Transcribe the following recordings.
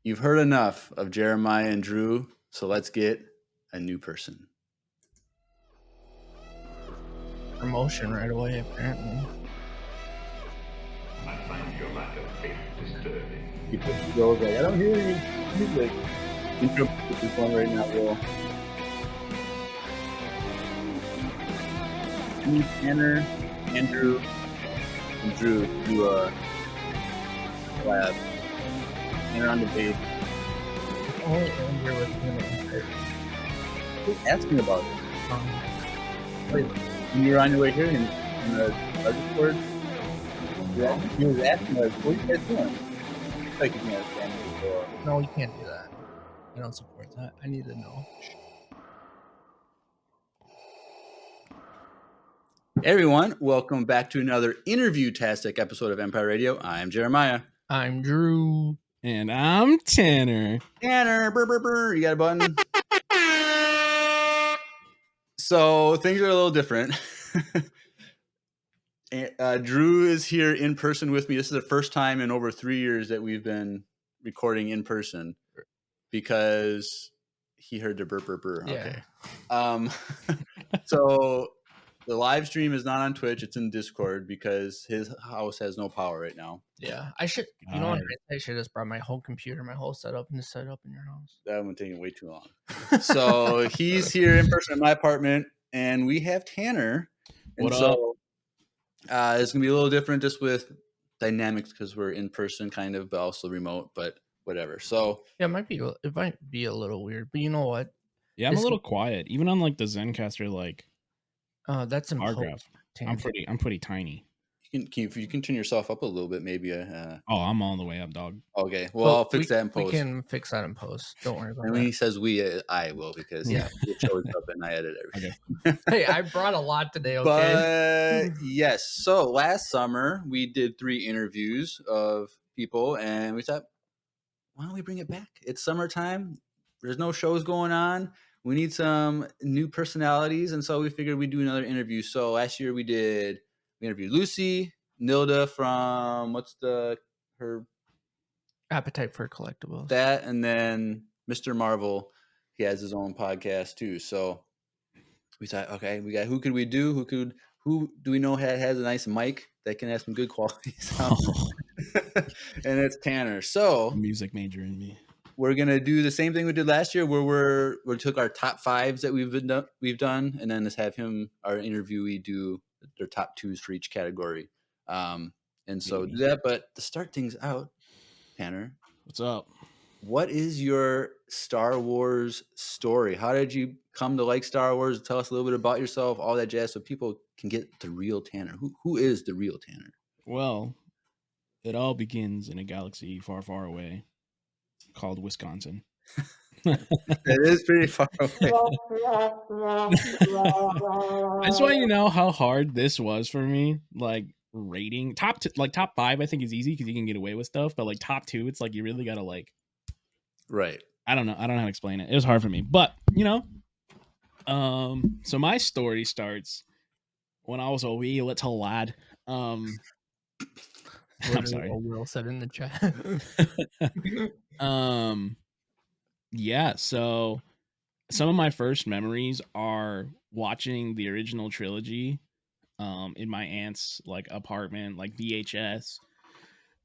You've heard enough of Jeremiah and Drew, so let's get a new person. Promotion right away, apparently. I find your lack of faith disturbing. He goes like, I don't hear any music. Intro is one right now, Will. Me, Tanner, Andrew, and Drew do a collab. Tanner on the bass. Only Andrew was doing it. Who's asking about it? Wait, when you were on your way here in the Discord, he was asking, like, what are you guys doing? It's like you can understand me. No, you can't do that. I don't support that. I need to know. Hey everyone, welcome back to another interview-tastic episode of Empire Radio. I'm Jeremiah. I'm Drew. And I'm Tanner. Tanner, brr, brr, brr. You got a button? So things are a little different. Drew is here in person with me. This is the first time in over 3 years that we've been recording in person because he heard the brr, brr, brr. Yeah. Okay. So the live stream is not on Twitch. It's in Discord because his house has no power right now. Yeah, I should. You know what? I should just brought my whole computer, my whole setup, and just set it up in your house. That would take way too long. So he's here in person in my apartment, and we have Tanner. And What so, up? It's gonna be a little different just with dynamics because we're in person, kind of, but also remote. But whatever. So Yeah, it might be a little weird, but you know what? Yeah, I'm a little quiet. Even on like the Zencaster, like That's bar important. graph. I'm pretty tiny. if you can turn yourself up a little bit, maybe. Oh, I'm all the way up, dog. Okay. Well, I'll fix that in post. We can fix that in post. Don't worry about and that. when he says we, I will because it shows up and I edit everything. Okay. Hey, I brought a lot today. Okay. But yes, so last summer we did 3 interviews of people, and we thought, why don't we bring it back? It's summertime. There's no shows going on. We need some new personalities, and so we figured we'd do another interview. So last year we interviewed Lucy, Nilda from her Appetite for Collectibles. that, and then Mr. Marvel. He has his own podcast too. So we thought, okay, we got who could we do? Who do we know has a nice mic that can have some good quality sound? And it's Tanner. So Music major in me. we're gonna do the same thing we did last year, where we took our top 5s that we've done, and then just have our interviewee do their top 2s for each category. And so do that. But to start things out, Tanner, What's up? what is your Star Wars story? How did you come to like Star Wars? Tell us a little bit about yourself, all that jazz, so people can get the real Tanner. Who is the real Tanner? Well, it all begins in a galaxy far, far away called Wisconsin. It is pretty far away. I just want you to know how hard this was for me. Like rating top 5, I think is easy because you can get away with stuff. But like top 2, it's like you really gotta like. Right. I don't know how to explain it. It was hard for me, but so my story starts when I was a wee little lad. I'm sorry. Will said in the chat. Yeah, so some of my first memories are watching the original trilogy in my aunt's like apartment, like VHS.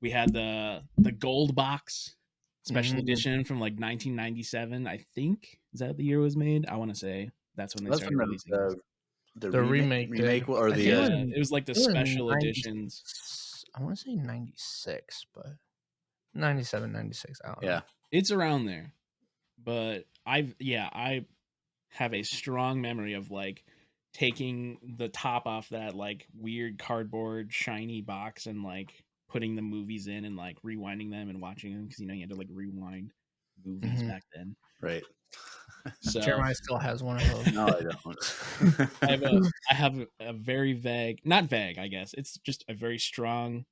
We had the gold box special edition from like 1997, I think. Is that the year it was made? I want to say that's when they started releasing the remake or it was like the special editions. I want to say 96, but 97, 96. I don't know. It's around there. But I have a strong memory of like taking the top off that like weird cardboard shiny box and like putting the movies in and like rewinding them and watching them because you had to like rewind movies back then. Right. So Jeremiah still has one of those. No, I don't. I have a very vague, not vague, I guess. It's just a very strong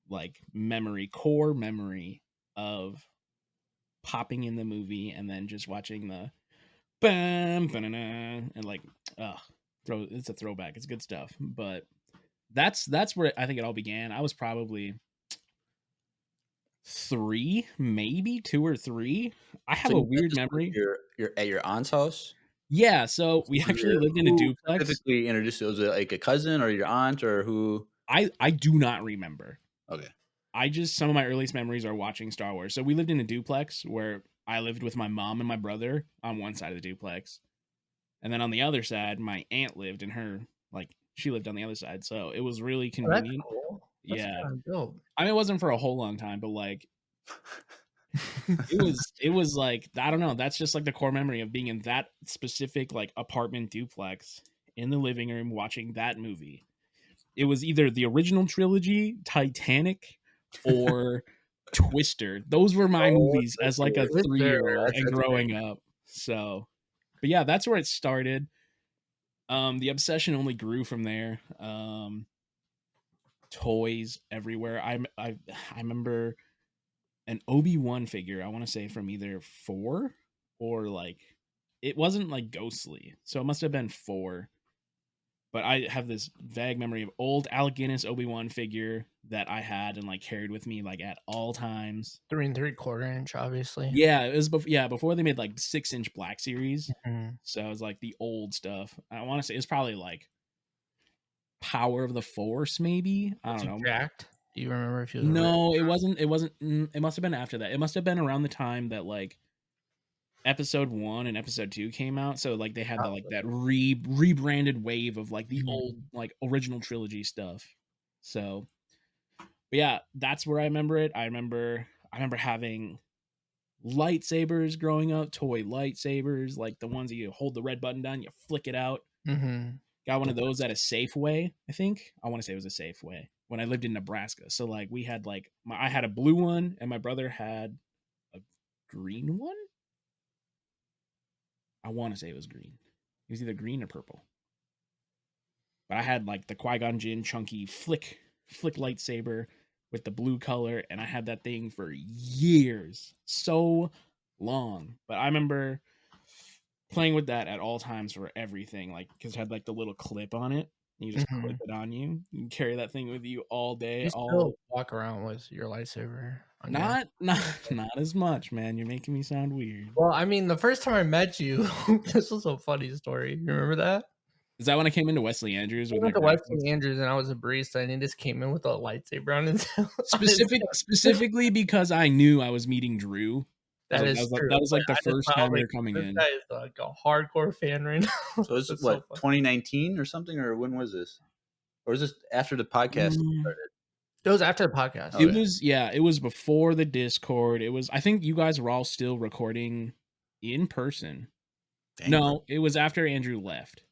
like core memory of popping in the movie and then just watching the bam, and like it's a throwback. It's good stuff. But that's where I think it all began. I was probably 3, maybe 2 or 3. I have So a you met weird this with memory. You're at your aunt's house? Yeah, so we actually lived in a Who duplex. specifically introduced you? Was it like a cousin or your aunt or who? I do not remember. Okay. Some of my earliest memories are watching Star Wars. So we lived in a duplex where I lived with my mom and my brother on one side of the duplex. And then on the other side, my aunt lived and she lived on the other side. So it was really Oh, that's convenient. cool. That's Yeah. kind of dope. I mean, it wasn't for a whole long time, but like it was like, I don't know, that's just like the core memory of being in that specific like apartment duplex in the living room watching that movie. It was either the original trilogy, Titanic, or Twister. Those were my movies as like a Twister, 3-year-old that's and great. growing up. So, but yeah, that's where it started. The obsession only grew from there. Toys everywhere. I remember an Obi-Wan figure, I want to say from either 4 or like it wasn't like ghostly. So it must have been 4. But I have this vague memory of old Alec Guinness Obi-Wan figure that I had and like carried with me like at all times. 3 3/4 inch, obviously. Yeah, it was before they made like 6-inch Black Series. Mhm. So it was like the old stuff. I want to say it's probably like Power of the Force, maybe. I Was don't he know. jacked? Do you remember if he was? No, it wasn't. It wasn't. It must have been after that. It must have been around the time that like episode 1 and episode 2 came out. So like they had the like that rebranded wave of like the Mhm. old like original trilogy stuff. So, but yeah, that's where I remember it. I remember having lightsabers growing up, toy lightsabers, like the ones that you hold the red button down, you flick it out. Mhm. Got one of those at a Safeway, I think. I want to say it was a Safeway when I lived in Nebraska. So like we had like I had a blue one and my brother had a green one. I want to say it was green. It was either green or purple. But I had like the Qui-Gon Jinn chunky flick lightsaber with the blue color, and I had that thing for years, so long. But I remember playing with that at all times for everything, like because it had like the little clip on it. And you just clip Mhm. it on you. You can carry that thing with you all day. You still walk around with your lightsaber on your... Not as much, man. You're making me sound weird. Well, I mean, the first time I met you, this was a funny story. You remember that? Is that when I came into Wesley Andrews I with my went to graphics? Wesley Andrews and I was a barista, and he just came in with a lightsaber on his on his Specifically because I knew I was meeting Drew. That That is was true. that was like but the I just first felt time we like were coming this in. guy is like a hardcore fan right now. So it's That's what, so funny. 2019 or something, or when was this? Or was this after the podcast started? It was after the podcast. Okay. It was before the Discord. I think you guys were all still recording in person. Dang, No, it was after Andrew left.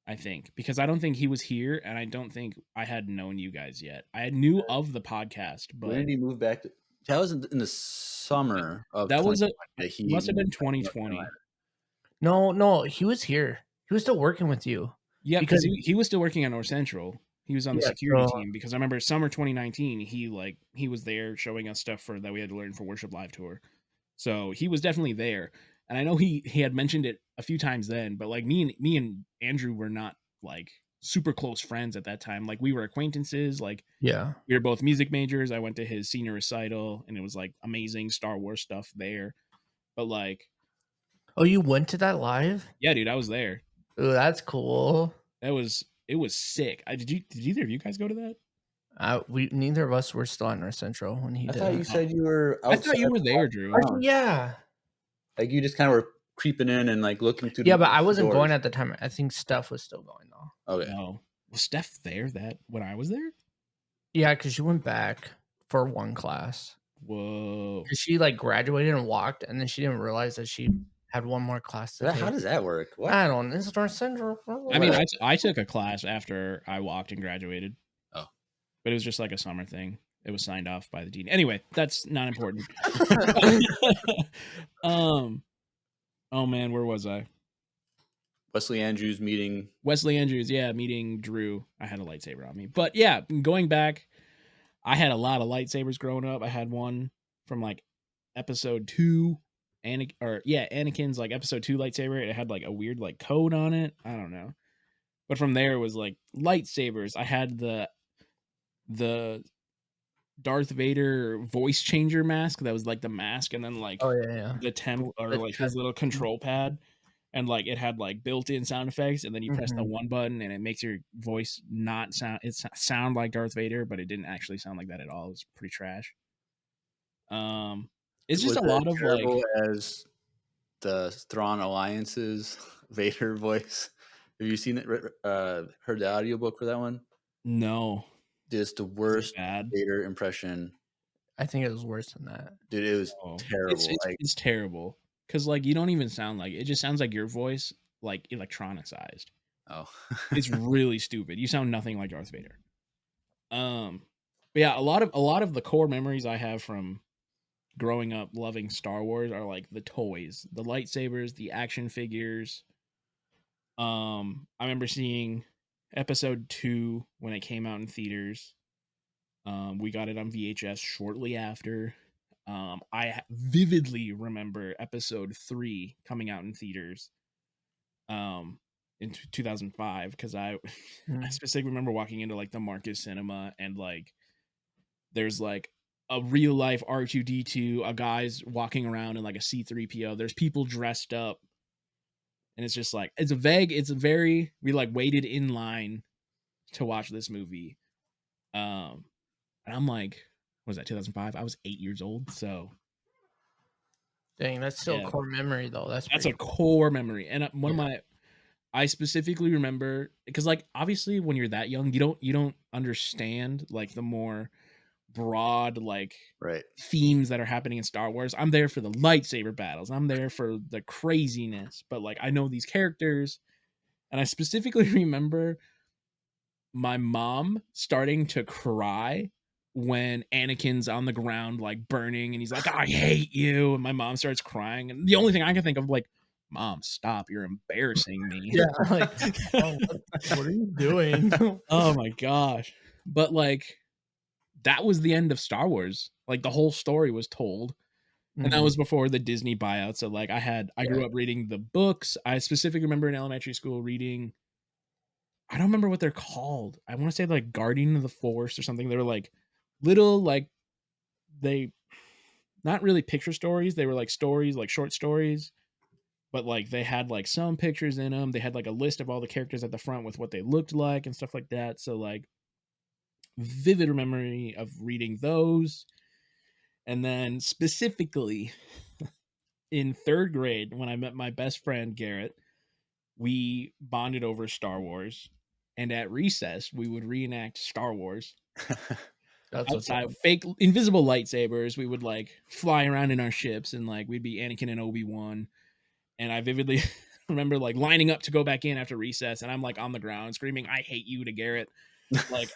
I think because I don't think he was here, and I don't think I had known you guys yet. I knew of the podcast, but when did he move back to? That was in the summer of that was 2020 that he must have been moved back to North 2020. Carolina. No, he was here. He was still working with you. Yeah, because he was still working at North Central. He was on the Yeah, security so- team because I remember summer 2019. He was there showing us stuff that we had to learn for Worship Live Tour. So he was definitely there, and I know he had mentioned it a few times then. But like me and Andrew were not like super close friends at that time. Like we were acquaintances. Like Yeah. we were both music majors. I went to his senior recital, and it was like amazing Star Wars stuff there. But like, Oh, you went to that live? yeah, dude, I was there. Oh, that's cool. It was sick. Did either of you guys go to that? We neither of us were still at North Central when he I did. thought you said you were. I thought you outside were there, walking Drew. around. Yeah. Like you just kind of were creeping in and like looking through. Yeah, the but I wasn't doors. going at the time. I think Steph was still going though. Okay. No, was Steph there that when I was there? Yeah, because she went back for one class. Whoa. 'Cause she like graduated and walked, and then she didn't realize that she had one more class to take. How does that work? What? I don't know. This is North Central. I mean, I took a class after I walked and graduated. Oh. But it was just like a summer thing. It was signed off by the dean. Anyway, that's not important. Oh man, where was I? Wesley Andrews meeting. Wesley Andrews, yeah, meeting Drew. I had a lightsaber on me. But yeah, going back, I had a lot of lightsabers growing up. I had one from like episode 2. Anakin's like episode 2 lightsaber. It had like a weird like code on it. I don't know. But from there it was like lightsabers. I had the Darth Vader voice changer mask that was like the mask, and then like Oh yeah. the temp or The like his test. little control pad, and like it had like built-in sound effects, and then you press the Mhm. one button and it makes your voice not sound like Darth Vader, but it didn't actually sound like that at all. It was pretty trash. Um, it's just Was a it lot of like terrible as the Thrawn Alliance's Vader voice? Have you seen it? Heard the audiobook for that one? no, It's the is it worst bad? Vader impression. I think it was worse than that. Dude, it was Oh, it's terrible. it's Like, it's terrible because like you don't even sound like it. Just sounds like your voice like electronicized. oh, It's really stupid. You sound nothing like Darth Vader. But yeah, a lot of the core memories I have from growing up loving Star Wars are like the toys, the lightsabers, the action figures. I remember seeing episode 2 when it came out in theaters. We got it on VHS shortly after. I vividly remember episode 3 coming out in theaters in 2005 because I Mhm. specifically remember walking into like the Marcus Cinema, and like there's like a real life R2D2, a guy's walking around in like a C3PO. There's people dressed up, and it's just like we like waited in line to watch this movie. And I'm like, what was that 2005? I was 8 years old, so Dang, that's still a yeah, core memory though. That's that's pretty a cool. core memory. And one of Yeah. my I specifically remember because like obviously when you're that young, you don't understand like the more broad like right. themes that are happening in Star Wars. I'm there for the lightsaber battles. I'm there for the craziness, but like I know these characters, and I specifically remember my mom starting to cry when Anakin's on the ground like burning and he's like, I hate you, and my mom starts crying, and the only thing I can think of like, Mom, stop, you're embarrassing me. Yeah. Like, oh, what are you doing? Oh my gosh. But like that was the end of Star Wars. Like the whole story was told. And that Mhm. was before the Disney buyout. So like I Yeah. grew up reading the books. I specifically remember in elementary school reading, I don't remember what they're called. I want to say like Guardian of the Force or something. They were like little like they not really picture stories. They were like stories, like short stories, but like they had like some pictures in them. They had like a list of all the characters at the front with what they looked like and stuff like that. So like vivid memory of reading those. And then specifically in 3rd grade when I met my best friend Garrett, we bonded over Star Wars, and at recess we would reenact Star Wars That's what's outside up. with fake invisible lightsabers. We would like fly around in our ships, and like we'd be Anakin and Obi-Wan. And I vividly remember like lining up to go back in after recess, and I'm like on the ground screaming, I hate you to Garrett. Like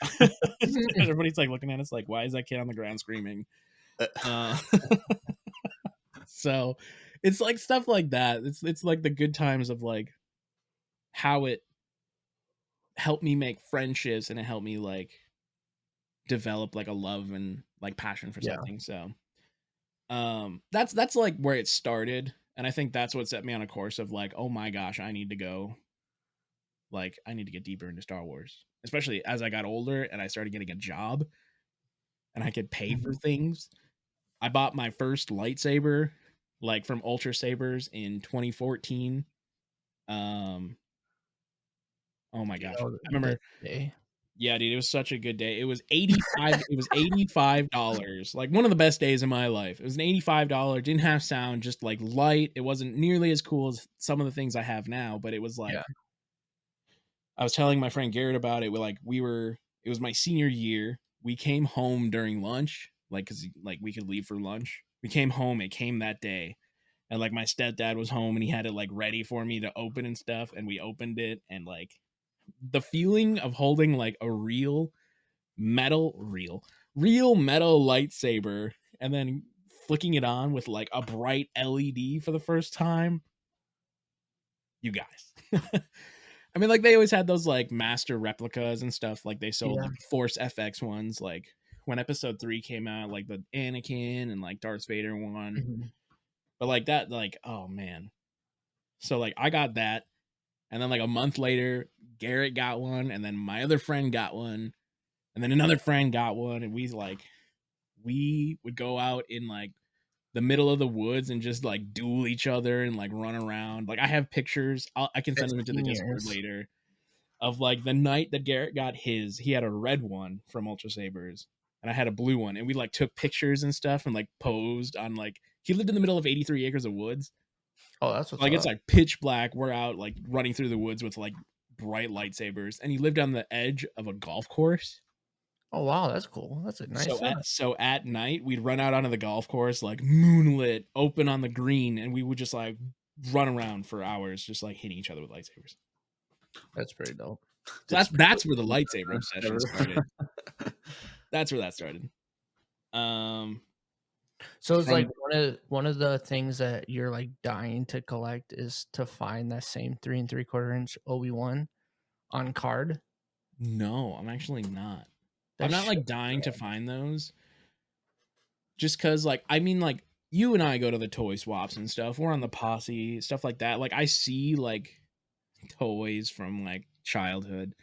everybody's like looking at us like, why is that kid on the ground screaming? Uh so it's like stuff like that. It's like the good times of like how it helped me make friendships, and it helped me like develop like a love and like passion for Yeah. something. So that's like where it started, and I think that's what set me on a course of like, oh my gosh, I need to get deeper into Star Wars, especially as I got older and I started getting a job and I could pay for Mhm. things. I bought my first lightsaber like from Ultra Sabers in 2014. um oh my gosh, Oh, I remember. day. Yeah, dude, it was such a good day. It was $85, like one of the best days of my life. It was an $85, didn't have sound, just like light. It wasn't nearly as cool as some of the things I have now, but it was like Yeah. I was telling my friend Garrett about it. It was my senior year. We came home during lunch, like cuz like we could leave for lunch. We came home, it came that day. And like my stepdad was home and he had it like ready for me to open and stuff, and we opened it, and like the feeling of holding like a real metal lightsaber and then flicking it on with like a bright LED for the first time. You guys. I mean, like they always had those like master replicas and stuff. Like they sold Yeah. like Force FX ones. Like when episode 3 came out, like the Anakin and like Darth Vader one. Mhm. But like that, like, oh man. So like I got that. And then like a month later, Garrett got one, and then my other friend got one, and then another friend got one, and we like we would go out in like the middle of the woods and just like duel each other and like run around. Like I have pictures. I can send them into the Discord later of like the night that Garrett got his. He had a red one from Ultra Sabers, and I had a blue one, and we like took pictures and stuff and like posed on like he lived in the middle of 83 acres of woods. Oh, that's what's Like up. it's like pitch black. We're out like running through the woods with like bright lightsabers, and he lived on the edge of a golf course. Oh wow, that's cool. That's a nice. So at night we'd run out onto the golf course, like moonlit, open on the green, and we would just like run around for hours, just like hitting each other with lightsabers. That's pretty dope. So that's where the lightsaber obsession started. That's where that started. So it's like one of the things that you're like dying to collect is to find that same 3 3/4 inch Obi-Wan on card. No, I'm actually not. I'm not like dying to find those. Just because, like, I mean, like, you and I go to the toy swaps and stuff. We're on the posse, stuff like that. Like, I see like toys from like childhood.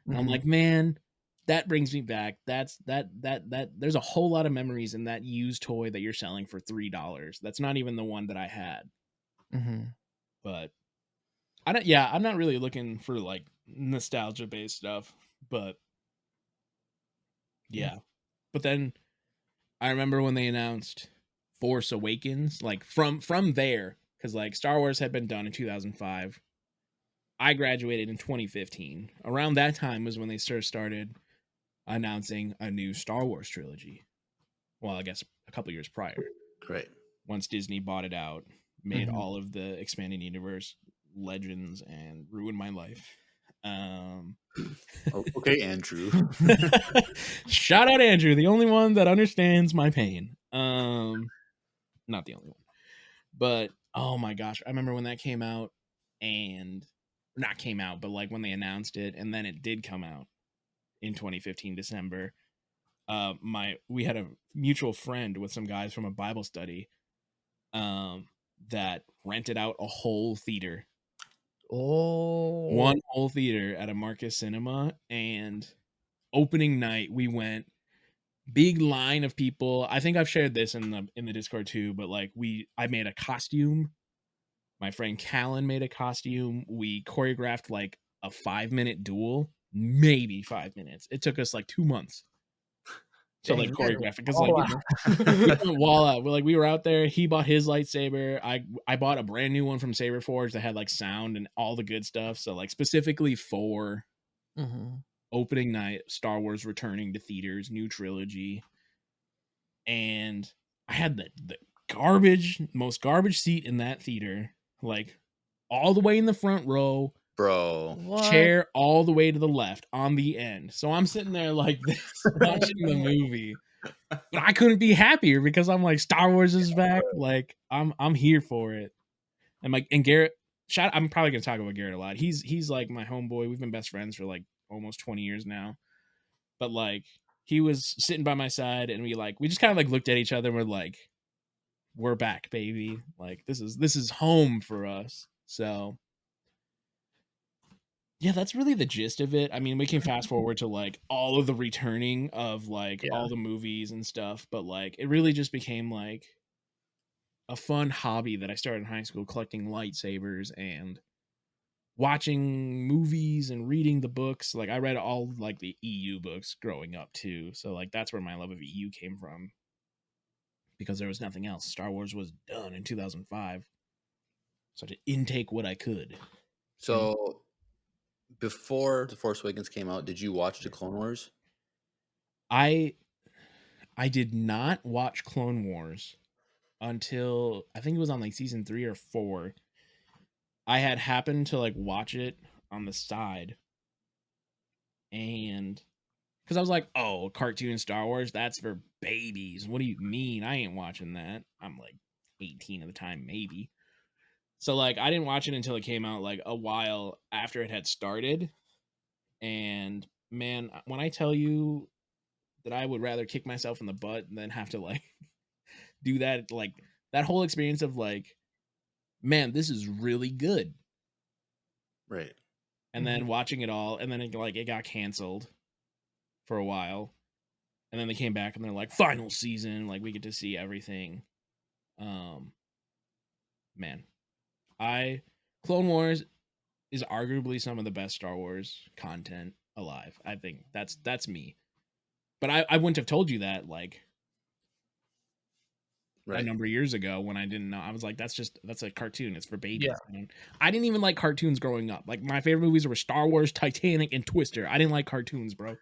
And I'm like, man, that brings me back. That's that there's a whole lot of memories in that used toy that you're selling for $3. That's not even the one that I had. But I'm not really looking for like nostalgia based stuff, but yeah. But then I remember when they announced Force Awakens, like from there, because like Star Wars had been done in 2005. I graduated in 2015. Around that time was when they started announcing a new Star Wars trilogy. Well, I guess a couple years prior. Right. Once Disney bought it out, made all of the expanding universe legends and ruined my life. Okay, Andrew. Shout out Andrew, the only one that understands my pain. Not the only one. But oh my gosh, I remember when that came out, and not came out, but like when they announced it, and then it did come out in 2015 December. We had a mutual friend with some guys from a Bible study that rented out a whole theater. One whole theater at a Marcus Cinema, and opening night we went, big line of people. I think I've shared this in the Discord too, but like I made a costume. My friend Callan made a costume. We choreographed like a 5-minute duel, maybe 5 minutes. It took us like 2 months to like choreograph it, because like we went wall out. We were out there. He bought his lightsaber. I bought a brand new one from Saberforge that had like sound and all the good stuff. So like specifically for opening night, Star Wars returning to theaters, new trilogy, and I had the most garbage seat in that theater, like all the way in the front row, bro. Chair all the way to the left on the end. So I'm sitting there like this watching the movie, but I couldn't be happier because I'm like, Star Wars is back. Like I'm here for it. And Garrett, I'm probably gonna talk about Garrett a lot. He's like my homeboy. We've been best friends for like almost 20 years now. But like he was sitting by my side, and we just kind of like looked at each other and we're like, we're back, baby. Like this is home for us. So yeah, that's really the gist of it. I mean, we can fast forward to like all of the returning of like all the movies and stuff, but like it really just became like a fun hobby that I started in high school, collecting lightsabers and watching movies and reading the books. Like I read all like the EU books growing up too. So like that's where my love of EU came from, because there was nothing else. Star Wars was done in 2005. So to intake what I could. So before The Force Awakens came out, did you watch the Clone Wars? I did not watch Clone Wars until I think it was on like season 3 or 4. I had happened to like watch it on the side, and because I was like, oh, cartoon Star Wars, that's for babies. What do you mean? I ain't watching that. I'm like 18 at the time, maybe. So like I didn't watch it until it came out like a while after it had started. And man, when I tell you that I would rather kick myself in the butt than have to like do that, like that whole experience of like, man, this is really good. Right. And then watching it all, and then it got canceled for a while. And then they came back and they're like, final season, like we get to see everything. Man, Clone Wars is arguably some of the best Star Wars content alive. I think that's me. But I wouldn't have told you that like a number of years ago when I didn't know. I was like, that's a cartoon. It's for babies. Yeah. I didn't even like cartoons growing up. Like my favorite movies were Star Wars, Titanic, and Twister. I didn't like cartoons, bro.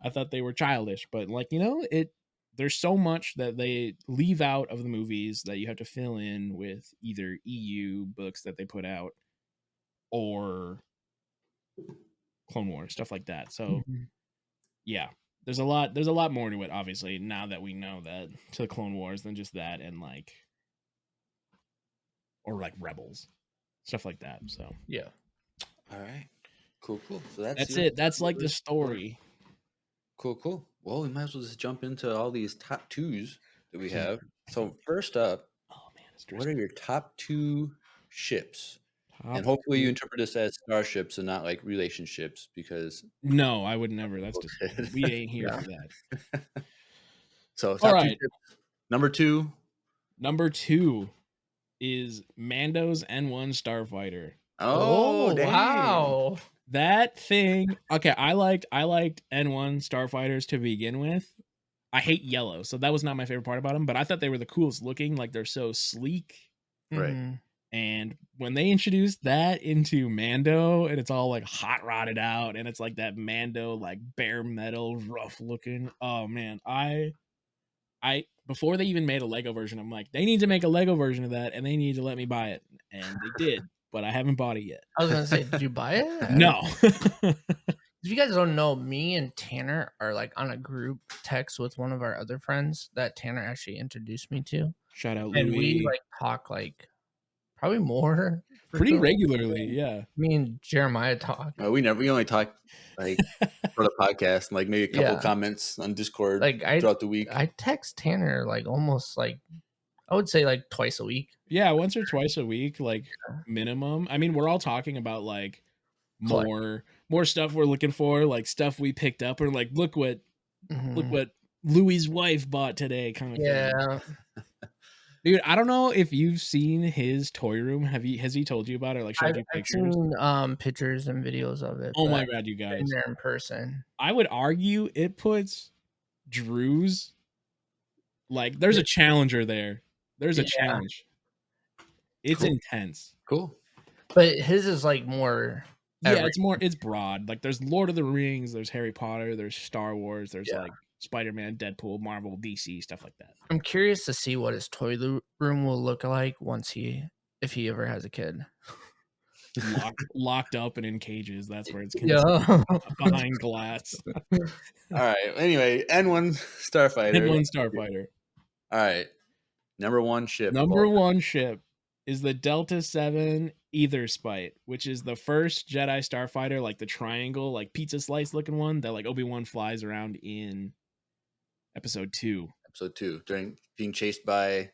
I thought they were childish, but like, you know, there's so much that they leave out of the movies that you have to fill in with either EU books that they put out or Clone Wars, stuff like that. So yeah, there's a lot more to it, obviously, now that we know that, to Clone Wars than just that, and like, or like Rebels, stuff like that. So yeah. All right. Cool. So that's it. That's like the story. Cool. Well, we might as well just jump into all these top twos that we have. So first up, what are your top 2 ships? And hopefully you interpret this as starships and not like relationships, because no, I would never. That's just we ain't here for that. So top 2 ships. Number 2 is Mando's N1 Starfighter. Oh, wow. That thing. Okay, I liked N1 Starfighters to begin with. I hate yellow, so that was not my favorite part about them, but I thought they were the coolest looking. Like, they're so sleek. Right. And when they introduced that into Mando, and it's all like hot rodded out, and it's like that Mando like bare metal rough looking. Oh man, I before they even made a Lego version, I'm like, they need to make a Lego version of that, and they need to let me buy it, and they did, but I haven't bought it yet. I was gonna say, did you buy it? No. If you guys don't know, me and Tanner are like on a group text with one of our other friends that Tanner actually introduced me to. Shout out, and Louis. we like talk like probably more pretty regularly. Yeah, me and Jeremiah talk. We only talk like for the podcast and like maybe a couple of comments on Discord like throughout the week. I text Tanner like almost like I would say like twice a week. Yeah, once or twice a week, like minimum. I mean, we're all talking about like more stuff we're looking for, like stuff we picked up, or like look what Louis' wife bought today, kind of thing. Yeah. Dude, I don't know if you've seen his toy room. Has he told you about it? Like showed you pictures? I've seen pictures and videos of it. Oh my god, you guys! In there in person. I would argue it puts Drew's like there's a challenger there. There's a challenge. It's intense. Cool. But his is like more. Yeah, it's broad. Like there's Lord of the Rings, there's Harry Potter, there's Star Wars, there's like Spider-Man, Deadpool, Marvel, DC, stuff like that. I'm curious to see what his toy room will look like if he ever has a kid. Locked up and in cages. That's where it's behind glass. All right. Anyway, N1 Starfighter. All right. Number 1 ship. Number 1 ship is the Delta 7 Aetherspite, which is the first Jedi Starfighter, like the triangle, like pizza slice looking one that like Obi-Wan flies around in Episode 2. During being chased by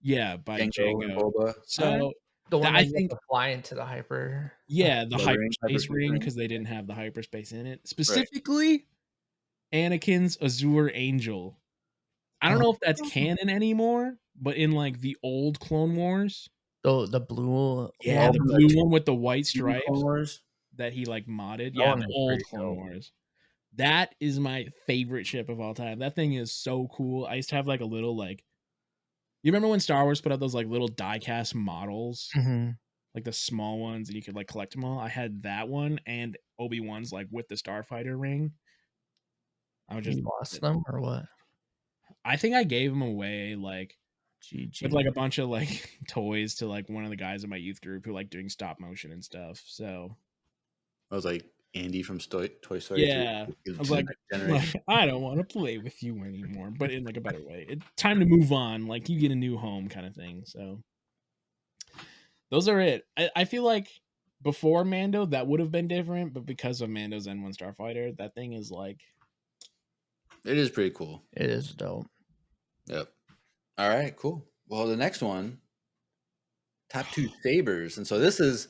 Jango. And Boba. So the one I think to fly into the hyper. Yeah, the hyperspace ring, because they didn't have the hyperspace in it. Specifically, Anakin's Azure Angel. I don't know if that's canon anymore, but in like the old Clone Wars, the blue, the blue one with the white stripes that he like modded. Yeah, the old Clone Wars. That is my favorite ship of all time. That thing is so cool. I used to have like a little like, you remember when Star Wars put out those like little die-cast models, like the small ones, and you could like collect them all? I had that one and Obi-Wan's like with the Starfighter ring. I was just lost them or what? I think I gave them away like with like a bunch of like toys to like one of the guys in my youth group who like doing stop motion and stuff. So I was like Andy from Toy Story. Yeah, I was like, I don't want to play with you anymore, but in like a better way. It's time to move on. Like you get a new home, kind of thing. So those are it. I feel like before Mando that would have been different, but because of Mando's N1 Starfighter, that thing is like, it is pretty cool. It is dope. Yep. All right, cool. Well, the next one, top 2 sabers, and so this is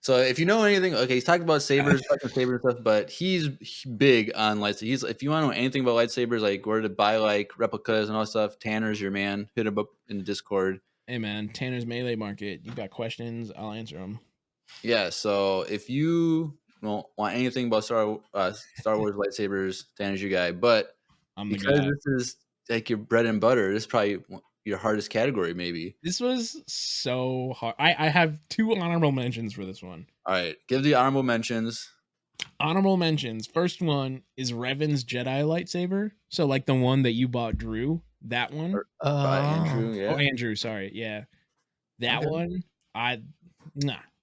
So if you know anything, okay, he's talked about sabers, fucking sabers and stuff, but he's big on lightsabers. If you want to know anything about lightsabers, like where to buy like replicas and all that stuff, Tanner's your man. Hit him up in the Discord. Hey man, Tanner's Melee Market. You got questions? I'll answer them. Yeah. So if you don't want anything about Star Wars lightsabers, Tanner's your guy. But I'm the because guy. this is like your bread and butter, this is probably your hardest category, maybe. This was so hard. I have 2 honorable mentions for this one. All right, give the honorable mentions. Honorable mentions. First one is Revan's Jedi lightsaber. So like the one that you bought Drew. That one. By Andrew, yeah. Oh, Andrew, sorry. Yeah. That one.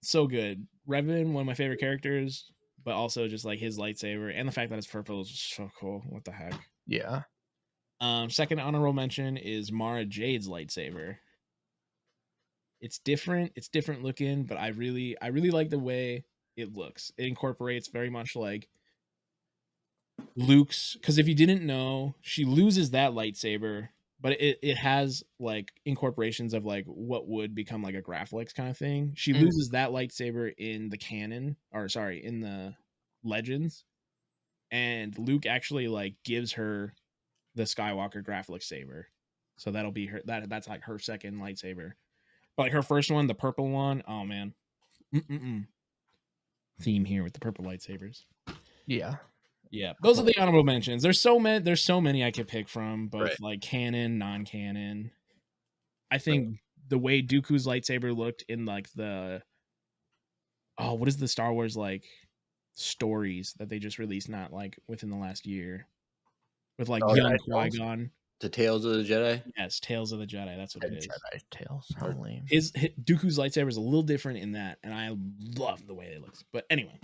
So good. Revan, one of my favorite characters, but also just like his lightsaber and the fact that it's purple is just so cool. What the heck? Yeah. Second honorable mention is Mara Jade's lightsaber. It's different looking, but I really like the way it looks. It incorporates very much like Luke's, because if you didn't know, she loses that lightsaber, but it has like incorporations of like what would become like a Graphlix kind of thing. She loses that lightsaber in the canon, or sorry, in the Legends, and Luke actually like gives her the Skywalker Graphlix saber. So that'll be her. That's like her second lightsaber. But like her first one, the purple one, oh man, theme here with the purple lightsabers. Yeah. Those are the honorable mentions. There's so many I could pick from, both like canon, non-canon. I think the way Dooku's lightsaber looked in like the what is the Star Wars like stories that they just released, not like within the last year, with like young Qui-Gon. The Tales of the Jedi? Yes, Tales of the Jedi. That's what it is. Jedi Tales. How lame. His Dooku's lightsaber is a little different in that, and I love the way it looks. But anyway.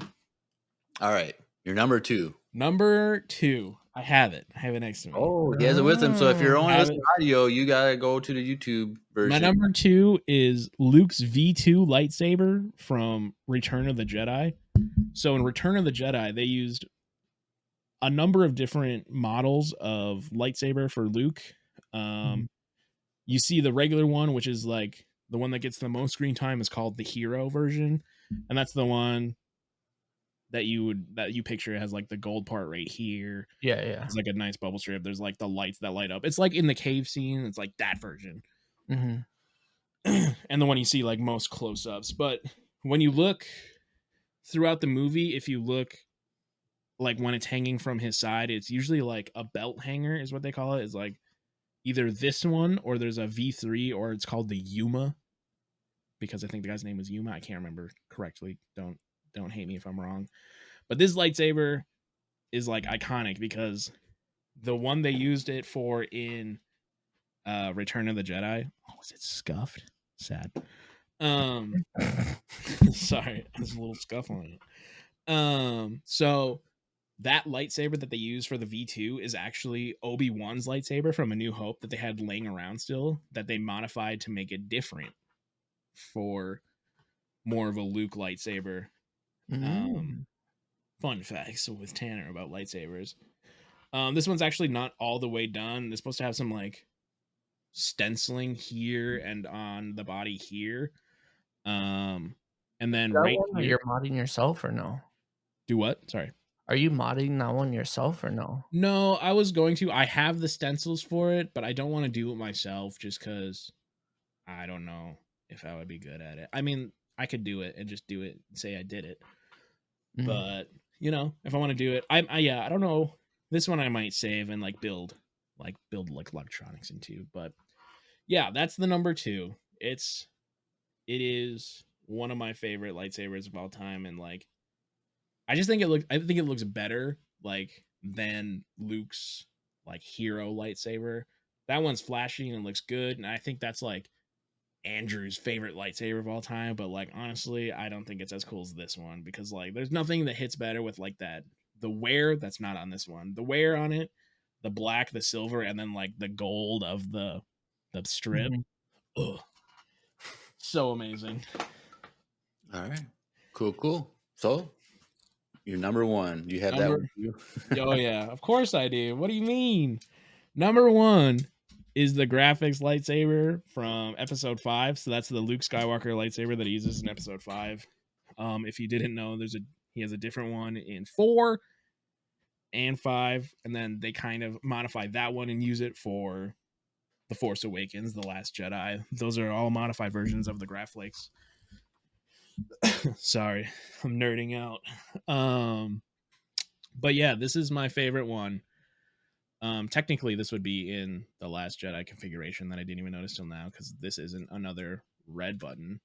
All right. Your number 2. Number 2. I have it. I have it next to me. Oh, he has it with him. So if you're only listening to audio, you gotta go to the YouTube version. My number 2 is Luke's V2 lightsaber from Return of the Jedi. So in Return of the Jedi, they used a number of different models of lightsaber for Luke. You see the regular one, which is like the one that gets the most screen time, is called the hero version, and that's the one that you picture. It has like the gold part right here. Yeah. It's like a nice bubble strip. There's like the lights that light up. It's like in the cave scene. It's like that version. And the one you see like most close-ups. But when you look throughout the movie, if you look like when it's hanging from his side, it's usually like a belt hanger is what they call it. It's like either this one or there's a V3, or it's called the Yuma, because I think the guy's name was Yuma. I can't remember correctly. Don't hate me if I'm wrong. But this lightsaber is like iconic because the one they used it for in Return of the Jedi. Oh, was it scuffed? Sad. Sorry, there's a little scuff on it. So that lightsaber that they use for the V2 is actually Obi-Wan's lightsaber from A New Hope that they had laying around still, that they modified to make it different for more of a Luke lightsaber. Fun facts with Tanner about lightsabers. This one's actually not all the way done. It's supposed to have some like stenciling here and on the body here. And then right here, you're modding yourself or no? Do what? Sorry. Are you modding that one yourself or no? No, I was going to. I have the stencils for it, but I don't want to do it myself just because I don't know if I would be good at it. I mean, I could do it and just do it and say I did it. But, you know, if I want to do it, I don't know. This one I might save and like build electronics into. But yeah, that's the number 2. It is one of my favorite lightsabers of all time, and like I think it looks better like than Luke's like hero lightsaber. That one's flashy and looks good, and I think that's like Andrew's favorite lightsaber of all time. But like honestly, I don't think it's as cool as this one, because like there's nothing that hits better with like that the wear that's not on this one. The wear on it, the black, the silver, and then like the gold of the strip. Ugh. So amazing. All right. Cool. So your number 1. You have that one. Oh yeah, of course I do. What do you mean? Number 1 is the graphics lightsaber from episode 5. So that's the Luke Skywalker lightsaber that he uses in episode 5. If you didn't know, he has a different one in 4 and 5, and then they kind of modify that one and use it for The Force Awakens, The Last Jedi. Those are all modified versions of the graphics. Sorry, I'm nerding out. But yeah, this is my favorite one. Technically, this would be in The Last Jedi configuration that I didn't even notice till now, because this isn't another red button.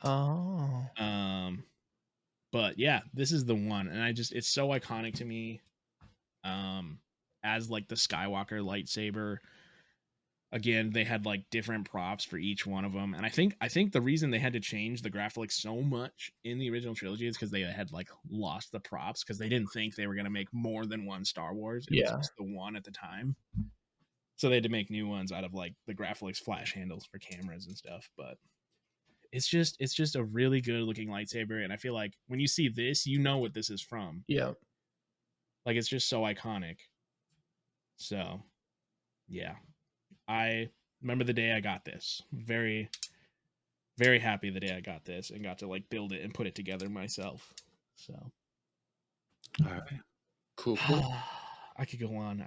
Oh. But yeah, this is the one, and it's so iconic to me. As like the Skywalker lightsaber. Again, they had like different props for each one of them, and I think the reason they had to change the graphics so much in the original trilogy is because they had like lost the props, because they didn't think they were gonna make more than one Star Wars. It was just the one at the time, so they had to make new ones out of like the graphics flash handles for cameras and stuff. But it's just a really good looking lightsaber, and I feel like when you see this, you know what this is from. Yeah. Like, it's just so iconic. So yeah, I remember the day I got this. Very, very happy the day I got this and got to like build it and put it together myself. So, All right. Cool. I could go on.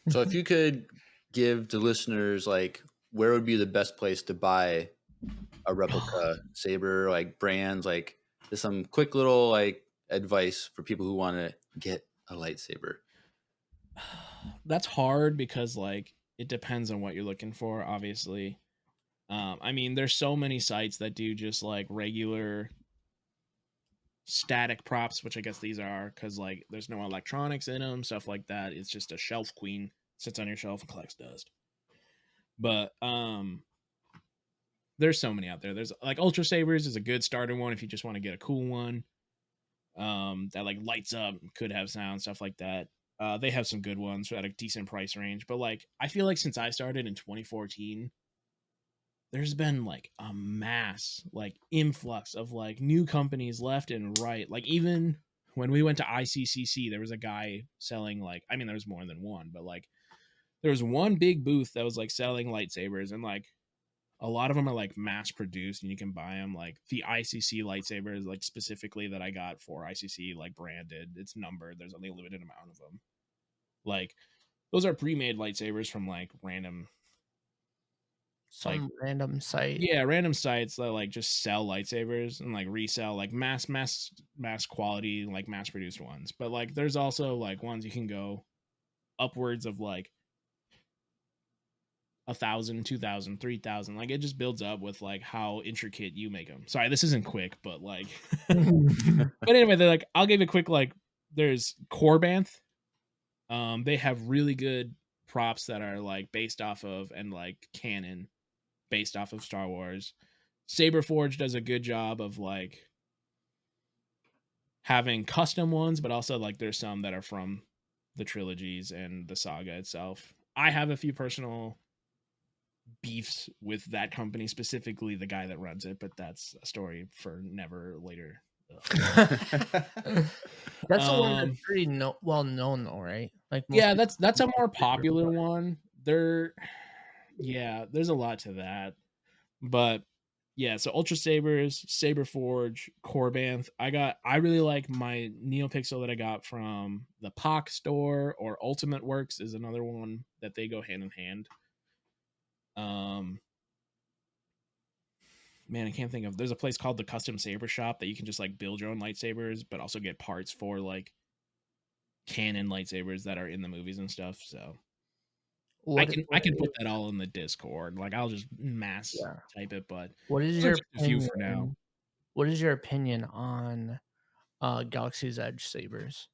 So if you could give the listeners, like, where would be the best place to buy a replica saber, like brands, like just some quick little like advice for people who want to get a lightsaber. That's hard because like it depends on what you're looking for, obviously. I mean, there's so many sites that do just like regular static props, which I guess these are, because like there's no electronics in them, stuff like that. It's just a shelf queen, sits on your shelf and collects dust. But there's so many out there. There's like Ultra Sabers is a good starter one if you just want to get a cool one. That like lights up, could have sound, stuff like that. They have some good ones at a decent price range, but like I feel like since I started in 2014, there's been like a mass like influx of like new companies left and right. Like even when we went to ICCC, there was a guy selling like, I mean, there was more than one, but like there was one big booth that was like selling lightsabers, and like a lot of them are like mass produced and you can buy them. Like the ICC lightsabers, like specifically that I got for ICC, like branded, it's numbered, there's only a limited amount of them. Like those are pre-made lightsabers from like random random site. Yeah, random sites that like just sell lightsabers and like resell like mass quality, like mass produced ones. But like there's also like ones you can go upwards of like 1,000, 2,000, 3,000. Like it just builds up with like how intricate you make them. Sorry, this isn't quick, but like but anyway, they're like, I'll give a quick like, there's Corbanth. They have really good props that are like based off of and like canon based off of Star Wars. Saberforge does a good job of like having custom ones, but also like there's some that are from the trilogies and the saga itself. I have a few personal beefs with that company, specifically the guy that runs it, but that's a story for never later. That's the one that's pretty well known though, right? Like yeah, that's a more popular one. There's a lot to that, but yeah. So Ultra Sabers, Saberforge, Corbanth. I really like my NeoPixel that I got from the POC store, or Ultimate Works is another one that they go hand in hand. Man, I can't think of. There's a place called the Custom Saber Shop that you can just like build your own lightsabers, but also get parts for like canon lightsabers that are in the movies and stuff. So I can put that all in the Discord. Like I'll just mass type it. But what is your a few for now? What is your opinion on Galaxy's Edge sabers?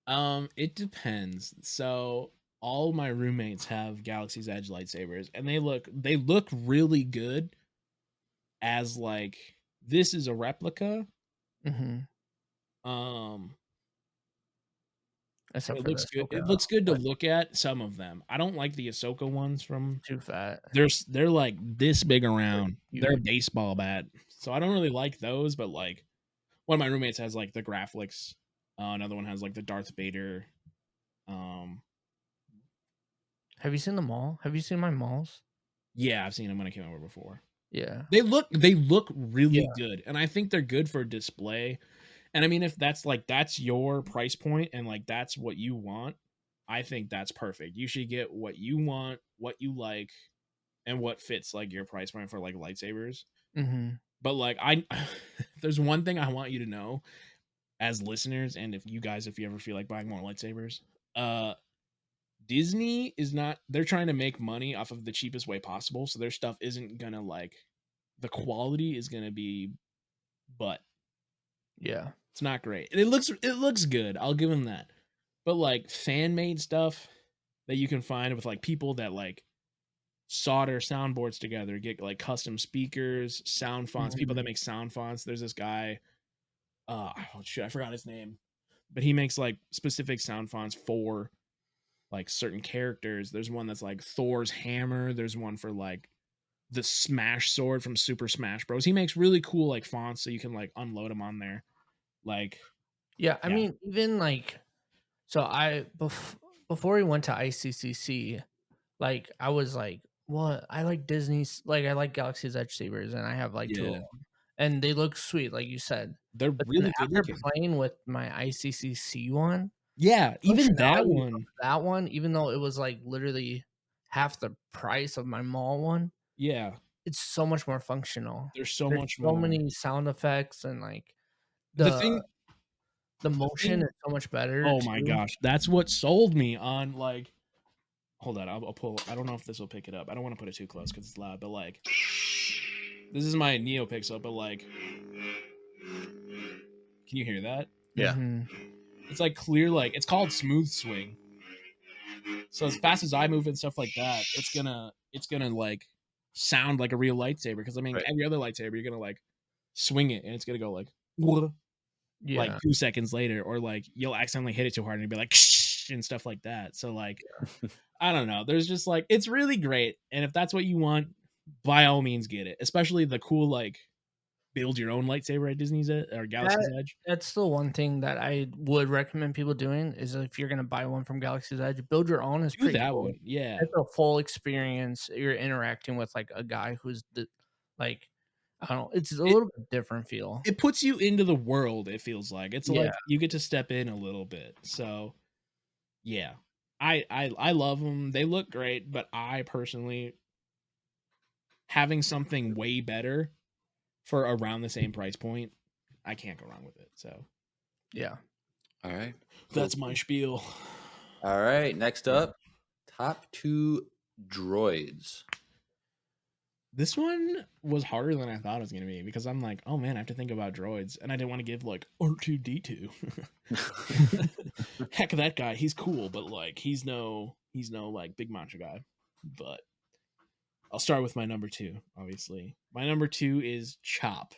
It depends. So all my roommates have Galaxy's Edge lightsabers, and they look really good as like, this is a replica. It looks good. It looks good to look at. Some of them, I don't like the Ahsoka ones from too fat. They're like this big around. They're a baseball bat, so I don't really like those. But like, one of my roommates has like the Graphics. Another one has like the Darth Vader. Have you seen the mall? Have you seen my malls? Yeah, I've seen them when I came over before. Yeah. They look really Yeah. good, and I think they're good for display. And I mean, if that's your price point and like that's what you want, I think that's perfect. You should get what you want, what you like, and what fits like your price point for like lightsabers. Mm-hmm. But like there's one thing I want you to know as listeners, and if you ever feel like buying more lightsabers, Disney is not, they're trying to make money off of the cheapest way possible, so their stuff isn't gonna like, the quality is gonna be, but Yeah. it's not great. It looks good. I'll give them that. But like fan made stuff that you can find with like people that like solder soundboards together, get like custom speakers, sound fonts, people that make sound fonts. There's this guy, oh shit, I forgot his name, but he makes like specific sound fonts for like certain characters. There's one that's like Thor's hammer. There's one for like the Smash sword from Super Smash Bros. He makes really cool like fonts so you can like unload them on there. Like, Yeah. I yeah. mean, even like, so before we went to ICCC, like I was like, what? I like Disney's, like I like Galaxy's Edge sabers, and I have like two of Yeah. them, and they look sweet, like you said. They're But then really good after looking. playing with my ICCC one, Yeah, even that functionality of one. that one, even though it was like literally half the price of my mall one, Yeah, it's so much more functional. there's so There's much so more. many sound effects, and like The the thing, the the motion thing. is so much better Oh my too. gosh, that's what sold me on like. Hold on, I'll pull. I don't know if this will pick it up. I don't want to put it too close because it's loud. But like, this is my NeoPixel. But like, can you hear that? Yeah. Mhm. It's like clear. Like it's called smooth swing. So as fast as I move and stuff like that, it's gonna like sound like a real lightsaber. Because I mean, Right. every other lightsaber, you're gonna like swing it and it's gonna go like Yeah. 2 seconds later, or like you'll accidentally hit it too hard and it'll be like and stuff like that. So like, I don't know. There's just like, it's really great, and if that's what you want, by all means get it. Especially the cool like build your own lightsaber at Disney's or Galaxy's Edge. That's the one thing that I would recommend people doing, is if you're gonna buy one from Galaxy's Edge, build your own. Is Do pretty that cool. one, yeah. It's a full experience. You're interacting with like a guy who's like, I don't know. It's a little bit different feel. It puts you into the world. It feels like it's Yeah. like you get to step in a little bit. So yeah, I love them. They look great, but I personally, having something way better for around the same price point, I can't go wrong with it. So Yeah. All right. that's my spiel. All right. Next up, top 2 droids. This one was harder than I thought it was gonna be, because I'm like, oh man, I have to think about droids, and I didn't want to give like R2D2. Heck, that guy, he's cool, but like he's no like big macho guy. But I'll start with my number 2. Obviously, my number 2 is Chop.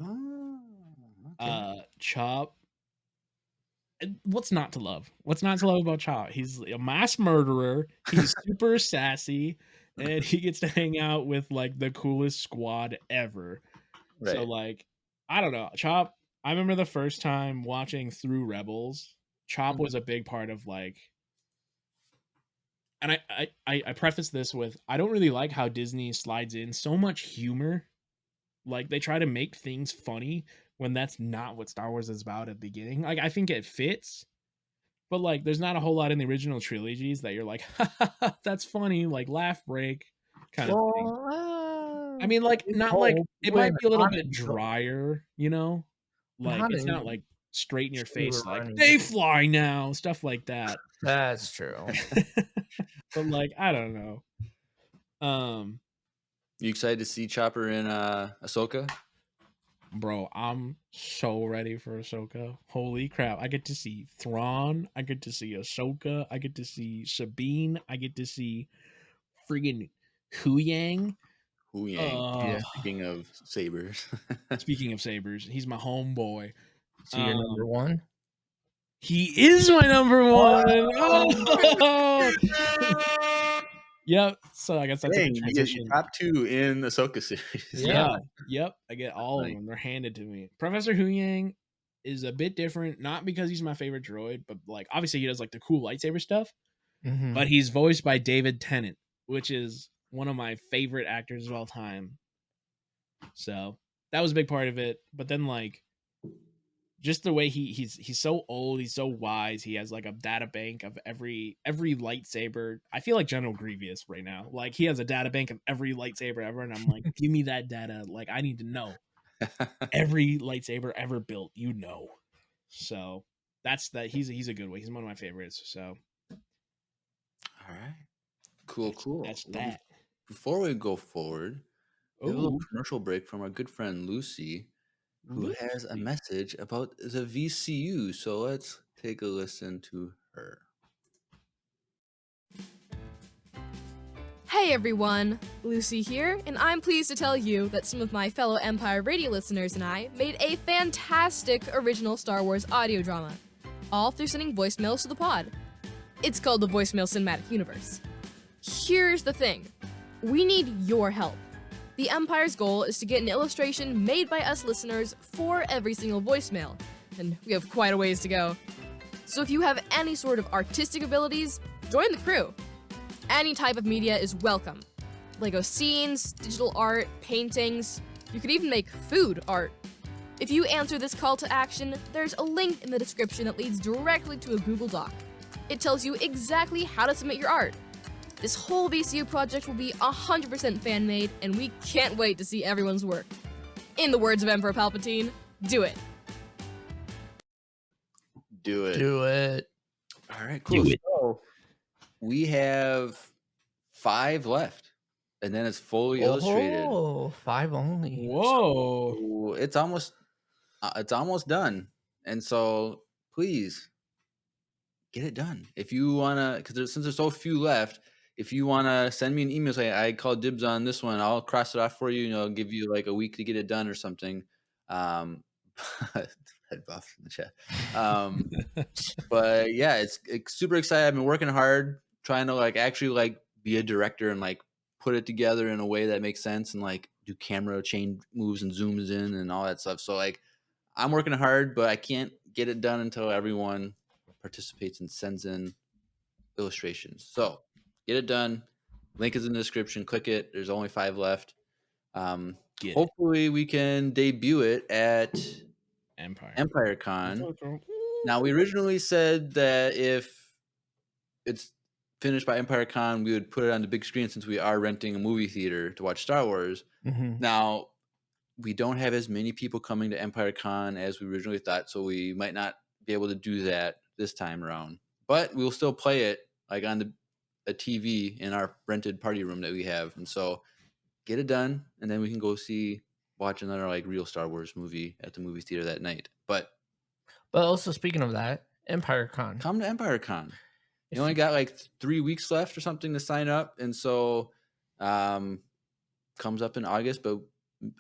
Oh, okay. Chop. What's not to love? What's not to love about Chop? He's a mass murderer. He's super sassy, and he gets to hang out with like the coolest squad ever. Right. So like, I don't know, Chop. I remember the first time watching through Rebels. Chop was a big part of like, and I preface this with, I don't really like how Disney slides in so much humor. Like they try to make things funny when that's not what Star Wars is about at the beginning. Like I think it fits, but like there's not a whole lot in the original trilogies that you're like, that's funny, like laugh break kind of thing. I mean, like not like, it might be a little bit drier, you know? Like it's not like straight in your face, like they fly now, stuff like that. That's true. But like, I don't know. You excited to see Chopper in Ahsoka? Bro, I'm so ready for Ahsoka. Holy crap. I get to see Thrawn. I get to see Ahsoka. I get to see Sabine. I get to see friggin' Huyang. Yeah. Speaking of sabers. Speaking of sabers, he's my homeboy. So you're number 1? He is my number 1. Oh! Yep. So I guess that's a transition. Top 2 in the Ahsoka series. Yeah. Yep. I get all of them. They're handed to me. Professor Huyang is a bit different, not because he's my favorite droid, but like obviously he does like the cool lightsaber stuff. Mm-hmm. But he's voiced by David Tennant, which is one of my favorite actors of all time. So that was a big part of it. But then like just the way he's so old, he's so wise. He has like a data bank of every lightsaber. I feel like General Grievous right now. Like he has a data bank of every lightsaber ever, and I'm like, give me that data. Like I need to know every lightsaber ever built. You know. So that's that. He's a good one. He's one of my favorites. So All right. Cool. That's Well, that. Before we go forward, we have a little Ooh, commercial break from our good friend Lucy, who has a Lucy. message about the VCU. So let's take a listen to her. Hey everyone, Lucy here, and I'm pleased to tell you that some of my fellow Empire Radio listeners and I made a fantastic original Star Wars audio drama, all through sending voicemails to the pod. It's called the Voicemail Cinematic Universe. Here's the thing, we need your help. The Empire's goal is to get an illustration made by us listeners for every single voicemail, and we have quite a ways to go. So if you have any sort of artistic abilities, join the crew. Any type of media is welcome. Lego scenes, digital art, paintings, you could even make food art. If you answer this call to action, there's a link in the description that leads directly to a Google Doc. It tells you exactly how to submit your art. This whole VCU project will be 100% fan-made, and we can't wait to see everyone's work. In the words of Emperor Palpatine, do it. Do it. Do it. All right, cool. Do it. So we have 5 left, and then it's fully illustrated. Oh, 5 only. Whoa. So it's almost done, and so please get it done. If you wanna, because since there's so few left, if you wanna send me an email, say I call dibs on this one, I'll cross it off for you. I'll give you like a week to get it done or something. Head buff in the chat. But yeah, it's super excited. I've been working hard, trying to like actually like be a director and like put it together in a way that makes sense and like do camera chain moves and zooms in and all that stuff. So like I'm working hard, but I can't get it done until everyone participates and sends in illustrations. So get it done. Link is in the description. Click it. There's only 5 left. Get it. Hopefully we can debut it at Empire. Con. Now we originally said that if it's finished by Empire Con, we would put it on the big screen since we are renting a movie theater to watch Star Wars. Mhm. Now we don't have as many people coming to Empire Con as we originally thought, so we might not be able to do that this time around. But we'll still play it like on a TV in our rented party room that we have. And so get it done, and then we can go watch another like real Star Wars movie at the movie theater that night. But also speaking of that, Empire Con. come to Empire Con. If You only got like 3 weeks left or something to sign up, and so comes up in August, but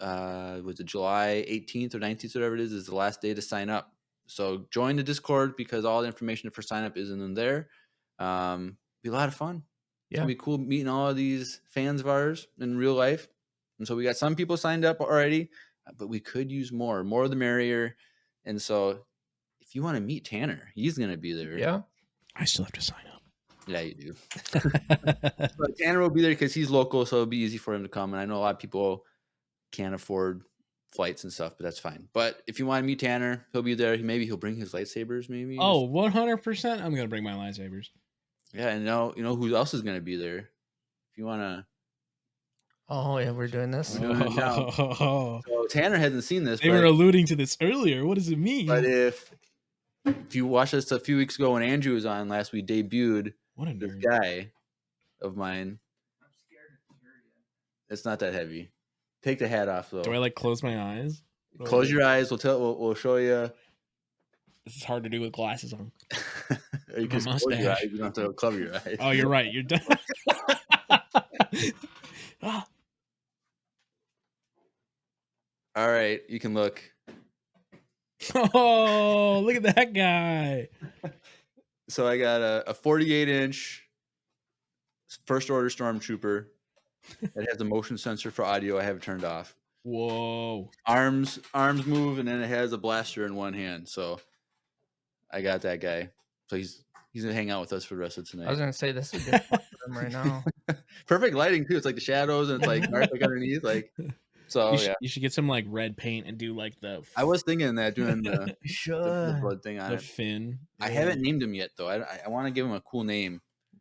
was it July 18th or 19th, whatever it is the last day to sign up. So join the Discord because all the information for sign up isn't in there. Be a lot of fun. It's gonna be cool meeting all of these fans of ours in real life. And so we got some people signed up already, but we could use more the merrier. And so if you want to meet Tanner, he's gonna be there. Yeah. I still have to sign up. Yeah, you do. But Tanner will be there because he's local, so it'll be easy for him to come. And I know a lot of people can't afford flights and stuff, but that's fine. But if you want to meet Tanner, he'll be there. Maybe he'll bring his lightsabers. Maybe. Oh, 100%. I'm gonna bring my lightsabers. Yeah, and you know who else is gonna be there? If you wanna. Oh yeah, we're doing this. We're doing it now. So Tanner hasn't seen this. They were alluding to this earlier. What does it mean? But if you watched us a few weeks ago when Andrew was on last, we debuted What a this nerd. guy of mine. It's not that heavy. Take the hat off though. Do I like close my eyes? Close your eyes. We'll show you. This is hard to do with glasses on. Or you can My just close your mustache. eyes. You don't have to cover your eyes. Oh, you're right. You're done. Ah, All right, you can look. oh, look at that guy. So I got a 48-inch First Order Stormtrooper that has a motion sensor for audio. I have it turned off. Whoa. Arms move, and then it has a blaster in one hand. So I got that guy. So he's gonna hang out with us for the rest of tonight. I was gonna say this is good for him right now. Perfect lighting too. It's like the shadows and it's like dark like underneath. Like So yeah, You should get some like red paint and do like the I was thinking that doing the Should blood thing on the it. fin. I Yeah. haven't named him yet though. I want to give him a cool name.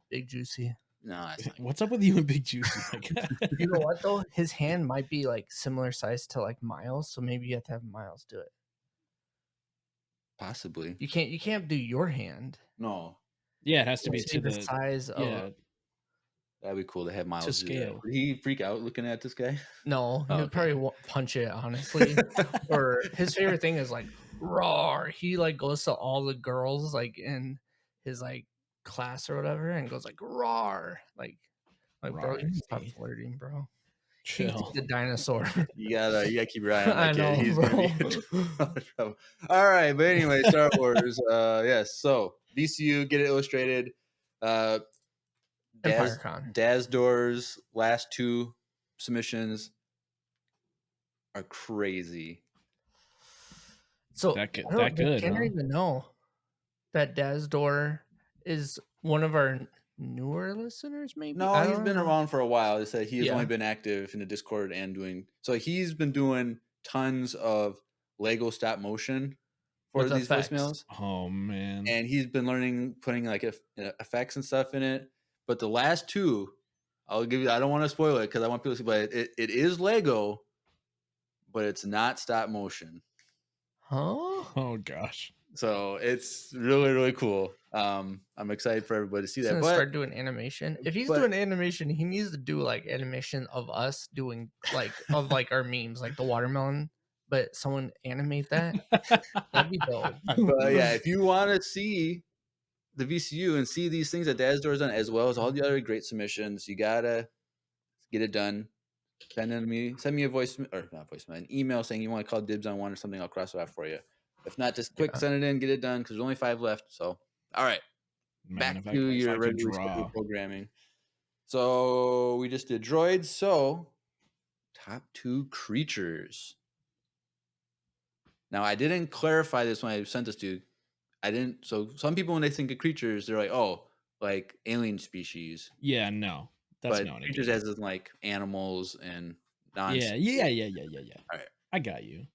Big Juicy. No, that's not. What's up with you and Big Juicy? Like, You know what though? His hand might be like similar size to like Miles, so maybe you have to have Miles do it. Possibly. You can't do your hand. No, yeah, it has to It be has to the size of yeah. that'd be cool to have Miles do scale. that. Would he freak out looking at this guy? No, Oh, he'd okay. probably punch it, honestly. Or his favorite thing is like roar. He like goes to all the girls like in his like class or whatever and goes like roar. Like bro, Roar, you need to stop see. flirting, bro. He's Chill. the dinosaur. You gotta keep your eye on that I kid. know, He's bro. gonna be in trouble. All right, but anyway, Star Wars. Yes. So VCU, get it illustrated. EmpireCon. Dazdor's last 2 submissions are crazy. So That good- I don't- that good, I can't huh? even know that Dazdor is one of our newer listeners. Maybe No, I he's don't been know. around for a while. They said he has Yeah. only been active in the Discord and doing. So he's been doing tons of Lego stop motion for With these effects. voicemails, Oh man. and he's been learning putting like effects and stuff in it. But the last 2, I'll give you. I don't want to spoil it because I want people to see. But it is Lego, but it's not stop motion. Huh? Oh gosh. So it's really, really cool. I'm excited for everybody to see He's that. gonna But start doing animation. If he's but- doing animation, he needs to do like animation of us doing like of like our memes, like the watermelon. But someone animate that. That'd be dope. but yeah, if you want to see the VCU and see these things that Dazdor's done, as well as all the other great submissions, you gotta get it done. Send me a an email saying you want to call dibs on one or something. I'll cross it off for you. If not, just quick Yeah. send it in, get it done because there's only 5 left. So all right, Man, back if I- to if I your could regular draw. scheduled programming. So we just did droids. So top 2 creatures. Now I didn't clarify this when I sent this to you. I didn't. So some people when they think of creatures, they're like, oh, like alien species. Yeah, no. That's But not what I creatures mean. as in like animals and non. Yeah. All right. I got you.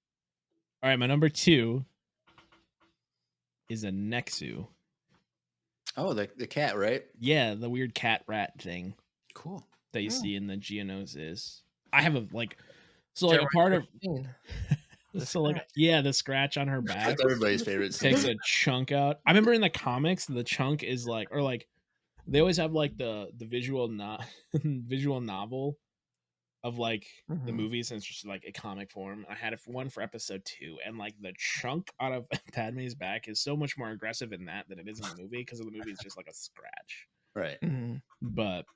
All right, my number 2 is a Nexu. Oh, the cat, right? Yeah, the weird cat rat thing Cool. that you Yeah. see in the Geonosis. I have a like so like a part of so like yeah, the scratch on her back That's everybody's favorite. takes scene. a chunk out. I remember in the comics the chunk is like or like they always have like the visual visual novel of like the Mhm. movies and it's just like a comic form. I had one for episode 2 and like the chunk out of Padme's back is so much more aggressive in that than it is in the movie because the movie is just like a scratch. Right. Mhm. But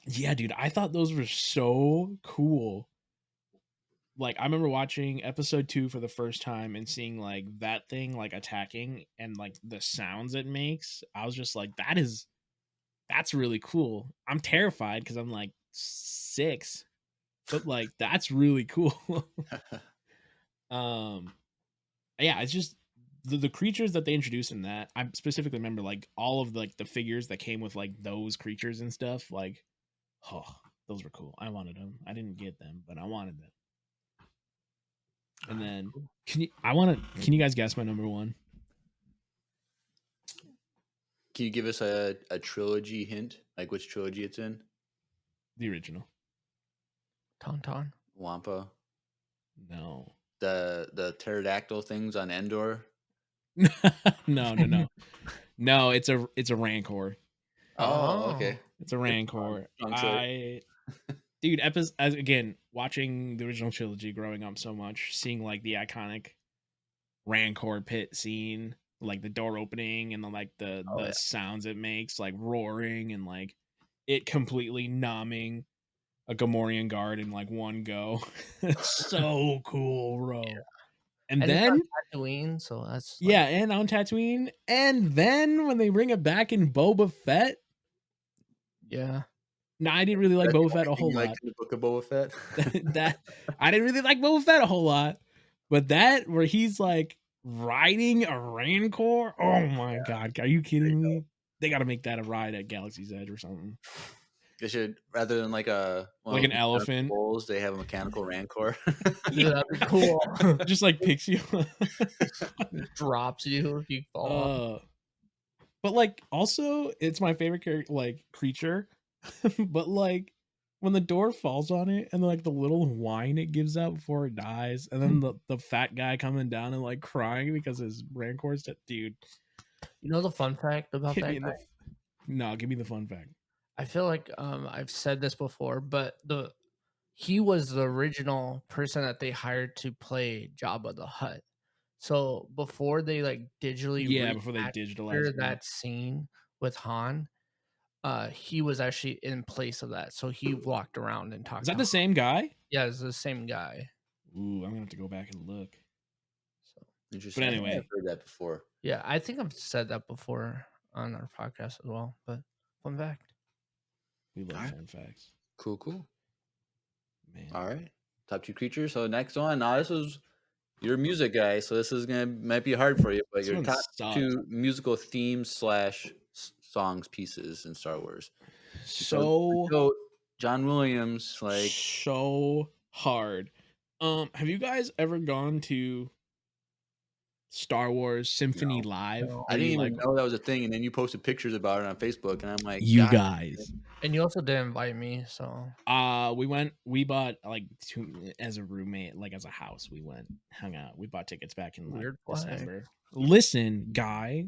yeah, dude, I thought those were so cool. Like I remember watching episode 2 for the first time and seeing like that thing like attacking and like the sounds it makes. I was just like, that's really cool. I'm terrified because I'm like 6, but like that's really cool. Yeah, it's just the creatures that they introduced in that. I specifically remember like all of like the figures that came with like those creatures and stuff. Like, oh, those were cool. I wanted them. I didn't get them, but I wanted them. And then can you guys guess my number 1? Can you give us a trilogy hint, like which trilogy it's in? The original. Tauntaun. Wampa, No. the pterodactyl things on Endor. No. No, it's a Rancor. Oh, okay. It's a Rancor. Strong choice. Dude, as again, watching the original trilogy growing up so much, seeing like the iconic Rancor pit scene, like the door opening and the yeah. sounds it makes, like roaring and like it completely numbing a Gamorrean guard in like one go. So cool, bro. And And it's then on Tatooine, so that's yeah, and on Tatooine, and then when they bring it back in Boba Fett, yeah. no, I didn't really like Boba Fett a whole Like lot. the Book of Boba Fett. That I didn't really like Boba Fett a whole lot, but that where he's like riding a Rancor, oh my god, are you kidding me? They got to make that a ride at Galaxy's Edge or something. They should, rather than like a one Like of an those mechanical elephant. bulls, they have a mechanical rancor. Yeah, that'd be cool. Just like picks you. Drops you if you fall off. But like also it's my favorite like creature. But like when the door falls on it and like the little whine it gives out before it dies, and then the fat guy coming down and like crying because his rancor's dead. Dude, You know the fun fact about hit that me in guy? no, give me the fun fact. I feel like I've said this before, but he was the original person that they hired to play Jabba the Hutt. So before they like digitally Before they digitalized recapture him. that scene with Han, he was actually in place of that. So he walked around and talked. Is that to the Han. same guy? Yeah, it's the same guy. Ooh, I'm gonna have to go back and look. So Interesting. But I think anyway. I've heard that before. yeah, I think I've said that before on our podcast as well. But fun fact. We love Alright. fun facts. Cool. Man. All right. Top 2 creatures. So next one. Now this was you're a music guy, so this is might be hard for you, but This your one top sucks. 2 musical themes / songs pieces in Star Wars. So Goat, John Williams, like so hard. Have you guys ever gone to Star Wars Symphony Live? No. I Where didn't you, even know that was a thing, and then you posted pictures about it on Facebook, and I'm like, you God, guys. And you also didn't invite me, so We bought like as a roommate, like as a house, we went, hung out. We bought tickets back in like Weird flag. December. Listen, guy,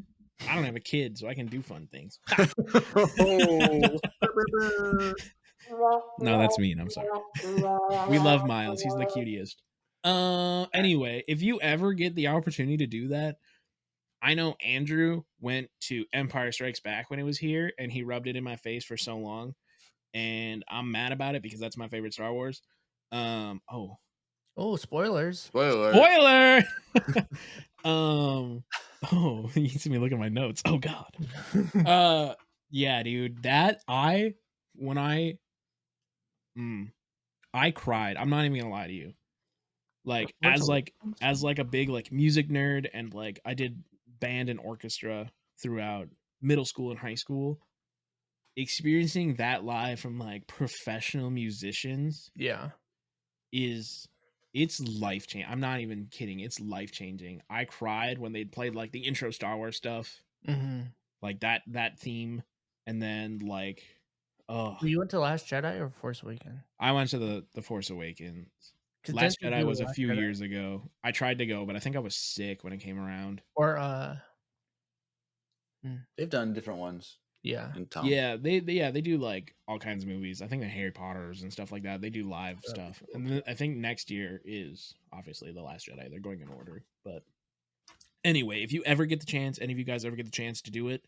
I don't have a kid, so I can do fun things. No, that's mean. I'm sorry. We love Miles. He's the cutest. Anyway, if you ever get the opportunity to do that, I know Andrew went to Empire Strikes Back when he was here, and he rubbed it in my face for so long, and I'm mad about it because that's my favorite Star Wars. Oh, spoilers. Spoiler. Oh, you see me look at my notes. Oh God. Yeah, dude. I cried. I'm not even gonna lie to you. Like as a big like music nerd, and like I did band and orchestra throughout middle school and high school. Experiencing that live from like professional musicians Yeah. it's life changing. I'm not even kidding. It's life changing. I cried when they played like the intro Star Wars stuff, like that theme, and then like, oh, You went to Last Jedi or Force Awakens? I went to the Force Awakens. 'Cause Last didn't you Jedi do was a Last few Jedi? years ago. I tried to go, but I think I was sick when it came around. Or They've done different ones yeah. in town. Yeah, they do like all kinds of movies. I think the Harry Potters and stuff like that. They do live stuff, and then I think next year is obviously the Last Jedi. They're going in order, but anyway, if you ever get the chance, any of you guys ever get the chance to do it,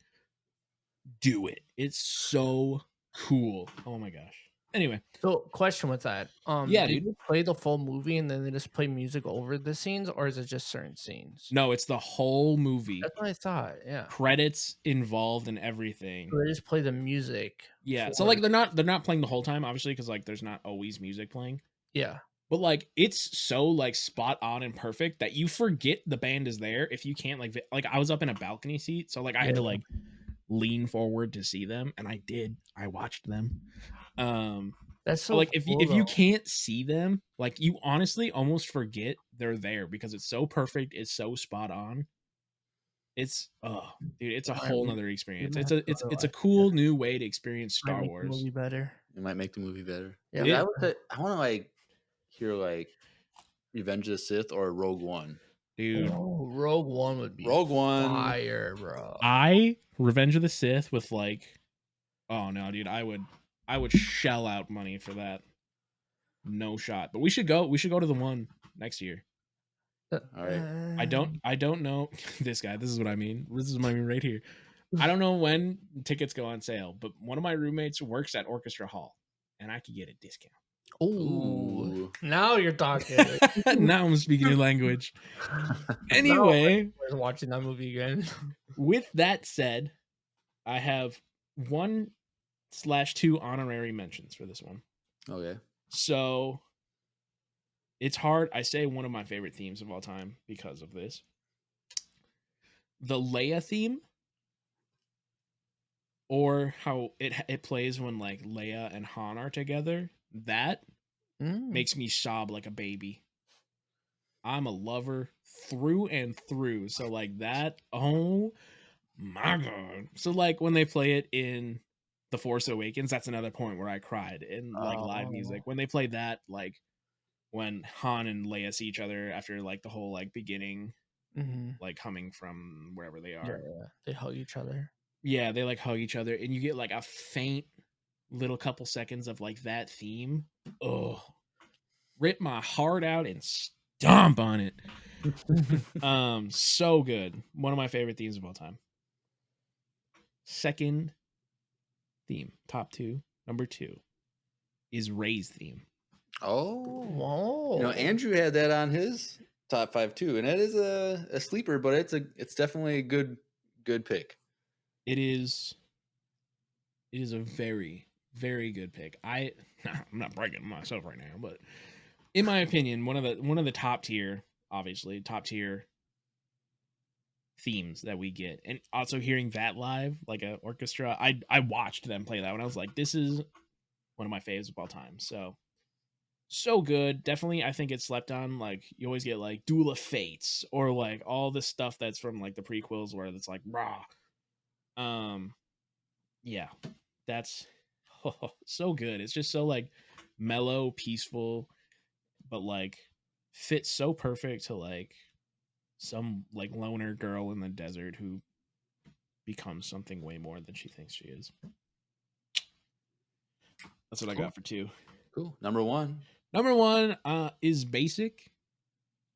do it. It's so cool. Oh my gosh. Anyway, So question with that. Yeah, do dude. you play the full movie and then they just play music over the scenes, or is it just certain scenes? no, it's the whole movie. That's what I thought. Yeah. Credits involved and everything. So they just play the music. Yeah. So for- like they're not playing the whole time, obviously, because like there's not always music playing. Yeah. But like it's so like spot on and perfect that you forget the band is there if you can't like I was up in a balcony seat, so like I had to like lean forward to see them, and I did. I watched them. That's so So like cool, if you though. can't see them, like you honestly almost forget they're there because it's so perfect, it's so spot on. It's dude, it's a Might whole make- nother experience. might It's have to it's go to it's a Last cool new way to experience Might Star make the Wars. movie better. It might make the movie better. Yeah. Dude, I want to like hear like Revenge of the Sith or Rogue One. Dude, Oh, Rogue One would be Rogue One. fire, bro. Revenge of the Sith with like, oh no, dude, I would shell out money for that. No shot. But we should go to the one next year. All right. I don't know this guy. This is what I mean. This is what I mean right here. I don't know when tickets go on sale, but one of my roommates works at Orchestra Hall, and I could get a discount. Ooh. Now you're talking. Now I'm speaking your language. Anyway, We're watching that movie again. with that said, I have 1/2 honorary mentions for this one. Okay. So it's hard. I say one of my favorite themes of all time because of this. The Leia theme or how it plays when like Leia and Han are together. That makes me sob like a baby. I'm a lover through and through. So like that, oh my god. So like when they play it in The Force Awakens, that's another point where I cried in like live music. When they play that, like when Han and Leia see each other after like the whole like beginning, like coming from wherever they are. Yeah, they hug each other. Yeah, they like hug each other and you get like a faint little couple seconds of like that theme. Oh, rip my heart out and stomp on it. So good. One of my favorite themes of all time. Second theme, top 2, number 2 is Rey's theme. Oh, whoa! you know, Andrew had that on his top 5 too, and it is a sleeper, but it's definitely a good pick. It is a very, very good pick. I'm not bragging myself right now, but in my opinion, one of the top tier themes that we get, and also hearing that live, like an orchestra. I watched them play that when I was like, this is one of my faves of all time. So good. Definitely, I think it's slept on. Like you always get like Duel of Fates or like all the stuff that's from like the prequels where it's like raw. Yeah, that's so good. It's just so like mellow, peaceful, but like fits so perfect to like some like loner girl in the desert who becomes something way more than she thinks she is. That's what I got for 2. Cool. Number 1 is basic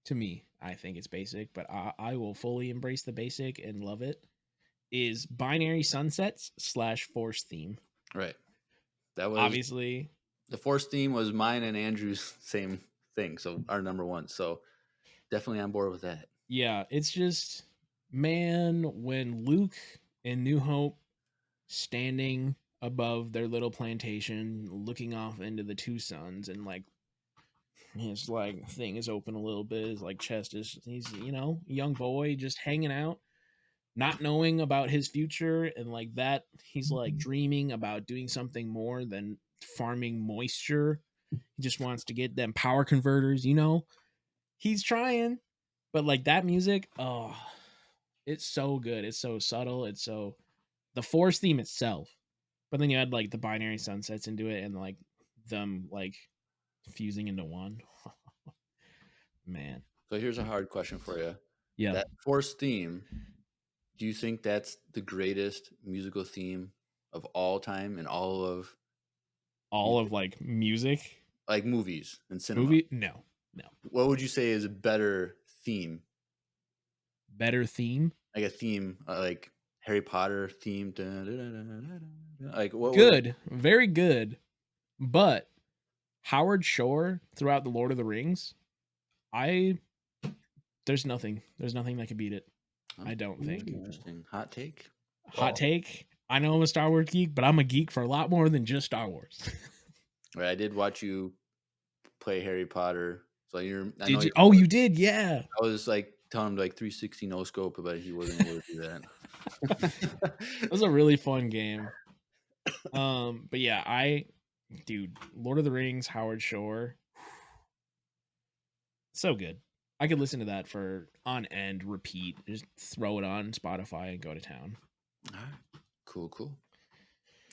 to me. I think it's basic, but I will fully embrace the basic and love it. Is Binary Sunsets / Force theme. Right. That was obviously the Force theme was mine and Andrew's same thing. So our number 1. So definitely on board with that. Yeah, it's just, man, when Luke and New Hope standing above their little plantation, looking off into the 2 suns, and like his like thing is open a little bit, his like chest is, he's, you know, a young boy just hanging out, not knowing about his future, and like that he's like dreaming about doing something more than farming moisture. He just wants to get them power converters, you know. He's trying, but like that music, oh, it's so good. It's so subtle. It's so, the Force theme itself, but then you add like the Binary Sunsets into it and like them like fusing into one. Man. So here's a hard question for you. Yeah. That Force theme, do you think that's the greatest musical theme of all time in all of like music? Like movies and cinema? No. What would you say is a better theme? Better theme? Like a theme, like Harry Potter theme. Like what? Good. Very good. But Howard Shore throughout the Lord of the Rings, there's nothing that could beat it. I don't think. Interesting. Hot take. Take. I know I'm a Star Wars geek, but I'm a geek for a lot more than just Star Wars. Right, I did watch you play Harry Potter. So you? Oh, you did? Yeah. I was like telling him like 360 no scope, but he wasn't able to do that. It was a really fun game. But yeah, dude, Lord of the Rings, Howard Shore, so good. I could listen to that for on end, repeat, just throw it on Spotify and go to town. All right. Cool.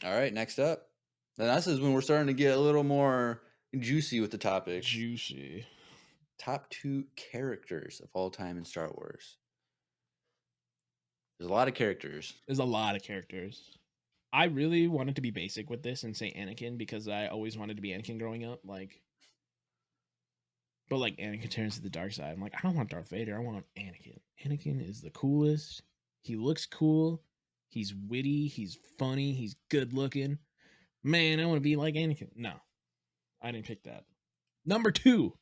All right, next up. Now this is when we're starting to get a little more juicy with the topic. Juicy. Top 2 characters of all time in Star Wars. There's a lot of characters. I really wanted to be basic with this and say Anakin because I always wanted to be Anakin growing up. But like Anakin turns to the dark side. I'm like, I don't want Darth Vader. I want Anakin. Anakin is the coolest. He looks cool. He's witty. He's funny. He's good looking. Man, I want to be like Anakin. No, I didn't pick that. Number 2,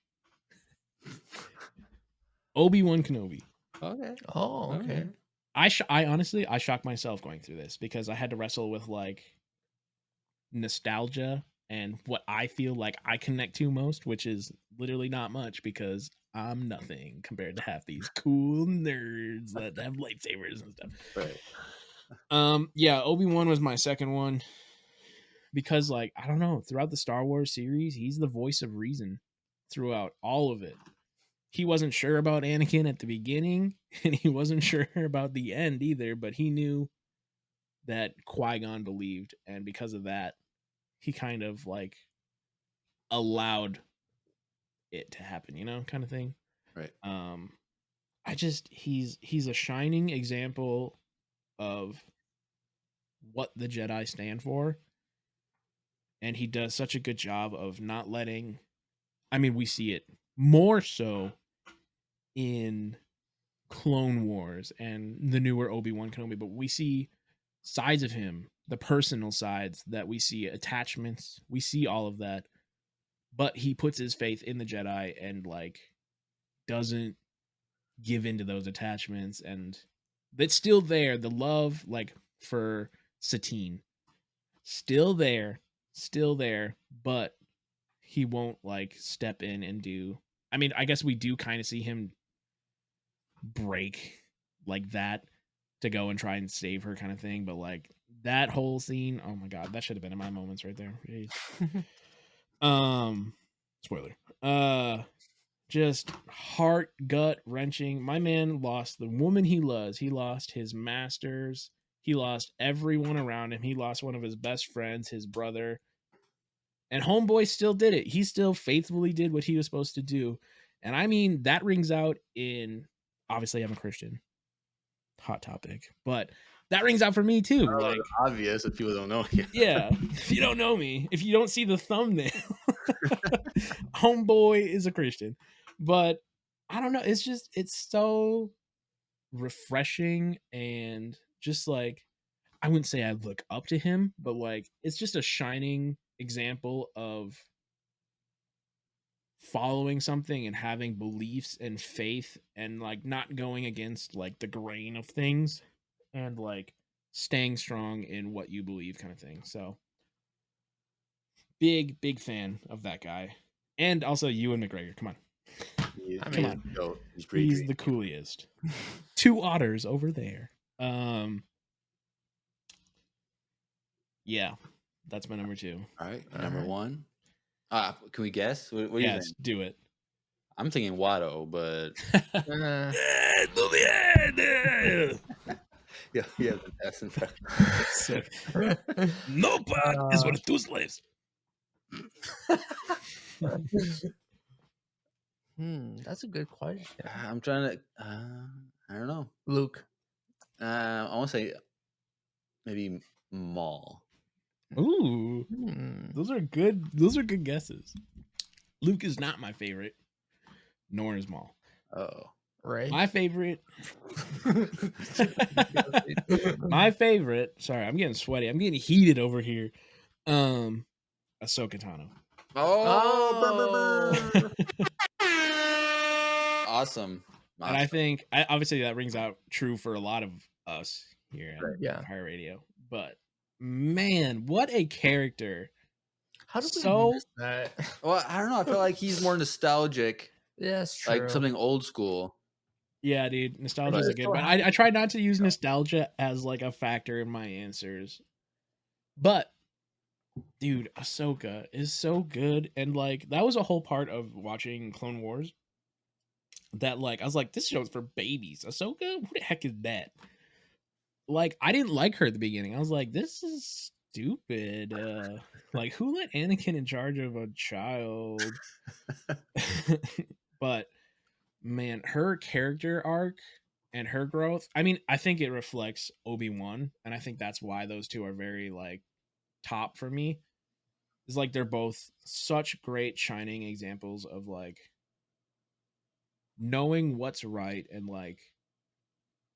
Obi-Wan Kenobi. Okay. Oh, okay. I honestly shocked myself going through this because I had to wrestle with like nostalgia and what I feel like I connect to most, which is literally not much because I'm nothing compared to half these cool nerds that have lightsabers and stuff. Right. Yeah, Obi-Wan was my second one because, like, I don't know, throughout the Star Wars series, he's the voice of reason throughout all of it. He wasn't sure about Anakin at the beginning, and he wasn't sure about the end either, but he knew that Qui-Gon believed, and because of that, he kind of like allowed it to happen, you know, kind of thing. Right. I just he's a shining example of what the Jedi stand for, and he does such a good job of not letting, I mean, we see it more so in Clone Wars and the newer Obi-Wan Kenobi, but we see sides of him, the personal sides that we see, attachments, we see all of that, but he puts his faith in the Jedi and like doesn't give into those attachments, and it's still there. The love, like for Satine, still there, but he won't like step in and do. I mean, I guess we do kind of see him break like that to go and try and save her, kind of thing. But like that whole scene, oh my god, that should have been in my moments right there. Spoiler. Just heart gut wrenching. My man lost the woman he loves. He lost his masters. He lost everyone around him. He lost one of his best friends, his brother. And homeboy still did it. He still faithfully did what he was supposed to do. And I mean, that rings out in, obviously I'm a Christian. Hot topic. But that rings out for me too. Like, obvious if people don't know you. yeah. If you don't know me, if you don't see the thumbnail, homeboy is a Christian. But I don't know. It's so refreshing and just like, I wouldn't say I look up to him, but like, it's just a shining example of following something and having beliefs and faith and like not going against like the grain of things and like staying strong in what you believe, kind of thing. So big fan of that guy. And also Ewan McGregor. Come on. Come on. He's the coolest. Two otters over there. Yeah, that's my number 2. All right, number 1. Can we guess? What do you Yes, think? do it. I'm thinking Watto, but yeah, the best impression. Sick. No part is worth 2 slaves. That's a good question. I'm trying to. I don't know. Luke. I want to say maybe Maul. Ooh, those are good. Those are good guesses. Luke is not my favorite, nor is Maul. Oh, Right. My favorite. My favorite. Sorry, I'm getting sweaty. I'm getting heated over here. Ahsoka Tano. Oh, awesome. And I think, obviously, that rings out true for a lot of us here at Empire Radio. But man, what a character! How do we miss that? Well, I don't know. I feel like he's more nostalgic. Yeah, that's true. Like something old school. Yeah, dude, nostalgia is a good one. I try not to use nostalgia as like a factor in my answers, but dude, Ahsoka is so good, and like that was a whole part of watching Clone Wars. That like I was like, this show's for babies. Ahsoka, what the heck is that? Like I didn't like her at the beginning. I was like, this is stupid. Like who let Anakin in charge of a child? But man, her character arc and her growth, I mean, I think it reflects Obi-Wan, and I think that's why those two are very like top for me. It's like they're both such great shining examples of like knowing what's right and like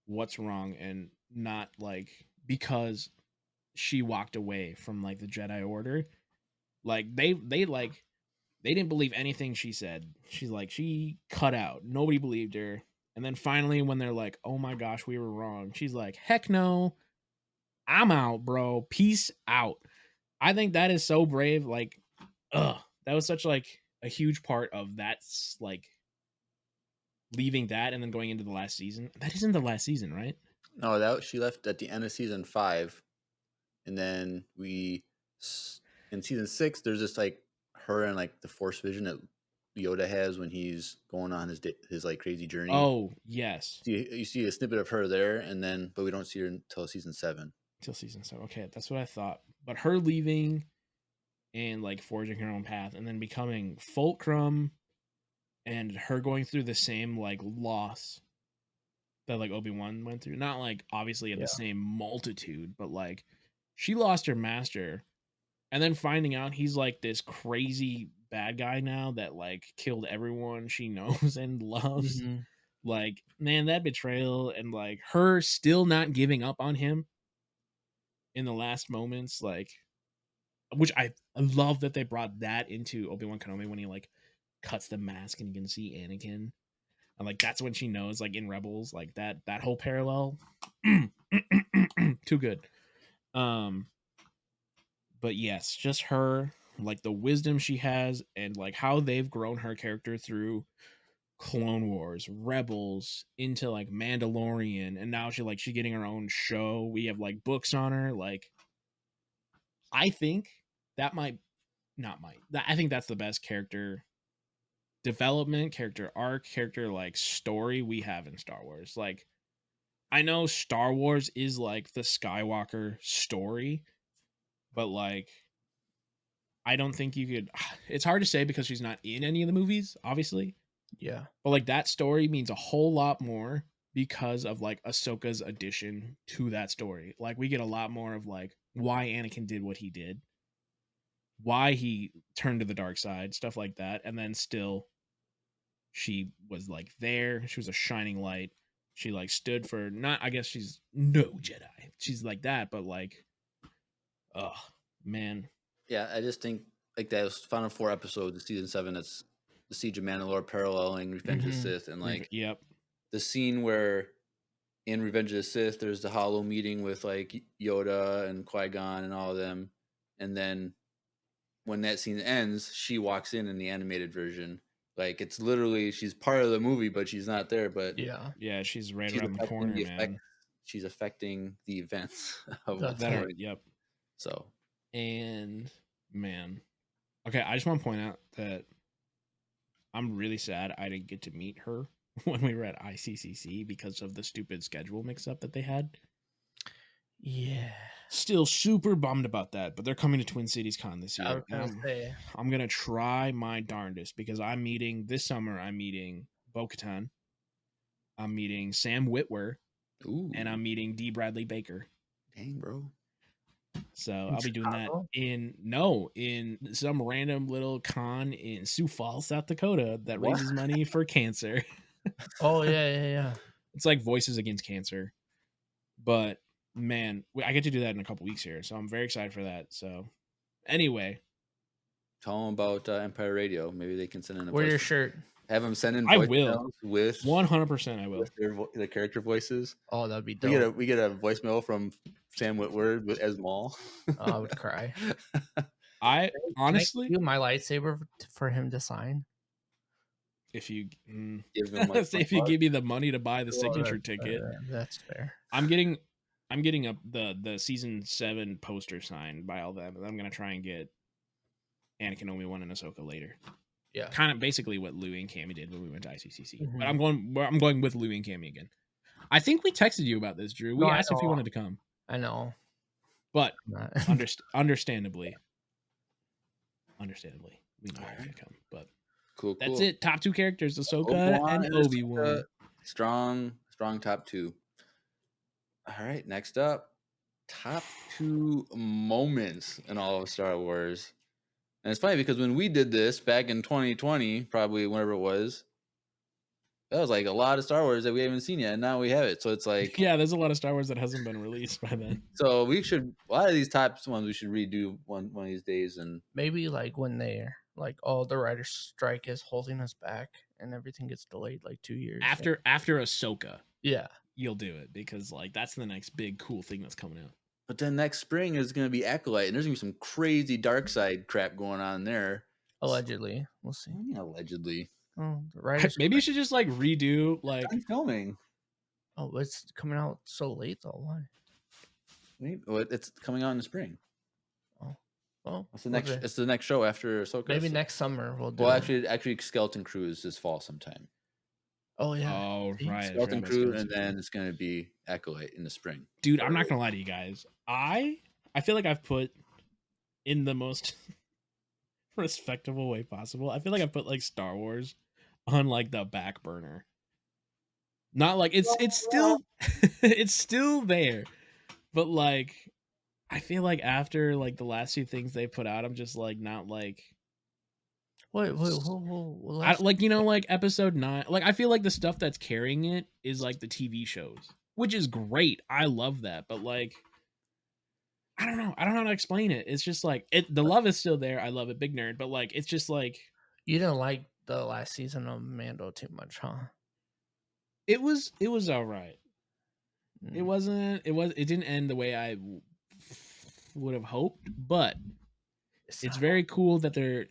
what's wrong, and not like because she walked away from like the Jedi Order, like they didn't believe anything she said. She's like, she cut out. Nobody believed her. And then finally, when they're like, oh my gosh, we were wrong, she's like, heck no, I'm out, bro. Peace out. I think that is so brave. Like, that was such like a huge part of that's like leaving that and then going into the last season. That isn't the last season, right? No, that she left at the end of season 5, and then in season 6, there's this like her and like the Force vision that Yoda has when he's going on his like crazy journey. Oh, yes. You see a snippet of her there, and then but we don't see her until season 7. Till season 7. Okay, that's what I thought. But her leaving and like forging her own path and then becoming Fulcrum and her going through the same like loss that like Obi-Wan went through. Not like obviously at the same multitude, but like she lost her master and then finding out he's like this crazy bad guy now that like killed everyone she knows and loves. Mhm. Like, man, that betrayal and like her still not giving up on him in the last moments, like, which I love that they brought that into Obi-Wan Kenobi when he like cuts the mask and you can see Anakin. And like that's when she knows, like in Rebels, like that whole parallel. Too good. But yes, just her, like the wisdom she has and like how they've grown her character through Clone Wars, Rebels, into like Mandalorian, and now she's getting her own show. We have like books on her. Like, I think that I think that's the best character development, character arc, character like story we have in Star Wars. Like, I know Star Wars is like the Skywalker story, but like I don't think you could. It's hard to say because she's not in any of the movies, obviously. Yeah. But like that story means a whole lot more because of like Ahsoka's addition to that story. Like we get a lot more of like why Anakin did what he did, why he turned to the dark side, stuff like that. And then still she was like there. She was a shining light. She like stood for not, I guess she's no Jedi. She's like that, but like, oh man. Yeah, I just think like those final 4 episodes of season 7, that's the Siege of Mandalore paralleling Revenge of the Sith, and like Yep. the scene where in Revenge of the Sith there's the Hollow meeting with like Yoda and Qui-Gon and all of them, and then when that scene ends, she walks in the animated version. Like it's literally she's part of the movie, but she's not there. But Yeah, she's right she's around the affecting corner, the man. effect. She's affecting the events of what's That's happening. Yep. So And man, okay, I just want to point out that I'm really sad I didn't get to meet her when we were at ICCC because of the stupid schedule mix-up that they had. Yeah. Still super bummed about that, but they're coming to Twin Cities Con this I year. was gonna say. I'm gonna try my darndest because I'm meeting this summer. I'm meeting Bo-Katan. I'm meeting Sam Witwer, ooh, and I'm meeting D. Bradley Baker. dang, bro. So In I'll be doing that Chicago? in some random little con in Sioux Falls, South Dakota that What? raises money for cancer. Oh yeah. It's like Voices Against Cancer. But man, I get to do that in a couple weeks here, so I'm very excited for that. So anyway, Tell them about Empire Radio. Maybe they can send in a Wear your voice. shirt. Have them send in I voicemails will. with 100% I will. with the character voices. Oh, that'd be We dope. get a voicemail from Sam Witwer as Maul. Oh, I would cry. I Can honestly, I do my lightsaber for him to sign. if you Give him like say if you give me the money to buy the signature Well, ticket, that's fair. I'm getting the season 7 poster signed by all them, and I'm gonna try and get Anakin, Obi-Wan, and Ahsoka later. Yeah. Kind of basically what Louie and Cammy did when we went to ICCC. Mhm. But I'm going with Louie and Cammy again. I think we texted you about this, Drew. We No, I asked if you know. wanted to come, I know. but Not- understandably, we know you're gonna come. But cool. that's it. Top 2 characters: Ahsoka Obi-Wan and Ahsoka. Obi-Wan. Strong top 2. All right, next up, top 2 moments in all of Star Wars. And it's funny because when we did this back in 2020, probably whenever it was, that was like a lot of Star Wars that we haven't seen yet, and now we have it. So it's like, Yeah, there's a lot of Star Wars that hasn't been released by then. so we should a lot of these top ones we should redo one of these days. And Maybe like when they're like, oh, the writer's strike is holding us back and everything gets delayed like 2 years. After Ahsoka, Yeah. you'll do it because like that's the next big cool thing that's coming out. but then next spring is going to be Acolyte, and there's going to be some crazy dark side crap going on there. Allegedly. We'll see. I mean, allegedly. Oh, the writer's Maybe you should just like redo like I'm filming. Oh, it's coming out so late though. Why? Well, it's coming out in the spring. Oh, well, It's the next show after Ahsoka. maybe next summer we'll do. Well, it. actually, Skeleton Crew is this fall sometime. Oh yeah. Oh, See? right. I forgot Skeleton about Crew, Skeleton and Crew. then it's gonna be Acolyte in the spring. Dude, I'm not gonna lie to you guys. I feel like I've put in the most respectable way possible. I feel like I put like Star Wars on like the back burner. Not like it's still it's still there, but like I feel like after like the last few things they put out, I'm just like not like Wait. like like episode 9. Like I feel like the stuff that's carrying it is like the TV shows, which is great. I love that, but like I don't know. I don't know how to explain it. It's just like the love is still there. I love it, big nerd, but like it's just like You didn't like the last season of Mando too much, huh? it was all right. It Mm. it didn't end the way I would have hoped, but it's very cool that they're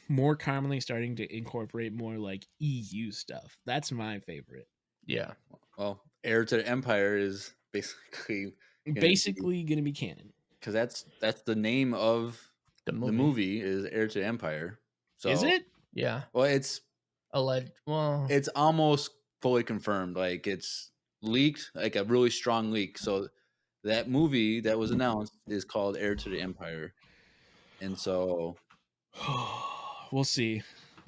more commonly starting to incorporate more like EU stuff. That's my favorite. Yeah. Well, Heir to the Empire is basically Basically gonna be canon. because that's the name of The the movie is Heir to the Empire. So Is it? Yeah. Well, it's Well, almost fully confirmed. Like it's leaked, like a really strong leak. So that movie that was announced is called Heir to the Empire, and so We'll see.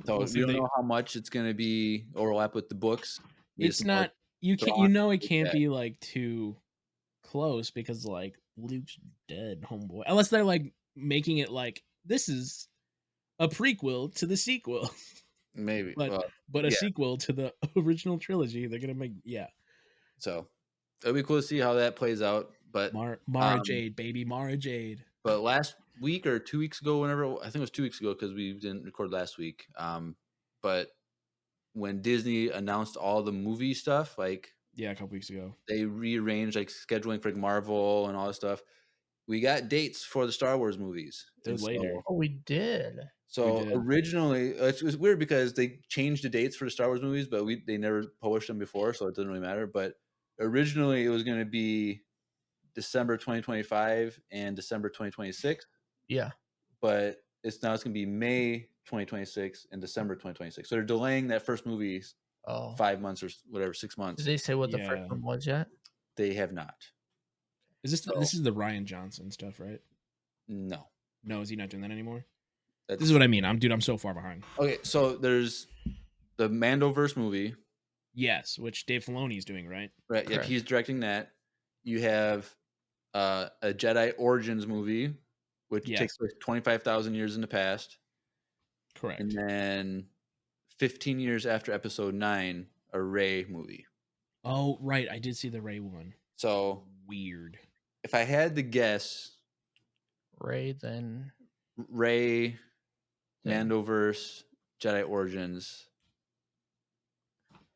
so We'll see we if don't they- know how much it's going to be overlap with the books. We It's just know not you can't Thrawn it is can't dead. be like too close because like Luke's dead, homeboy. Unless they're like making it like this is a prequel to the sequel. maybe, but well, but a yeah. sequel to the original trilogy. They're gonna make So it'll be cool to see how that plays out. But Mara Jade, baby, Mara Jade. But last week or 2 weeks ago, whenever I think it was 2 weeks ago because we didn't record last week. But when Disney announced all the movie stuff, like Yeah, a couple weeks ago. they rearranged like scheduling for like, Marvel and all this stuff. We got dates for the Star Wars movies. They're And so- later. oh, we did. So We did. originally, it was weird because they changed the dates for the Star Wars movies, but they never published them before, so it doesn't really matter. But originally, it was going to be December 2025 and December 2026, Yeah. but it's going to be May 2026 and December 2026. So they're delaying that first movie Oh. 5 months or whatever, 6 months. Did they say what the Yeah. first one was yet? They have not. Is this So- this is the Ryan Johnson stuff, right? No. No, is he not doing that anymore? That's, This is what I mean. I'm so far behind. Okay, so there's the Mandoverse movie. Yes, which Dave Filoni's doing, right? Right. Yeah, Correct. he's directing that. You have a Jedi Origins movie, which Yes. takes place 25,000 years in the past. Correct. And then 15 years after Episode 9, a Rey movie. Oh, right. I did see the Ray one. So Weird. if I had to guess, Ray, then Rey, Yeah. Mandoverse, Jedi Origins.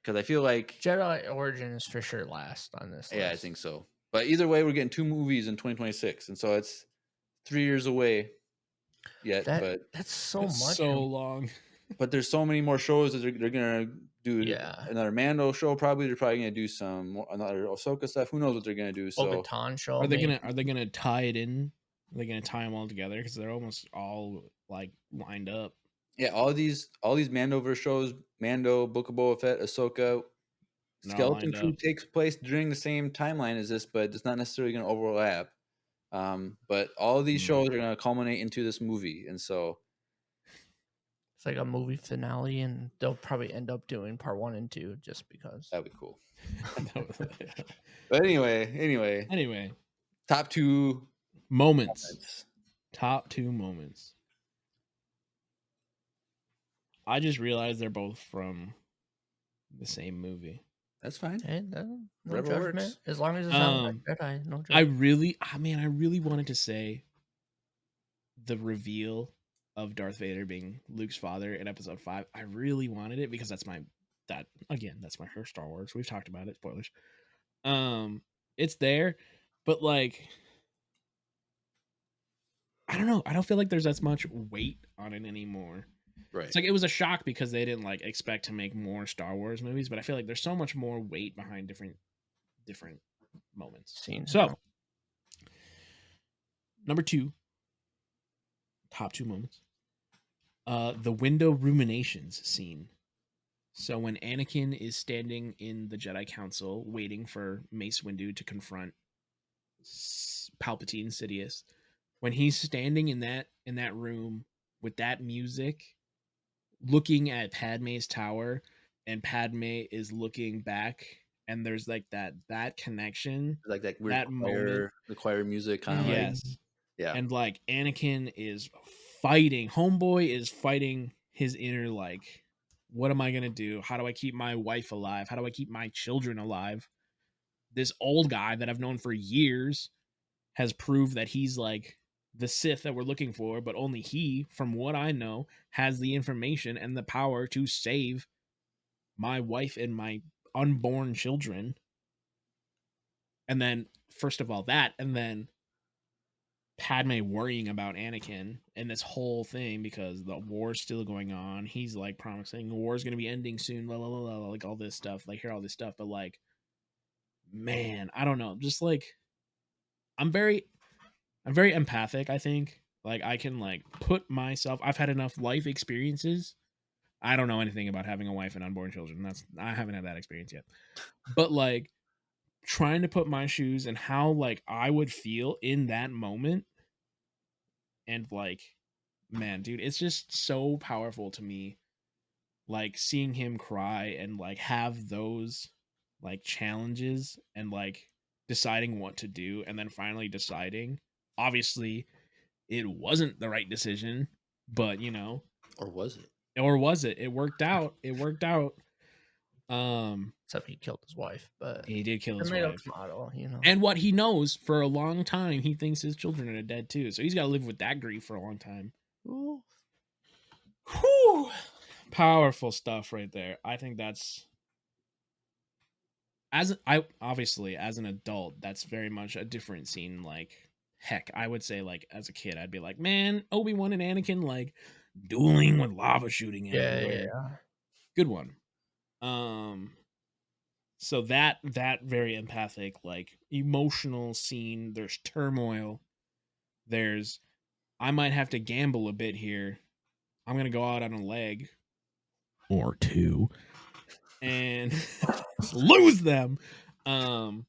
Because I feel like, Jedi Origins for sure last on this. yeah, I list. think so. But either way, we're getting 2 movies in 2026. And so it's 3 years away yet. That's so That's much. so long. But there's so many more shows that they're gonna do. Yeah. Another Mando show probably. They're probably gonna do another Ahsoka stuff. Who knows what they're gonna do? So Bo-Katan show. Are they maybe. gonna tie it in? Are they gonna tie them all together? Because they're almost all like lined up. yeah, all these Mandoverse shows, Mando, Book of Boba Fett, Ahsoka, They're all Skeleton lined Crew up. takes place during the same timeline as this, but it's not necessarily gonna overlap. But all of these Hmm. shows are gonna culminate into this movie, and so It's like a movie finale, and they'll probably end up doing part 1 and 2 just because. that'd be cool. Anyway, But anyway, top 2 moments. Top 2 moments. I just realized they're both from the same movie. That's fine. Hey, no Whatever judgment. works. As long as it's not like Jedi, no I judgment. really wanted to say the reveal of Darth Vader being Luke's father in episode 5. I really wanted it because that's my first Star Wars. We've talked about it, spoilers. It's there, but like I don't know. I don't feel like there's as much weight on it anymore. Right. It's like it was a shock because they didn't like expect to make more Star Wars movies, but I feel like there's so much more weight behind different different moments. Scenes. So, number 2, top 2 moments. The window ruminations scene. So when Anakin is standing in the Jedi Council waiting for Mace Windu to confront Palpatine Sidious, when he's standing in that room with that music, looking at Padme's tower, and Padme is looking back, and there's like that connection, Like that weird that moment. the choir music kind of like Yes. yeah. And like Anakin is fighting, homeboy is fighting his inner like, what am I gonna do? How do I keep my wife alive? How do I keep my children alive? This old guy that I've known for years has proved that he's like the Sith that we're looking for, but only he, from what I know, has the information and the power to save my wife and my unborn children. And then, first of all, that, and then Padme worrying about Anakin and this whole thing because the war's still going on. He's like promising the war's going to be ending soon, la, la, la, la, like all this stuff, like hear all this stuff. But like, man, I don't know. Just like, I'm very empathic, I think. Like I can like put myself, I've had enough life experiences. I don't know anything about having a wife and unborn children. I haven't had that experience yet. But like trying to put my shoes and how like I would feel in that moment, and like, man, dude, it's just so powerful to me, like seeing him cry and like have those like challenges and like deciding what to do and then finally deciding. Obviously it wasn't the right decision, but you know, Or was it? It worked out. Except he killed his wife, but He did kill his tomato, wife. tomato, you know. And what he knows, for a long time, he thinks his children are dead too. So he's got to live with that grief for a long time. Ooh. Whew. Powerful stuff right there. I think that's, as an adult, that's very much a different scene. Like, heck, I would say like as a kid, I'd be like, man, Obi-Wan and Anakin like dueling with lava shooting everywhere. Yeah. Good one. So that very empathic, like emotional scene. There's turmoil. There's, I might have to gamble a bit here. I'm gonna go out on a leg or two and lose them. So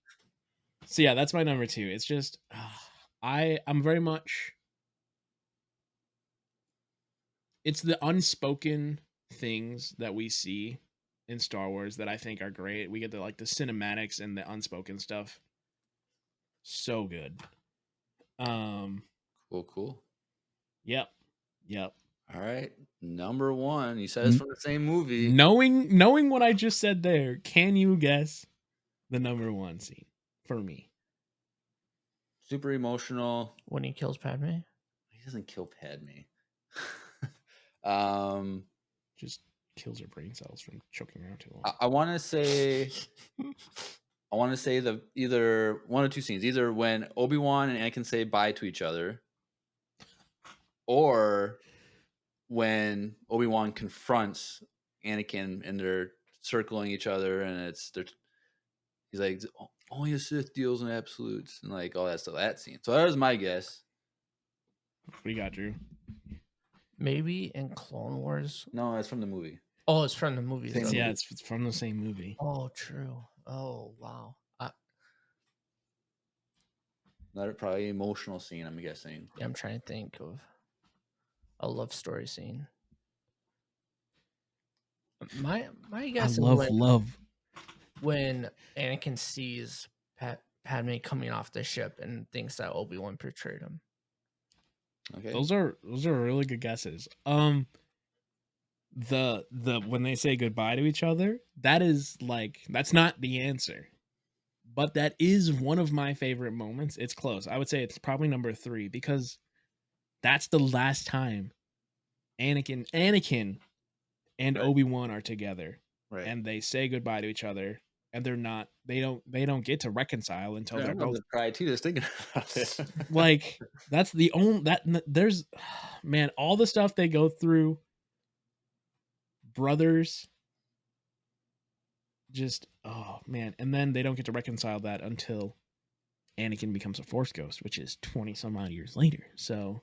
yeah, that's my number 2. It's just I'm very much, it's the unspoken things that we see in Star Wars that I think are great. We get the like the cinematics and the unspoken stuff. So good. Cool. Yep. All right. Number 1. You said it's from the same movie. Knowing what I just said there, can you guess the number 1 scene for me? Super emotional. When he kills Padme. He doesn't kill Padme. Just kills her brain cells from choking around too long. I want to say the either one or two scenes. Either when Obi-Wan and Anakin say bye to each other, or when Obi-Wan confronts Anakin and they're circling each other, and he's like, only a Sith deals in absolutes, and like all that stuff. That scene. So that was my guess. What do you got, Drew? Maybe in Clone Wars. No, that's from the movie. Oh, it's from the movie. Same though. movie. Yeah, it's from the same movie. Oh, true. Oh, wow. Another probably emotional scene, I'm guessing. Yeah, I'm trying to think of a love story scene. My guess is love. when Anakin sees Padme coming off the ship and thinks that Obi-Wan betrayed him. Okay. Those are really good guesses. The when they say goodbye to each other, that is like, that's not the answer. But that is one of my favorite moments. It's close. I would say it's probably number 3 because that's the last time Anakin and Right. Obi-Wan are together, Right. and they say goodbye to each other, and they don't get to reconcile until they're I'm both gonna cry too, just thinking about it. like, that's the only that there's, man, all the stuff they go through, brothers, just oh man, and then they don't get to reconcile that until Anakin becomes a Force ghost, which is 20 some odd years later. So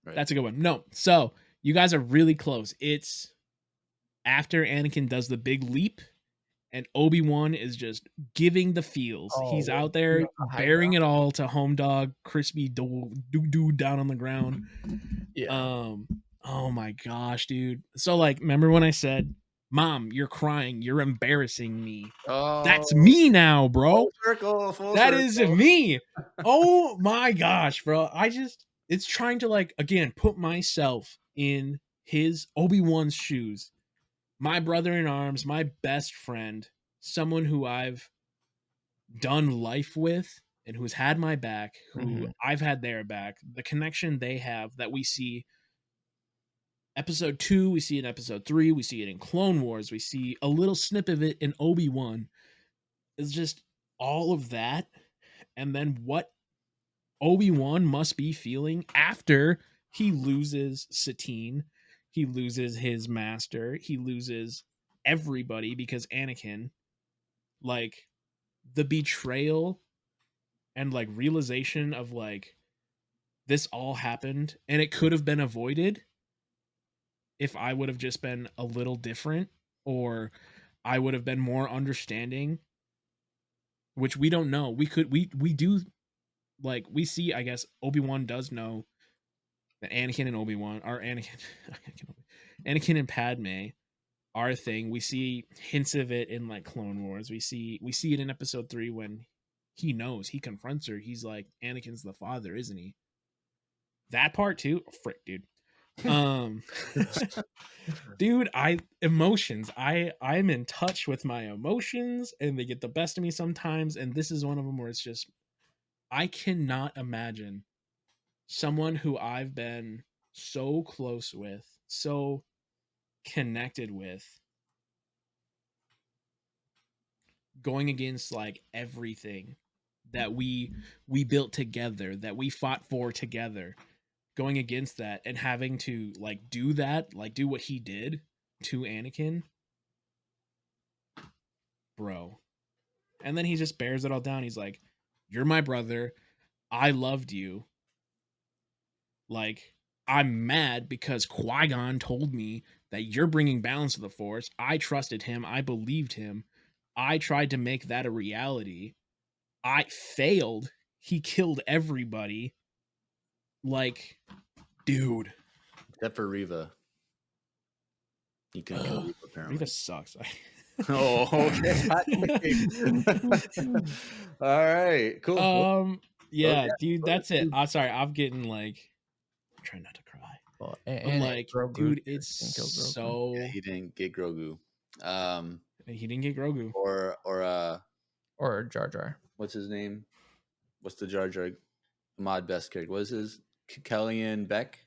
Right. that's a good one. No, so you guys are really close. It's after Anakin does the big leap and Obi-Wan is just giving the feels. He's Oh, out there the high bearing ground. it all to Home Dog, crispy dude down on the ground. Yeah. Oh my gosh, dude. So like, remember when I said, "Mom, you're crying. You're embarrassing me." That's Oh, me now, bro. full circle, full That circle. is me. Oh my gosh, bro. It's trying to like again put myself in his Obi-Wan's shoes. My brother in arms, my best friend, someone who I've done life with and who's had my back, who I've had their back. The connection they have that we see episode 2, we see it in episode 3, we see it in Clone Wars, we see a little snip of it in Obi-Wan. It's just all of that. And then what Obi-Wan must be feeling after he loses Satine, he loses his master, he loses everybody because Anakin, like the betrayal and like realization of like this all happened and it could have been avoided if I would have just been a little different or I would have been more understanding, which we don't know. We do like we see, I guess Obi-Wan does know that Anakin and Obi-Wan are Anakin and Padme are a thing. We see hints of it in like Clone Wars. We see it in episode 3 when he knows, he confronts her. He's like, Anakin's the father, isn't he? That part too. Oh, frick, dude. Dude, I'm in touch with my emotions and they get the best of me sometimes, and this is one of them where it's just I cannot imagine someone who I've been so close with, so connected with, going against like everything that we built together, that we fought for together, going against that and having to like do that, like do what he did to Anakin, bro. And then he just bears it all down. He's like, "You're my brother. I loved you. Like, I'm mad because Qui-Gon told me that you're bringing balance to the Force. I trusted him. I believed him. I tried to make that a reality. I failed. He killed everybody. Like, dude." Except for Riva. You couldn't kill Riva, apparently. Riva sucks. Oh, okay. Hot take. All right, cool. Yeah, Okay. dude, that's it. I'm sorry. I'm getting like, I'm trying not to cry. Well, I'm like, Grogu dude, didn't it's kill Grogu. so. Yeah, he didn't get Grogu. He didn't get Grogu. Or Jar Jar. What's his name? What's the Jar Jar Mod best character? What is his Kellyanne Beck?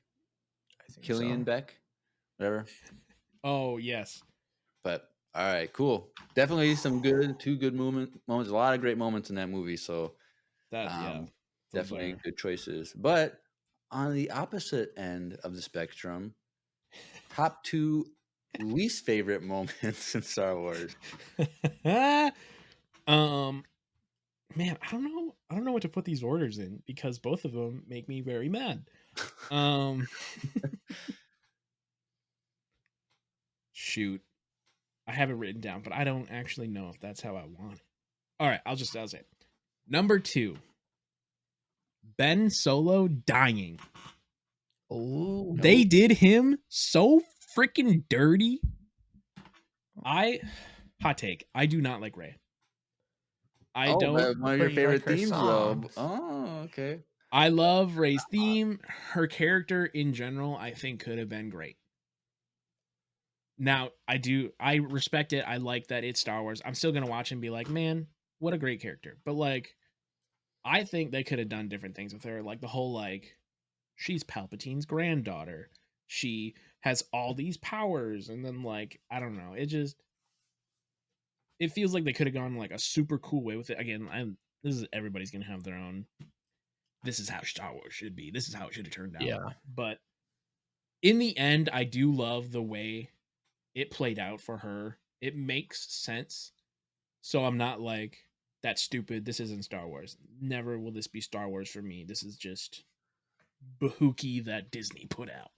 I think Killian so. Beck? Whatever. Oh yes. But all right, cool. Definitely two good moments. A lot of great moments in that movie. So That yeah. definitely good choices. But on the opposite end of the spectrum, top 2 least favorite moments in Star Wars. Man, I don't know what to put these orders in because both of them make me very mad. Shoot. I have it written down, but I don't actually know if that's how I want it. All right, I'll say it. Number 2, Ben Solo dying. Oh, They did him so freaking dirty. Hot take. I do not like Rey. I don't. But one of your But you favorite like her themes, though. songs. Oh, okay. I love Rey's theme. Her character in general, I think, could have been great. Now, I respect it. I like that it's Star Wars. I'm still gonna watch and be like, man, what a great character. But like, I think they could have done different things with her. Like the whole like, she's Palpatine's granddaughter. She has all these powers, and then like, I don't know. It feels like they could have gone like a super cool way with it. Again, everybody's gonna have their own. This is how Star Wars should be. This is how it should have turned out. Yeah. But in the end, I do love the way it played out for her. It makes sense. So I'm not like, that's stupid. This isn't Star Wars. Never will this be Star Wars for me. This is just bahookie that Disney put out.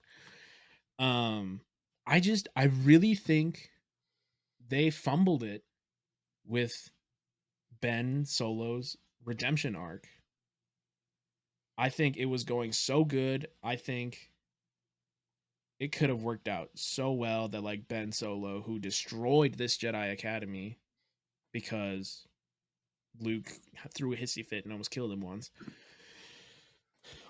I really think they fumbled it with Ben Solo's redemption arc. I think it was going so good. I think it could have worked out so well that like Ben Solo, who destroyed this Jedi Academy because Luke threw a hissy fit and almost killed him once.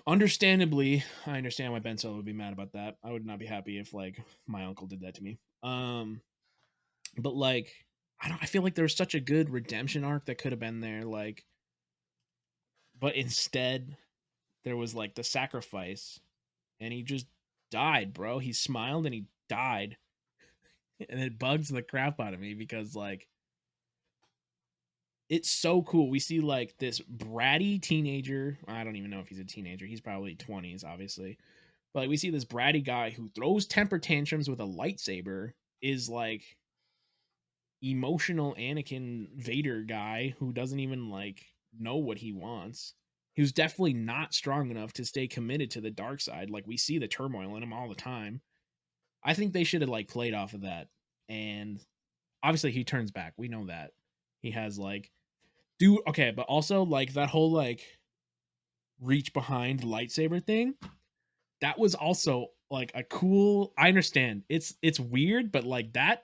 Understandably, I understand why Ben Solo would be mad about that. I would not be happy if like my uncle did that to me. But like I feel like there was such a good redemption arc that could have been there, like, but instead there was like the sacrifice, and he just died, bro. He smiled and he died, and it bugs the crap out of me because like it's so cool. We see like this bratty teenager. I don't even know if he's a teenager. He's probably 20s, obviously. But like, we see this bratty guy who throws temper tantrums with a lightsaber, is like emotional Anakin Vader guy who doesn't even like know what he wants. He was definitely not strong enough to stay committed to the dark side. Like, we see the turmoil in him all the time. I think they should have like played off of that. And obviously he turns back. We know that. He has like okay, but also like that whole like reach behind lightsaber thing, that was also like a cool, I understand it's weird, but like that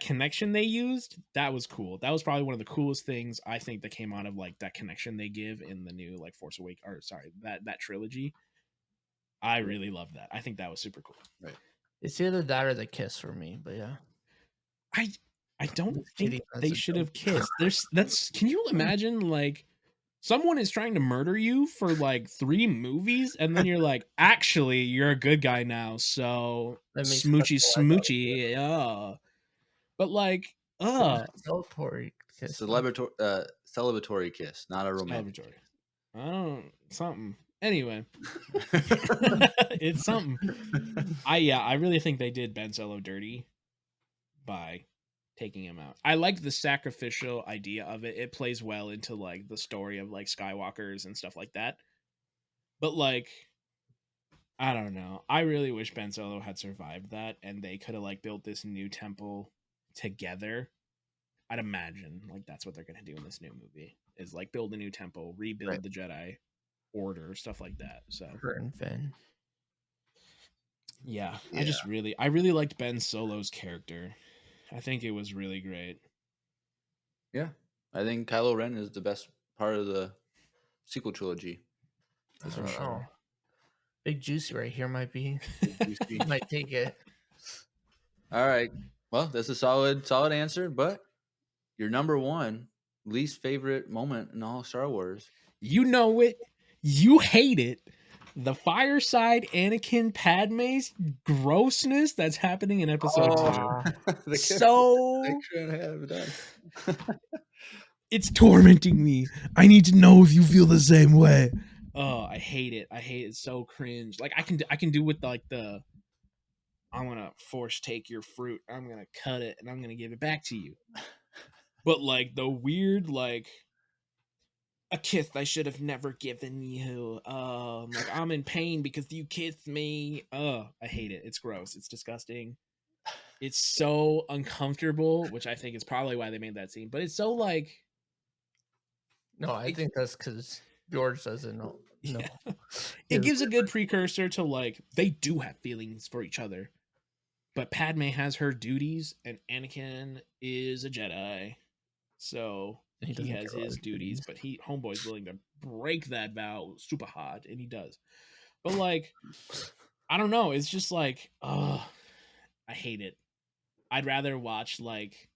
connection they used, that was cool. That was probably one of the coolest things I think that came out of like that connection they give in the new like Force Awakens, or sorry, that trilogy. I really love that. I think that was super cool. Right. It's either that or the kiss for me, but yeah. I don't think That's they a should joke. have kissed. That's can you imagine like someone is trying to murder you for like 3 movies and then you're like, actually you're a good guy now, so That makes smoochy sense why that smoochy. But like celebratory kiss. Celebratory kiss, not a romantic. celebratory. I don't something. Anyway, it's something. I really think they did Ben Solo dirty by taking him out. I like the sacrificial idea of it. It plays well into like the story of like Skywalkers and stuff like that. But like, I don't know. I really wish Ben Solo had survived that and they could have like built this new temple together. I'd imagine like that's what they're gonna do in this new movie, is like build a new temple, rebuild the Jedi Order, stuff like that. So Kurt and Finn. yeah, I really liked Ben Solo's character. I think it was really great. Yeah, I think Kylo Ren is the best part of the sequel trilogy. I don't know. Big Juicy right here might be. Juicy. Might take it. All right. Well, that's a solid answer, but your number one least favorite moment in all Star Wars. You know it. You hate it. The fireside Anakin Padme's grossness that's happening in episode 2. So it's tormenting me. I need to know if you feel the same way. Oh, I hate it. I hate it. So cringe. Like I can do with like the I'm gonna force take your fruit. I'm gonna cut it and I'm gonna give it back to you. But like the weird like a kiss I should have never given you. Like I'm in pain because you kissed me. I hate it. It's gross. It's disgusting. It's so uncomfortable, which I think is probably why they made that scene. But it's so like, No, I think that's because George doesn't know. No. yeah. It gives a good precursor to like they do have feelings for each other. But Padme has her duties, and Anakin is a Jedi, so he has his duties. But homeboy's willing to break that vow super hard, and he does. But like, I don't know. It's just like, I hate it. I'd rather watch like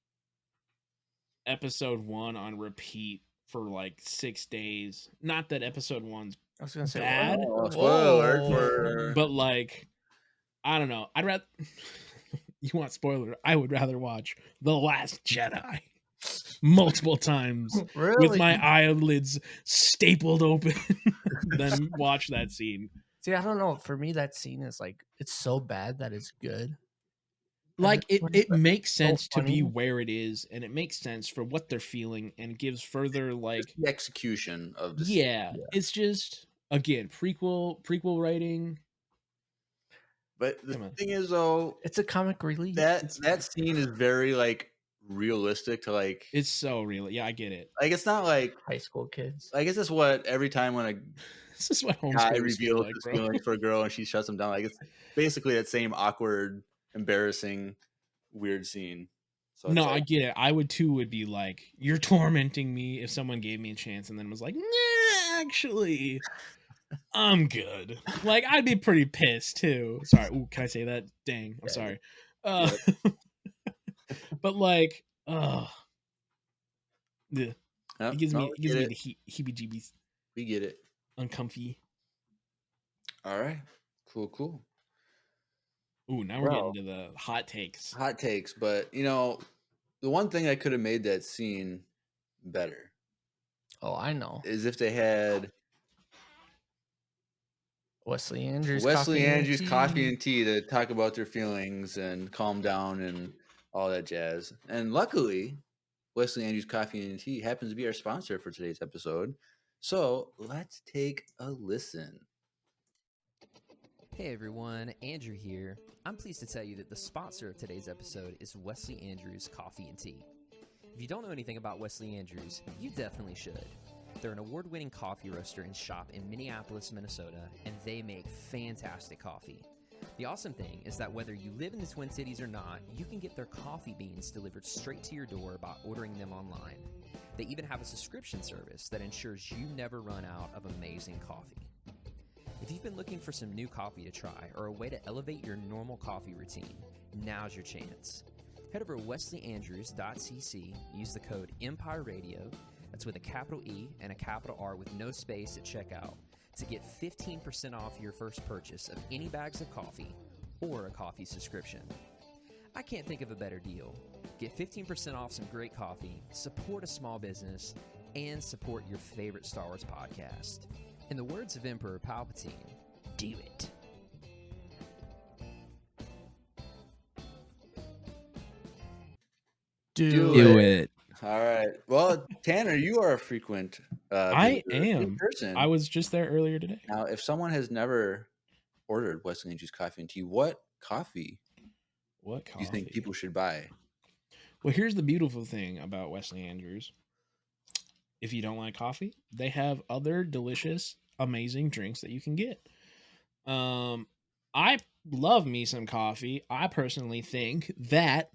episode 1 on repeat for like 6 days. Not that episode 1's I was gonna say bad, spoiler alert for... but like, I don't know. I'd rather. You want spoiler? I would rather watch The Last Jedi multiple times with my eyelids stapled open than watch that scene. See, I don't know. For me, that scene is like, it's so bad that it's good. like it That's it makes so sense to be funny. where it is, and it makes sense for what they're feeling, and gives further Just like the execution of the yeah, Yeah. it's just again prequel writing. But the Come on. thing is, though, It's a comic relief. that scene is very like realistic to like. It's so real. Yeah, I get it. Like it's not like. High school kids. I guess that's what every time when a This is what guy homeschoolers feel reveals like, his bro. feelings for a girl and she shuts him down, like it's basically that same awkward, embarrassing, weird scene. So it's No, I like, get it. I would too. Would be like, you're tormenting me if someone gave me a chance and then was like, nah, actually, I'm good. Like, I'd be pretty pissed too. Sorry. Ooh, can I say that? Dang, I'm Yeah, sorry. yeah. But like, yeah, No, it gives no, me we get it. the heebie-jeebies, We get it. uncomfy. All right, cool. Ooh, now we're Bro. getting to the hot takes. Hot takes, but the one thing that could have made that scene better Oh, I know. is if they had Wesley Andrews. Wesley Andrews tea. coffee and tea to talk about their feelings and calm down and all that jazz. And luckily, Wesley Andrews Coffee and Tea happens to be our sponsor for today's episode. So let's take a listen. Hey everyone, Andrew here. I'm pleased to tell you that the sponsor of today's episode is Wesley Andrews Coffee and Tea. If you don't know anything about Wesley Andrews, you definitely should. They're an award-winning coffee roaster and shop in Minneapolis, Minnesota, and they make fantastic coffee. The awesome thing is that whether you live in the Twin Cities or not, you can get their coffee beans delivered straight to your door by ordering them online. They even have a subscription service that ensures you never run out of amazing coffee. If you've been looking for some new coffee to try or a way to elevate your normal coffee routine, now's your chance. Head over to wesleyandrews.cc, use the code EMPIRERADIO, that's with a capital E and a capital R with no space at checkout, to get 15% off your first purchase of any bags of coffee or a coffee subscription. I can't think of a better deal. Get 15% off some great coffee, support a small business, and support your favorite Star Wars podcast. In the words of Emperor Palpatine, do it. Do it. All right. Well, Tanner, you are a frequent I visitor in am. person. I was just there earlier today. Now, if someone has never ordered Wesley Andrews Coffee and Tea, what coffee What do coffee? you think people should buy? Well, here's the beautiful thing about Wesley Andrews. If you don't like coffee, they have other delicious, amazing drinks that you can get. I love me some coffee. I personally think that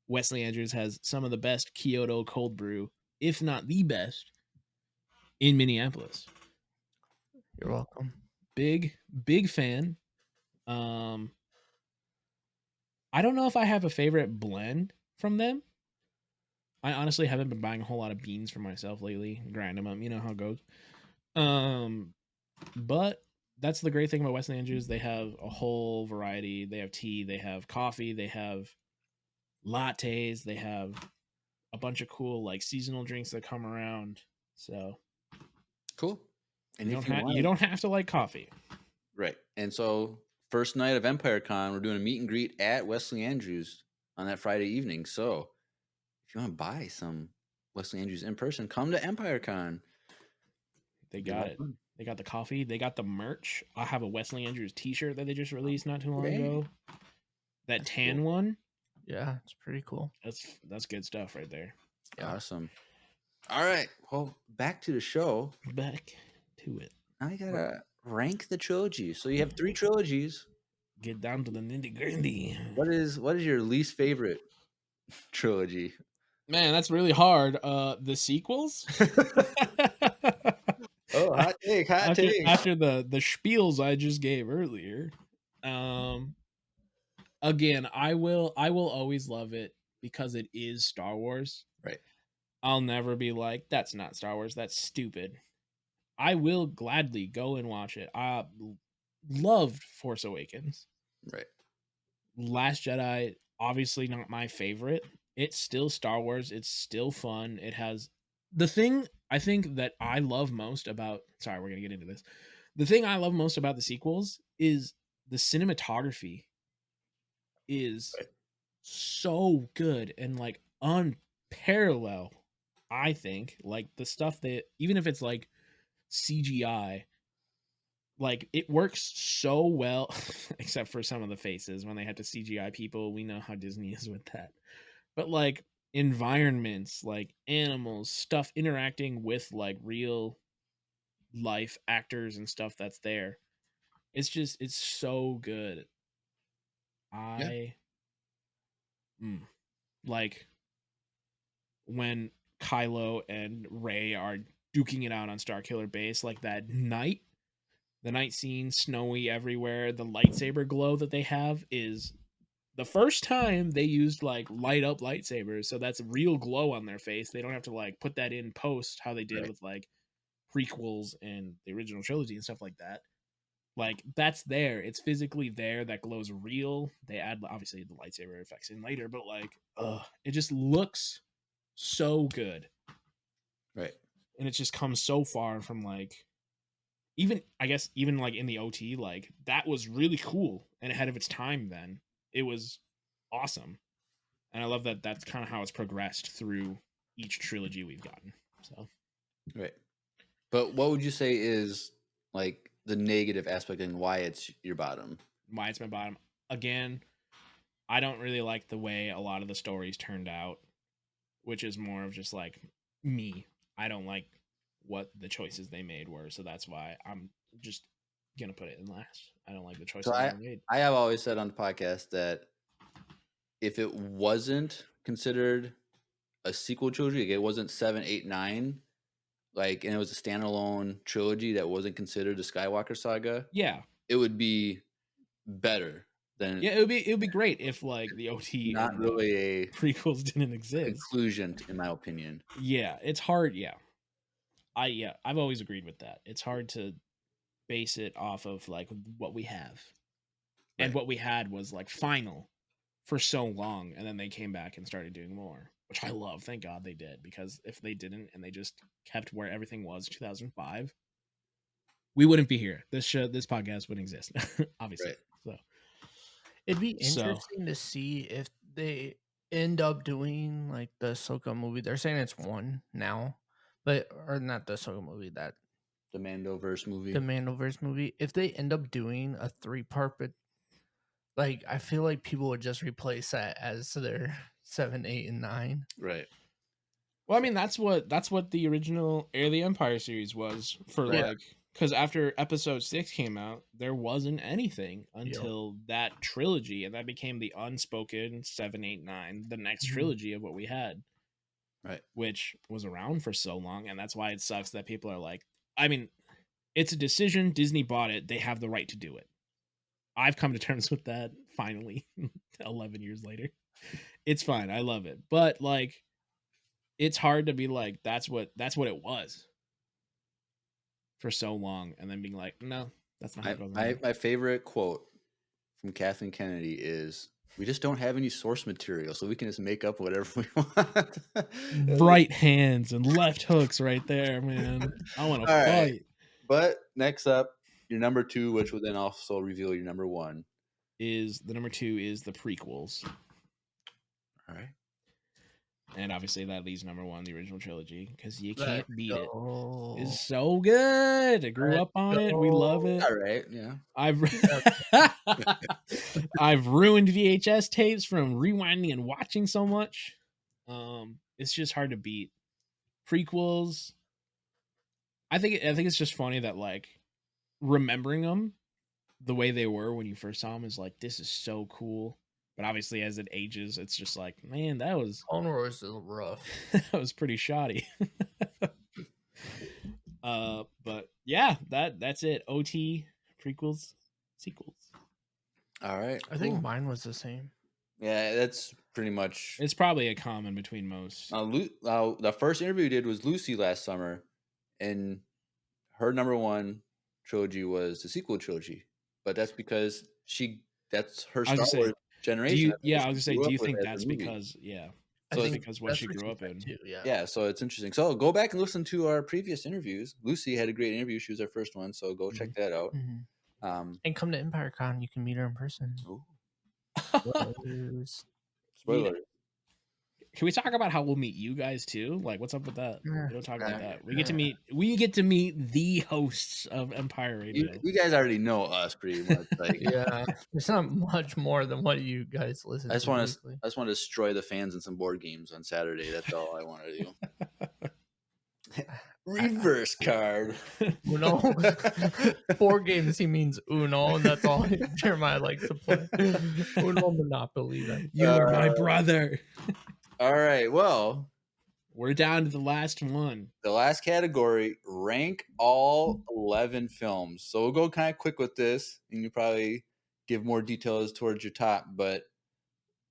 Wesley Andrews has some of the best Kyoto cold brew, if not the best, in Minneapolis. You're welcome. Big fan. I don't know if I have a favorite blend from them. I honestly haven't been buying a whole lot of beans for myself lately. Grind them up, you know how it goes. But that's the great thing about Wesley Andrews. They have a whole variety. They have tea, they have coffee, they have lattes, they have a bunch of cool like seasonal drinks that come around. So Cool. And you if you don't have to like coffee. Right. And so first night of Empire Con, we're doing a meet and greet at Wesley Andrews on that Friday evening. So if you want to buy some Wesley Andrews in person, come to Empire Con. They Be a got lot of it. fun. They got the coffee. They got the merch. I have a Wesley Andrews t-shirt that they just released not too long Dang. ago. That That's tan cool. one. Yeah, it's pretty cool. That's good stuff right there. Yeah. Awesome. All right. Well, back to the show. Back to it. Now you gotta rank the trilogy. So you have 3 trilogies. Get down to the nitty gritty. What is your least favorite trilogy? Man, that's really hard. The sequels. Oh, hot take, after the spiels I just gave earlier. Again, I will always love it because it is Star Wars. Right. I'll never be like, that's not Star Wars, that's stupid. I will gladly go and watch it. I loved Force Awakens. Right. Last Jedi, obviously not my favorite. It's still Star Wars. It's still fun. It has the thing I think that I love most about. Sorry, we're gonna get into this. The thing I love most about the sequels is the cinematography is so good and like unparalleled. I think like the stuff that even if it's like CGI, like it works so well, except for some of the faces when they had to CGI people. We know how Disney is with that, but like environments, like animals, stuff interacting with like real life actors and stuff that's there. It's so good. Yeah. I like when Kylo and Rey are duking it out on Starkiller Base, like that night, the night scene, snowy everywhere, the lightsaber glow that they have is the first time they used like light up lightsabers, so that's real glow on their face. They don't have to like put that in post how they did Right. with like prequels and the original trilogy and stuff like that. Like that's there. It's physically there. That glow's real. They add obviously the lightsaber effects in later, but like, it just looks so good, Right. and it just comes so far from like, even I guess even like in the OT, like that was really cool and ahead of its time. Then it was awesome, and I love that. That's kind of how it's progressed through each trilogy we've gotten. So Right. But what would you say is like the negative aspect and why it's your bottom? why it's my bottom again. I don't really like the way a lot of the stories turned out, which is more of just like me. I don't like what the choices they made were, so that's why I'm just gonna put it in last. I don't like the choices So they made. I have always said on the podcast that if it wasn't considered a sequel trilogy, like it wasn't 7, 8, 9, like, and it was a standalone trilogy that wasn't considered the Skywalker saga, Yeah, it would be better than yeah, it would be great if like the OT not and the really a prequels didn't exist. conclusion, in my opinion. Yeah, it's hard. Yeah, I've always agreed with that. It's hard to base it off of like what we have, and Right. what we had was like final for so long, and then they came back and started doing more, which I love. Thank God they did, because if they didn't and they just kept where everything was 2005, we wouldn't be here. This podcast wouldn't exist, obviously. Right. It'd be So- interesting to see if they end up doing like the Ahsoka movie. They're saying it's one now, but or not the Ahsoka movie, that The Mandoverse movie. the Mandoverse movie. If they end up doing a 3-part, but like I feel like people would just replace that as their 7, 8, and 9. Right. Well, I mean, that's what the original Heir of the Empire series was for, Right. like, because after Episode 6 came out, there wasn't anything until that trilogy, and that became the unspoken 7, 8, 9, the next Mhm. trilogy of what we had, Right. which was around for so long, and that's why it sucks that people are like, I mean, it's a decision. Disney bought it; they have the right to do it. I've come to terms with that finally, 11 years later. It's fine. I love it, but like, it's hard to be like that's what it was for so long, and then being like, no, that's not how it goes. My favorite quote from Kathleen Kennedy is, "We just don't have any source material, so we can just make up whatever we want." Right hands and left hooks right there, man. I want to All fight. right. But next up, your number 2, which will then also reveal your number 1. Is the number 2 is the prequels, All right. and obviously that leaves number 1 the original trilogy, because you Let's can't beat it. go. It's so good. I grew Let's up on it. We love it. All right. Yeah. I've ruined VHS tapes from rewinding and watching so much. It's just hard to beat. Prequels, I think it's just funny that like remembering them the way they were when you first saw them is like, this is so cool. But obviously as it ages, it's just like, man, that was Clone Wars is rough. that was pretty shoddy. But yeah, that's it. OT, prequels, sequels. All right. I think cool. mine was the same. Yeah, that's pretty much. It's probably a common between most. The first interview we did was Lucy last summer, and her number 1 trilogy was the sequel trilogy. But that's because that's her I was Star gonna say, Wars generation. I was gonna say, grew do up you with think as a that's movie. because I So think because what that's she grew you up said in? too, yeah. Yeah, so it's interesting. So go back and listen to our previous interviews. Lucy had a great interview. She was our first one, so go check that out. Mhm. And come to EmpireCon. You can meet her in person. Ooh. Spoilers. Spoiler. Can we talk about how we'll meet you guys too? Like, what's up with that? Yeah. We don't talk about that. We get to meet the hosts of Empire Radio. You guys already know us pretty much. Like, Yeah, it's not much more than what you guys listen I just to. want to weekly. destroy the fans in some board games on Saturday. That's all I want to do. Reverse card. Uno. Board games, he means Uno, and that's all Jeremiah likes to play. Uno Monopoly. Then. You are my brother. All right. Well, we're down to the last one. The last category, rank all 11 films. So we'll go kind of quick with this, and you probably give more details towards your top, but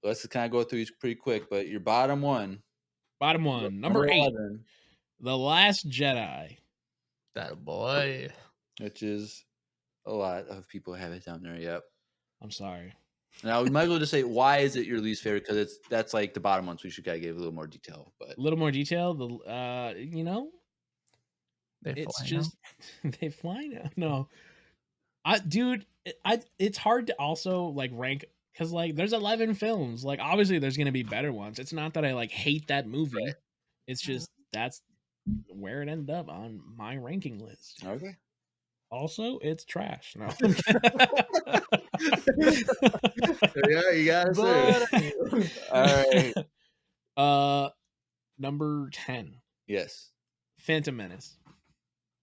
let's just kind of go through these pretty quick. But your bottom one. Number 8. 11. The Last Jedi. That boy. Which is a lot of people have it down there. Yep. I'm sorry. Now we might as well just say, why is it your least favorite? Because that's like the bottom one, so we should gotta give a little more detail. But a little more detail. You know, it's just they fly now. No, it's hard to also like rank because like there's 11 films. Like obviously there's gonna be better ones. It's not that I like hate that movie. Right. It's just that's where it ended up on my ranking list. Okay. Also, it's trash. No. Yeah, you gotta say. All right. Number 10. Yes. Phantom Menace.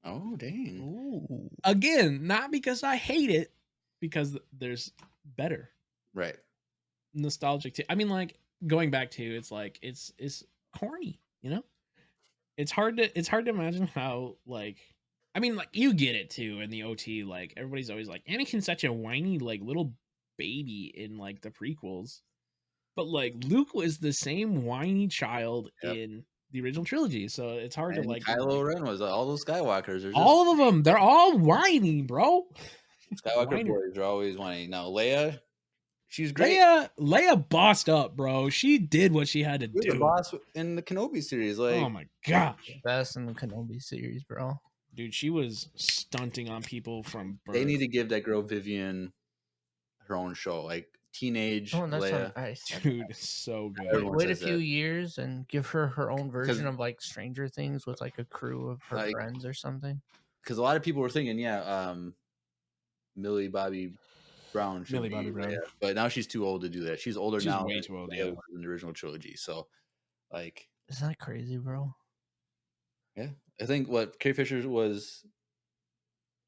Oh, dang. Ooh. Again, not because I hate it, because there's better. Right. Nostalgic too. I mean, like going back to it's like it's corny, you know? It's hard to imagine how like I mean, like you get it too in the OT. Like everybody's always like Anakin's such a whiny like little baby in like the prequels, but like Luke was the same whiny child in the original trilogy. So it's hard to like. Kylo Ren was all those Skywalkers. All of them, they're all whiny, bro. Skywalker boys are always whiny. Now Leia, she's great. Leia bossed up, bro. She did what she had to do. The boss in the Kenobi series, like oh my gosh, best in the Kenobi series, bro. Dude, she was stunting on people from birth. They need to give that girl Vivian her own show, like teenage Leia. Dude, so good. Wait a few years and give her own version of like Stranger Things with like a crew of her friends or something. Because a lot of people were thinking, Millie Bobby Brown. Brown. But now she's too old to do that. She's older now. She's way too old, yeah. In the original trilogy. So, like. Isn't that crazy, bro? Yeah. I think Carrie Fisher was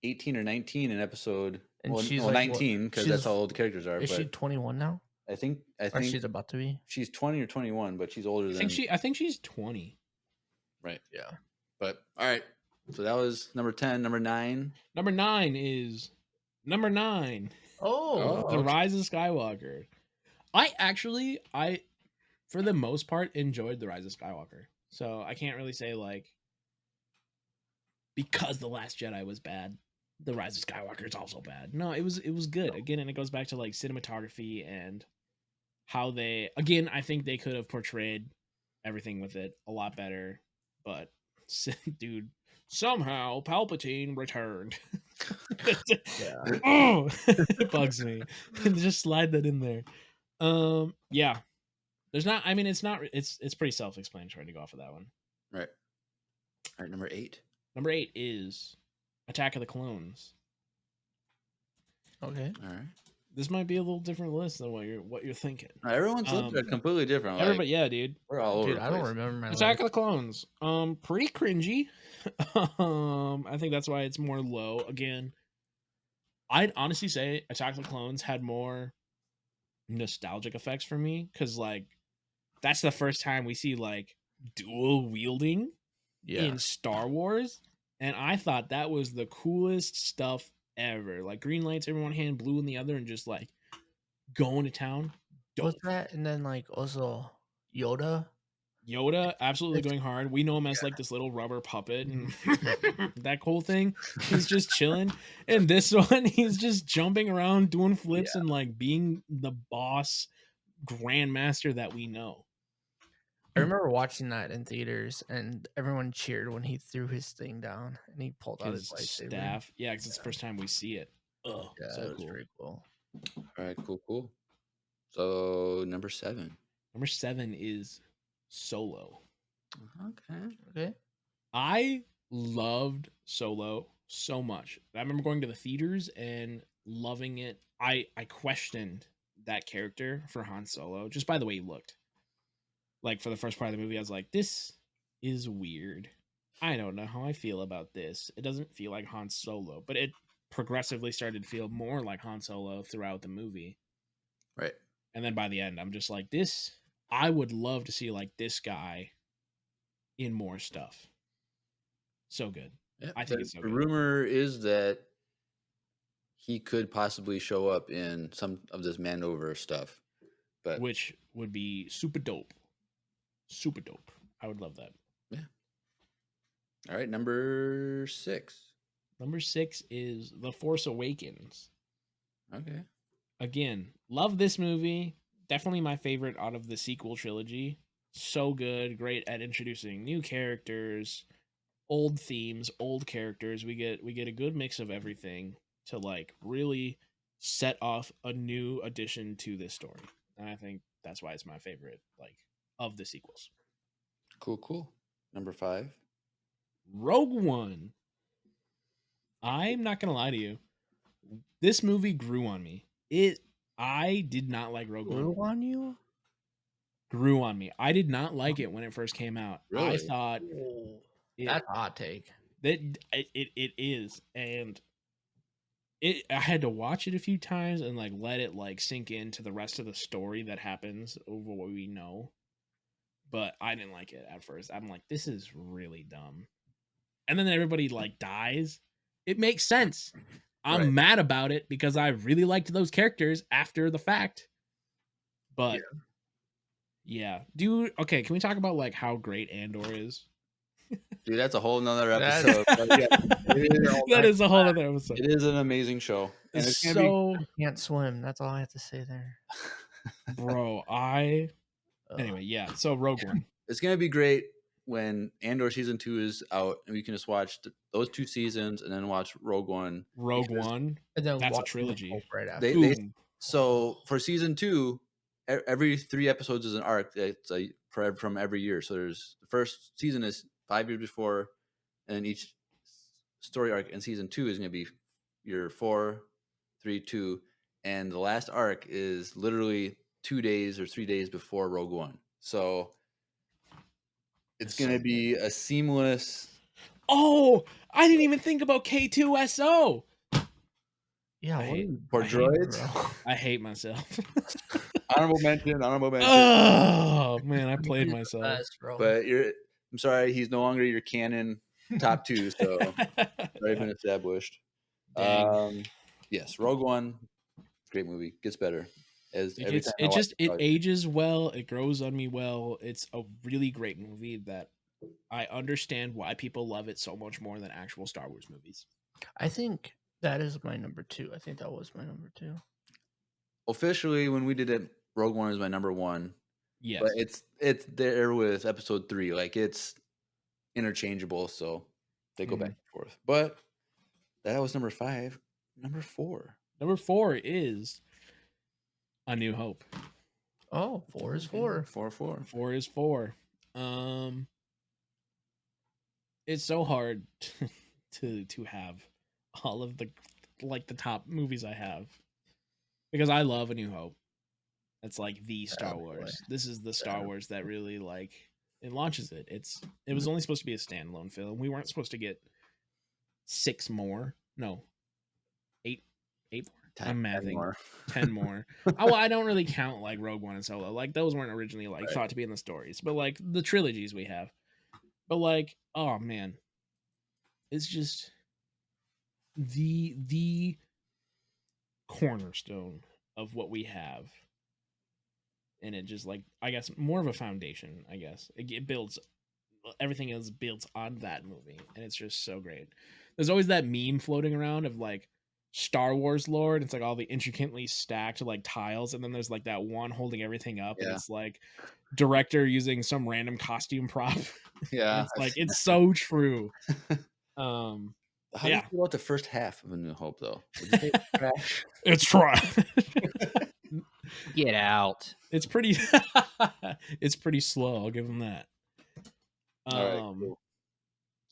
18 or 19 in episode. And she's 19 because that's how old the characters are. Is she 21 now? I think or she's about to be. She's 20 or 21, but she's older than. I think she's 20. Right. Yeah. But all right. So that was number 10. Number 9. Number 9 is number 9. Oh, The Rise of Skywalker. I for the most part enjoyed The Rise of Skywalker. So I can't really say like because The Last Jedi was bad, The Rise of Skywalker is also bad. No, it was good. Again, and it goes back to like cinematography and how I think they could have portrayed everything with it a lot better. But dude, somehow Palpatine returned. Oh, it bugs me. Just slide that in there. Yeah. There's not. I mean, it's pretty self-explanatory to go off of that one. Right. All right. Number 8. Number 8 is Attack of the Clones. Okay. All right. This might be a little different list than what you're thinking. Everyone's looking at completely different. Everybody, yeah, dude. We're all over. Dude, I don't remember my Attack of the Clones. Pretty cringy. I think that's why it's more low. Again, I'd honestly say Attack of the Clones had more nostalgic effects for me because like that's the first time we see like dual wielding in Star Wars, and I thought that was the coolest stuff ever. Like green lights in one hand, blue in the other, and just like going to town. What's that? And then like also Yoda absolutely going hard. We know him as like this little rubber puppet and that whole thing. He's just chilling. And this one, he's just jumping around, doing flips and like being the boss grandmaster that we know. I remember watching that in theaters, and everyone cheered when he threw his thing down and he pulled out his lightsaber. Staff. Yeah, because it's the first time we see it. Oh, yeah, so that was cool. very cool. All right, cool. So number 7. Number 7 is Solo. Okay. I loved Solo so much. I remember going to the theaters and loving it. I questioned that character for Han Solo just by the way he looked. Like for the first part of the movie, I was like, this is weird. I don't know how I feel about this. It doesn't feel like Han Solo, but it progressively started to feel more like Han Solo throughout the movie. Right. And then by the end, I'm just like, this, I would love to see like this guy in more stuff. So good. Yeah, I think it's so the good. rumor is that he could possibly show up in some of this Mandover stuff, but Which would be super dope. Super dope. I would love that. yeah. All right, number 6. Number 6 is The Force Awakens. Okay. Again, love this movie. Definitely my favorite out of the sequel trilogy. So good, great at introducing new characters, old themes, old characters. We get a good mix of everything to like really set off a new addition to this story. And I think that's why it's my favorite, like, of the sequels. Cool. Number 5. Rogue One. I'm not gonna lie to you. This movie grew on me. I did not like Rogue One. Grew on you? Grew on me. I did not like it when it first came out. I Really? thought Ooh, it, that's a hot take. that it is, and I had to watch it a few times and like let it like sink into the rest of the story that happens over what we know. But I didn't like it at first. I'm like, this is really dumb. And then everybody like dies. It makes sense. I'm Right. mad about it because I really liked those characters after the fact. But yeah. Okay, can we talk about like how great Andor is? Dude, that's a whole nother That's- episode. But yeah, That is a whole other episode. it is an amazing show. And It's it's gonna so Can't swim. That's all I have to say there. bro, anyway, yeah. So Rogue One. it's gonna be great when Andor season 2 is out and we can just watch those 2 seasons and then watch Rogue One. Rogue Because One. And then That's a watch the trilogy. Pope right after. They Boom. so for season 2, every 3 episodes is an arc. It's from every year. So there's the first season is 5 years before, and each story arc in season 2 is gonna be your 4, 3, 2, and the last arc is literally 2 days or 3 days before Rogue One. So it's That's so gonna be a seamless. Oh, I didn't even think about K2SO. Yeah, I what hate- are you For doing, droids? bro? I hate myself. Honorable mention. Oh man, I played You're the myself. best, bro. But I'm sorry, he's no longer your canon top 2. So already been established. Dang. Yes, Rogue One, great movie. Gets better as every time I watch It probably- ages well. It grows on me well. It's a really great movie that I understand why people love it so much more than actual Star Wars movies. I think that is my number 2. I think that was my number 2. Officially, when we did it, Rogue One is my number 1. Yes. But it's there with episode 3. Like it's interchangeable, so they go back and forth. But that was number 5. Number 4. Number 4 is A New Hope. Oh, 4 is 4. 4. 4 is 4. It's so hard to have all of the like the top movies I have because I love A New Hope. It's like the Star boy. Wars. This is the Star Wars that really like it launches it. It was only supposed to be a standalone film. We weren't supposed to get 6 more. No. 8 more. I'm 10 mathing. more. 10 more. I don't really count like Rogue One and Solo. Like those weren't originally like Right. thought to be in the stories, but like the trilogies we have. But like, oh man, it's just the cornerstone of what we have, and it just like I guess more of a foundation. I guess it builds everything else built on that movie, and it's just so great. There's always that meme floating around of like Star Wars lore, and it's like all the intricately stacked like tiles, and then there's like that one holding everything up, and Yeah. it's like director using some random costume prop. Yeah. It's like it's so true. How do yeah. you feel about the first half of A New Hope, though? Would you say it's trash? It's trash. Get out. It's pretty. It's pretty slow. I'll give them that. All right, cool.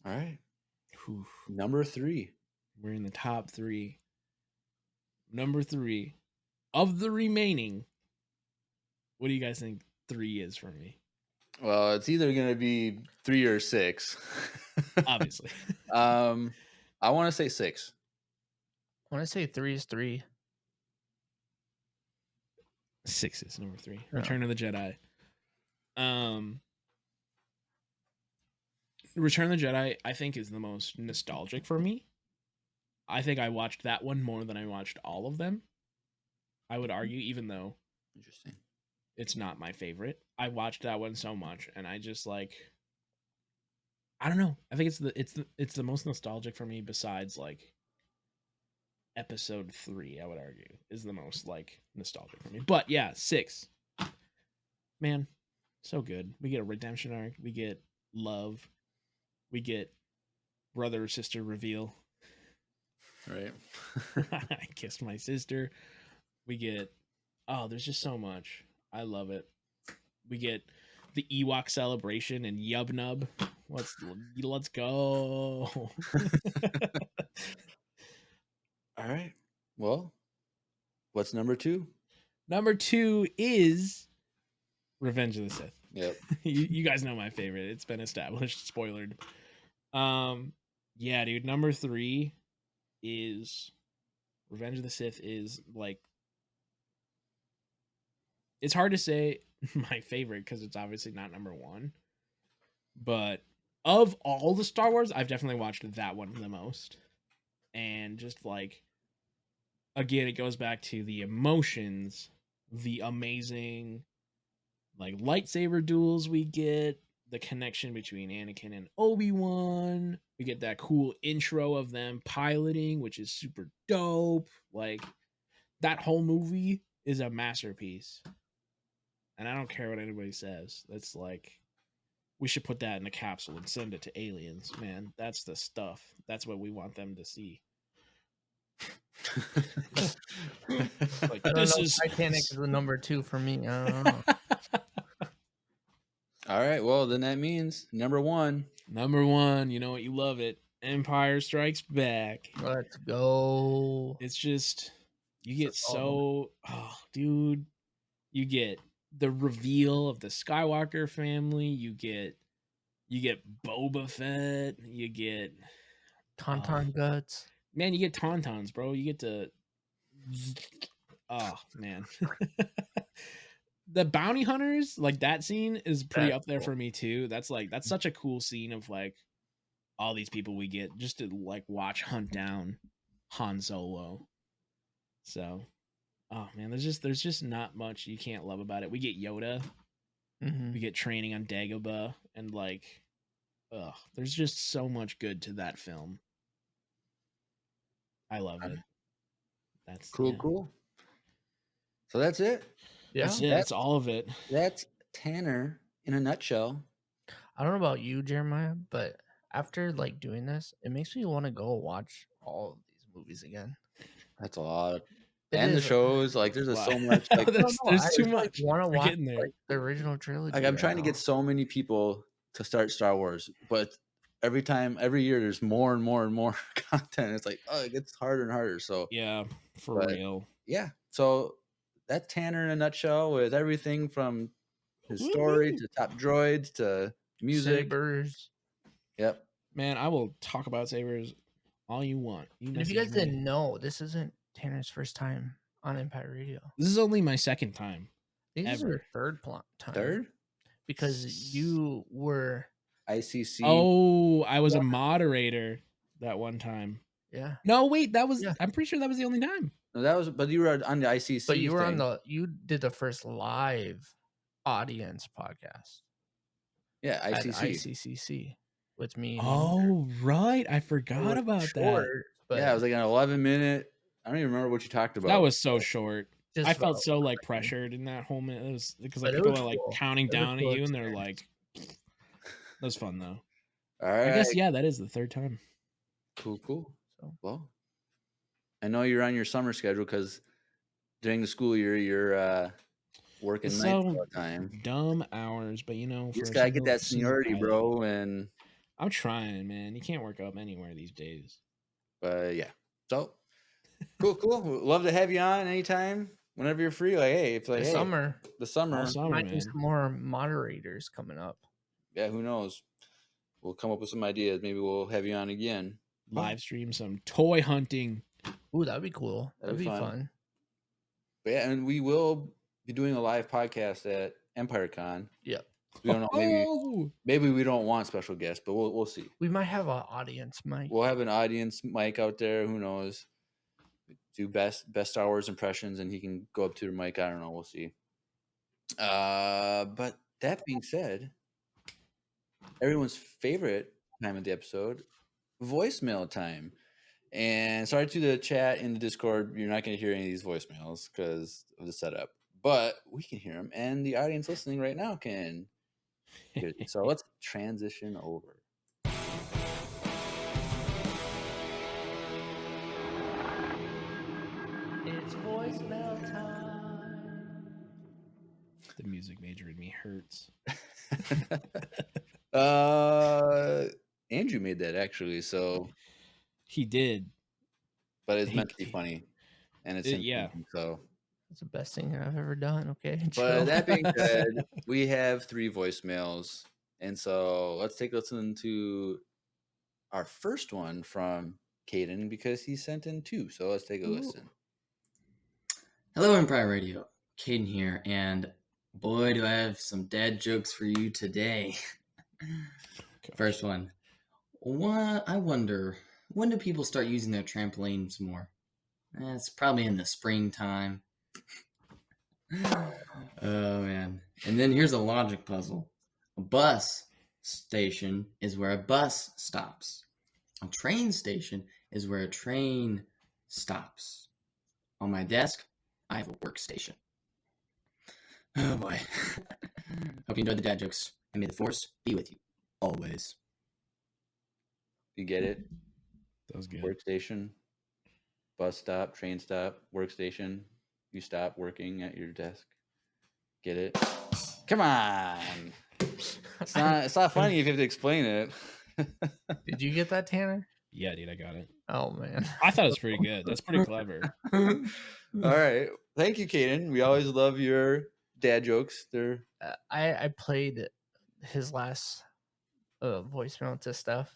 All right. Whew, Number 3. we're in the top 3. Number 3 of the remaining. What do you guys think 3 is for me? Well, it's either going to be 3 or 6. Obviously. I want to say 6. I want to say 3 is 3. 6 is number 3. Yeah. Return of the Jedi. Return of the Jedi, I think, is the most nostalgic for me. I think I watched that one more than I watched all of them. I would argue, even though Interesting. it's not my favorite. I watched that one so much, and I just like, I don't know. I think it's the most nostalgic for me. Besides, like, episode 3, I would argue is the most like nostalgic for me. But yeah, 6. Man, so good. We get a redemption arc. We get love. We get brother or sister reveal. Right. I kissed my sister. We get, oh, there's just so much. I love it. We get the Ewok celebration and Yub Nub. Let's go. All right. Well, what's number 2? Number 2 is Revenge of the Sith. Yep. You guys know my favorite. It's been established. Spoilered. Yeah, dude. Number 3 is Revenge of the Sith. Is like, it's hard to say my favorite because it's obviously not number 1. But of all the Star Wars, I've definitely watched that one the most. And just like, again, it goes back to the emotions, the amazing like lightsaber duels we get, the connection between Anakin and Obi-Wan. We get that cool intro of them piloting, which is super dope. Like, that whole movie is a masterpiece. And I don't care what anybody says. That's like, we should put that in a capsule and send it to aliens, man. That's the stuff. That's what we want them to see. Like, I don't this know. is Titanic is the number 2 for me. I don't know. All right. Well, then that means number 1. Number 1. You know what? You love it. Empire Strikes Back. Let's go. It's just, you get It's all oh, dude, you get the reveal of the Skywalker family. You get Boba Fett. You get Tauntaun guts. man. You get tauntauns, bro. You get to, oh man, the bounty hunters. Like, that scene is pretty That's up there cool. for me too. That's such a cool scene of like all these people we get just to like watch hunt down Han Solo. So, oh man, there's just not much you can't love about it. We get Yoda, we get training on Dagobah, and like, there's just so much good to that film. I love it. That's Cool, yeah. cool. So that's it. Yeah. That's it. That's all of it. That's Tanner in a nutshell. I don't know about you, Jeremiah, but after like doing this, it makes me want to go watch all of these movies again. That's a lot. It And the is. shows, like, there's Wow. so much. Like, there's I too just, much. want to We're watch getting there. like the original trilogy. I'm right trying to now. get so many people to start Star Wars, but every year, there's more and more and more content. It's like, oh, it gets harder and harder. So Yeah, for But- real. yeah. So that's Tanner in a nutshell, with everything from his story Woo-hoo. to top droids to music. Sabers. Yep. Man, I will talk about sabers all you want. And if you guys didn't know, this isn't Tanner's first time on Empire Radio. This is only my second time. This is your Ever. third time. Third, Because you were, ICC. Oh, I was a moderator that one time. yeah. No, wait, that was. Yeah. I'm pretty sure that was the only time. No, that was, but you were on the ICC. But you were thing. you did the first live audience podcast yeah, at ICC. ICCC with me. and Oh, right. I It forgot was about that. short, but Yeah, it was like an 11-minute. I don't even remember what you talked about. That was so short. just I felt about so like crazy. pressured in that whole minute. It was because But like it people was are like cool. counting It was down at cool you, and they're experience. like, "That was fun though." All right. I guess yeah, that is the third time. Cool. So. Well, I know you're on your summer schedule because during the school year, you're working It's nights all so the time. dumb hours, but you know, You for just a gotta get single, that seniority, bro. And I'm trying, man. You can't work up anywhere these days. but yeah, so cool. Love to have you on anytime, whenever you're free. Like, hey, it's like, The hey, summer. the summer, All summer, Might be man. some more moderators coming up. yeah, who knows? We'll come up with some ideas. Maybe we'll have you on again. Live stream some toy hunting. Ooh, that'd be cool. That'd That'd be be fun. fun. But yeah, and we will be doing a live podcast at EmpireCon. Yep. We don't know. Maybe we don't want special guests, but we'll see. We might have an audience mic. We'll have an audience mic out there. Who knows? Do best Star Wars impressions, and he can go up to the mic. I don't know. We'll see. But that being said, everyone's favorite time of the episode, voicemail time. And sorry to the chat in the Discord, you're not going to hear any of these voicemails because of the setup, but we can hear them, and the audience listening right now can hear it. So let's transition over. It's voicemail time. The music major in me hurts. Andrew made that actually, so He did. but it's meant to be funny, and it's Yeah. so. That's the best thing I've ever done. Okay. But chill. that being said, we have 3 voicemails, and so let's take a listen to our first one from Caden because he sent in 2. So let's take a listen. Hello, Empire Radio. Caden here, and boy, do I have some dad jokes for you today. First one. I wonder, when do people start using their trampolines more? It's probably in the springtime. Oh, man. And then here's a logic puzzle. A bus station is where a bus stops. A train station is where a train stops. On my desk, I have a workstation. Oh, boy. Hope you enjoyed the dad jokes, and may the force be with you, always. You get it? That was good. Workstation, bus stop, train stop, workstation. You stop working at your desk. Get it? Come on. It's not funny if you have to explain it. Did you get that, Tanner? Yeah, dude, I got it. Oh man. I thought it was pretty good. That's pretty clever. All right. Thank you, Caden. We always love your dad jokes. They're I played his last voicemail to Steph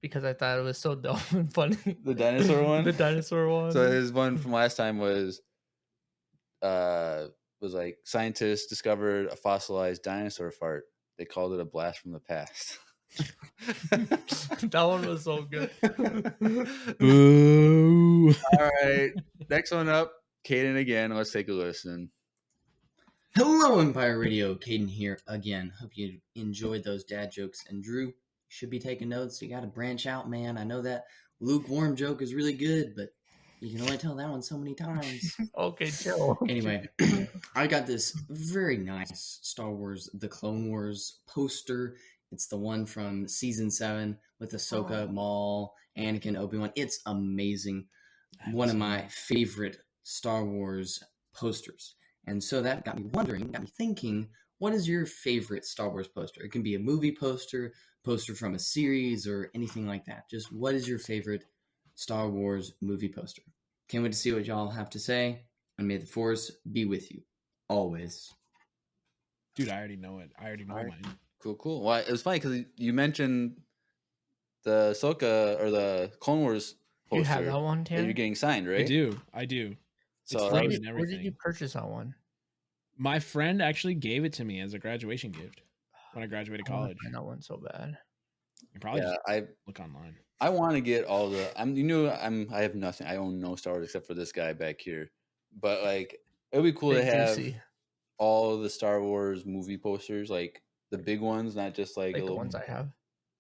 because I thought it was so dumb and funny. the dinosaur one. The dinosaur one. So his one from last time was like scientists discovered a fossilized dinosaur fart. They called it a blast from the past. That one was so good. Boo. All right. Next one up, Caden again. Let's take a listen. Hello, Empire Radio. Caden here again. Hope you enjoyed those dad jokes. And Drew, you should be taking notes. You got to branch out, man. I know that lukewarm joke is really good, but you can only tell that one so many times. Okay, chill. Anyway, I got this very nice Star Wars The Clone Wars poster. It's the one from Season 7 with Ahsoka, Maul, Anakin, Obi-Wan. It's amazing. One of my favorite Star Wars posters. And so that got me wondering, got me thinking, what is your favorite Star Wars poster? It can be a movie poster from a series, or anything like that. Just what is your favorite Star Wars movie poster? Can't wait to see what y'all have to say, and may the Force be with you, always. Dude, I already know it. I already know All right. mine. Cool. Well, it was funny because you mentioned the Ahsoka or the Clone Wars poster. You have that one, that Tanner? you're getting signed, right? I do. So It's that framed was- and Where did you everything. purchase that one? My friend actually gave it to me as a graduation gift when I graduated I wanna college. find that one so bad. You probably yeah, just look online. I want to get all the. I have nothing. I own no Star Wars except for this guy back here. But like, it would be cool to Big have juicy, all the Star Wars movie posters, like the big ones, not just like, like a the little. ones I have.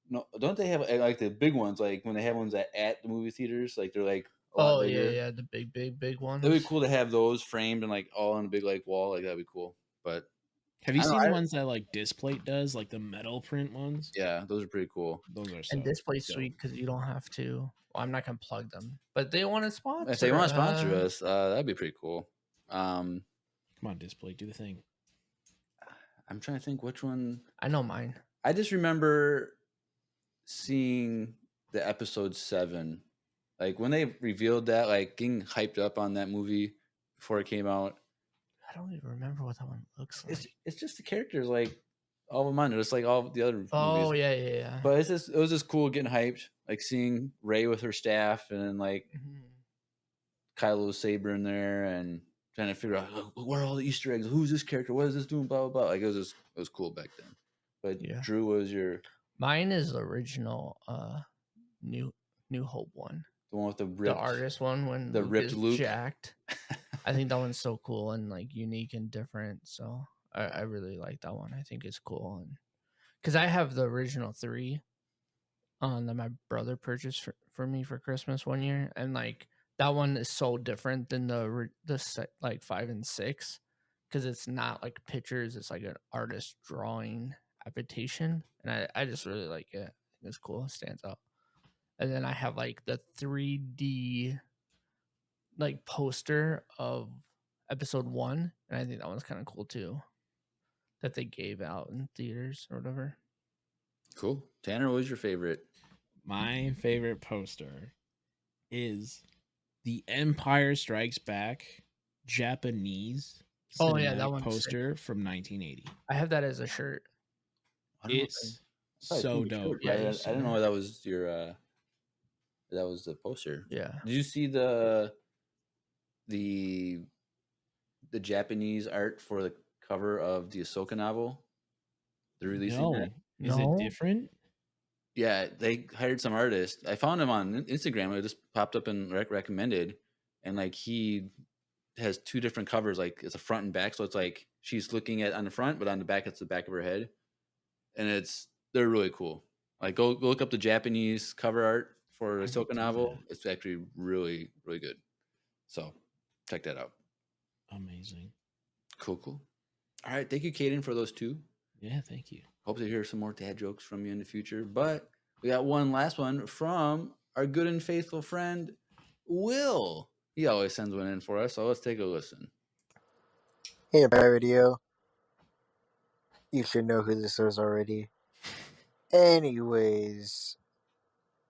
No, don't they have like the big ones? Like when they have ones at the movie theaters, like they're like. a lot Oh yeah, bigger. yeah, the big ones. It'd be cool to have those framed and like all on a big like wall. Like that'd be cool. But Have you I don't seen know, the I- ones that like Displate does, like the metal print ones? yeah, those are pretty cool. Those are so. And Display's dope. sweet because you don't have to. Well, I'm not gonna plug them, but they want to sponsor. If they want to sponsor us. us, that'd be pretty cool. Come on, display, do the thing. I'm trying to think which one. I know mine. I just remember seeing the episode 7, like when they revealed that, like getting hyped up on that movie before it came out. I don't even remember what that one looks like. It's just the characters, like all of them on it, just like all the other Oh movies. yeah. But it was just cool getting hyped, like seeing Rey with her staff and then like Mhm. Kylo's saber in there and trying to figure out what are all the Easter eggs? Who's this character? What is this doing? Blah blah blah. Like it was cool back then. But Yeah. Drew, was your Mine is the original New Hope one. the one with the ripped, The artist one when the Luke ripped is Luke? jacked. I think that one's so cool and like unique and different. So I really like that one. I think it's cool, and because I have the original 3 that my brother purchased for me for Christmas one year, and like that one is so different than the set, like 5 and 6, because it's not like pictures; it's like an artist drawing adaptation, and I just really like it. It's cool. It stands out. And then I have like the 3D like poster of episode 1, and I think that one's kind of cool too, that they gave out in theaters or whatever. Cool. Tanner, what was your favorite? My favorite poster is the Empire Strikes Back Japanese Oh, yeah, that cinematic one's sick. poster from 1980. I have that as a shirt. I don't know. It's I thought so you dope. showed, Yeah, but you I seen didn't know that. that was your that was the poster. Yeah. Did you see the Japanese art for the cover of the Ahsoka novel? They're releasing No, that. is No? it different? Yeah, they hired some artist. I found him on Instagram. It just popped up and recommended, and like he has 2 different covers. Like it's a front and back, so it's like she's looking at on the front, but on the back it's the back of her head, and they're really cool. Like go look up the Japanese cover art for the I will Ahsoka do novel. that. It's actually really really good. So check that out. Amazing. Cool. All right, thank you, Caden, for those 2. Yeah, thank you. Hope to hear some more dad jokes from you in the future. But we got one last one from our good and faithful friend, Will. He always sends one in for us, so let's take a listen. Hey, Empire Radio. You should know who this is already. Anyways,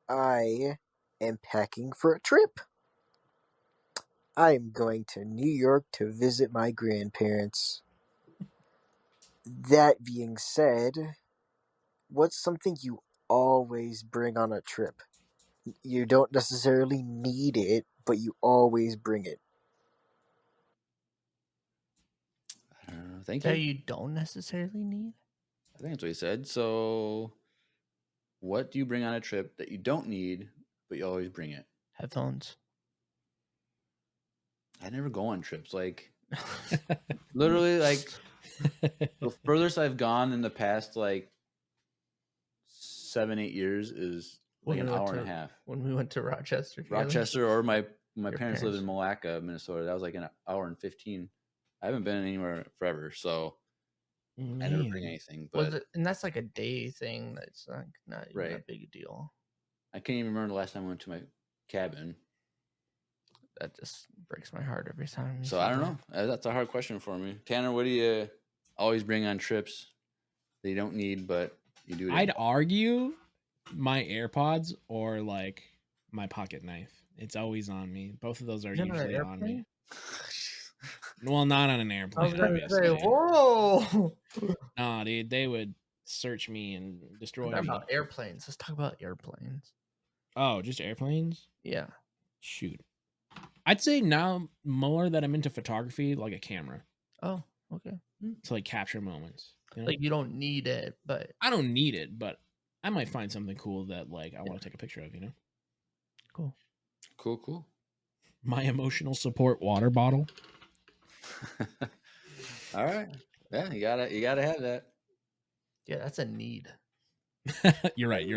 I am packing for a trip. I am going to New York to visit my grandparents. That being said, what's something you always bring on a trip? You don't necessarily need it, but you always bring it. Thank That you. you don't necessarily need? I think that's what he said. So, what do you bring on a trip that you don't need, but you always bring it? Headphones. I never go on trips. Like, literally, like, the furthest I've gone in the past, like, 7, 8 years is like When an we went hour and a to- half. When we went to Rochester. together. Rochester, or my Your parents lived parents. in Malacca, Minnesota. That was like an hour and 15. I haven't been anywhere forever, so I never bring Man. anything. Was But it, and that's like a day thing. That's like not even a Right. big deal. I can't even remember the last time I went to my cabin. That just breaks my heart every time. you So say I don't that. know. That's a hard question for me. Tanner, what do you always bring on trips that you don't need, but you do? I'd argue my AirPods or like my pocket knife. It's always on me. Both of those are Is it on an usually on me. airplane? Well, not on an I airplane. was gonna say, obviously. whoa. Nah, dude, they would search me and destroy Talk me. about airplanes. Let's talk about airplanes. Oh, just airplanes? Yeah. Shoot. I'd say now more that I'm into photography, like a camera Oh, okay. to like capture moments. You know? Like you don't need it, but I don't need it, but I might find something cool that like I want to take a picture of, you know? cool. Cool. My emotional support water bottle. All right. Yeah, you gotta have that. Yeah, that's a need. You're right.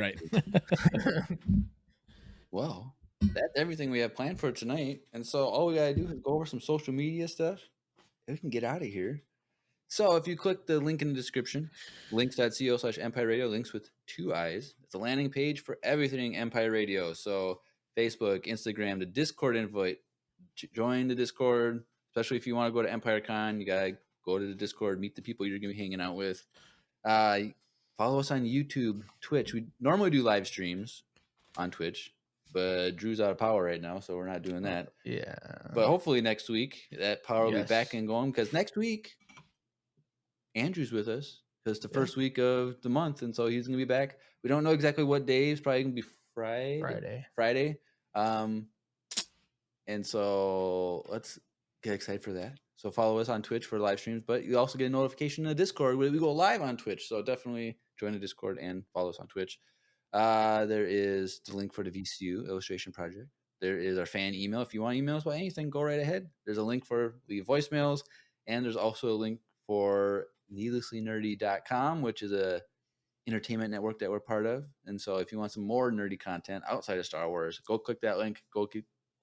Well, that's everything we have planned for tonight. And so all we gotta do is go over some social media stuff, and we can get out of here. So if you click the link in the description, links.co/Empire Radio, links with 2 eyes. It's a landing page for everything Empire Radio. So Facebook, Instagram, the Discord invite. Join the Discord, especially if you want to go to EmpireCon. You gotta go to the Discord, meet the people you're gonna be hanging out with. Follow us on YouTube, Twitch. We normally do live streams on Twitch, but Drew's out of power right now, so we're not doing that. Yeah. But hopefully next week that power will be Yes. back and going, because next week Andrew's with us because the first week of the month, and so he's gonna be back. We don't know exactly what day. It's probably gonna be Friday. And so let's get excited for that. So follow us on Twitch for live streams, but you also get a notification in the Discord where we go live on Twitch. So definitely join the Discord and follow us on Twitch. There is the link for the VCU Illustration Project. There is our fan email. If you want emails about anything, go right ahead. There's a link for leave voicemails, and there's also a link for needlesslynerdy.com, which is a entertainment network that we're part of. And so if you want some more nerdy content outside of Star Wars, go click that link. Go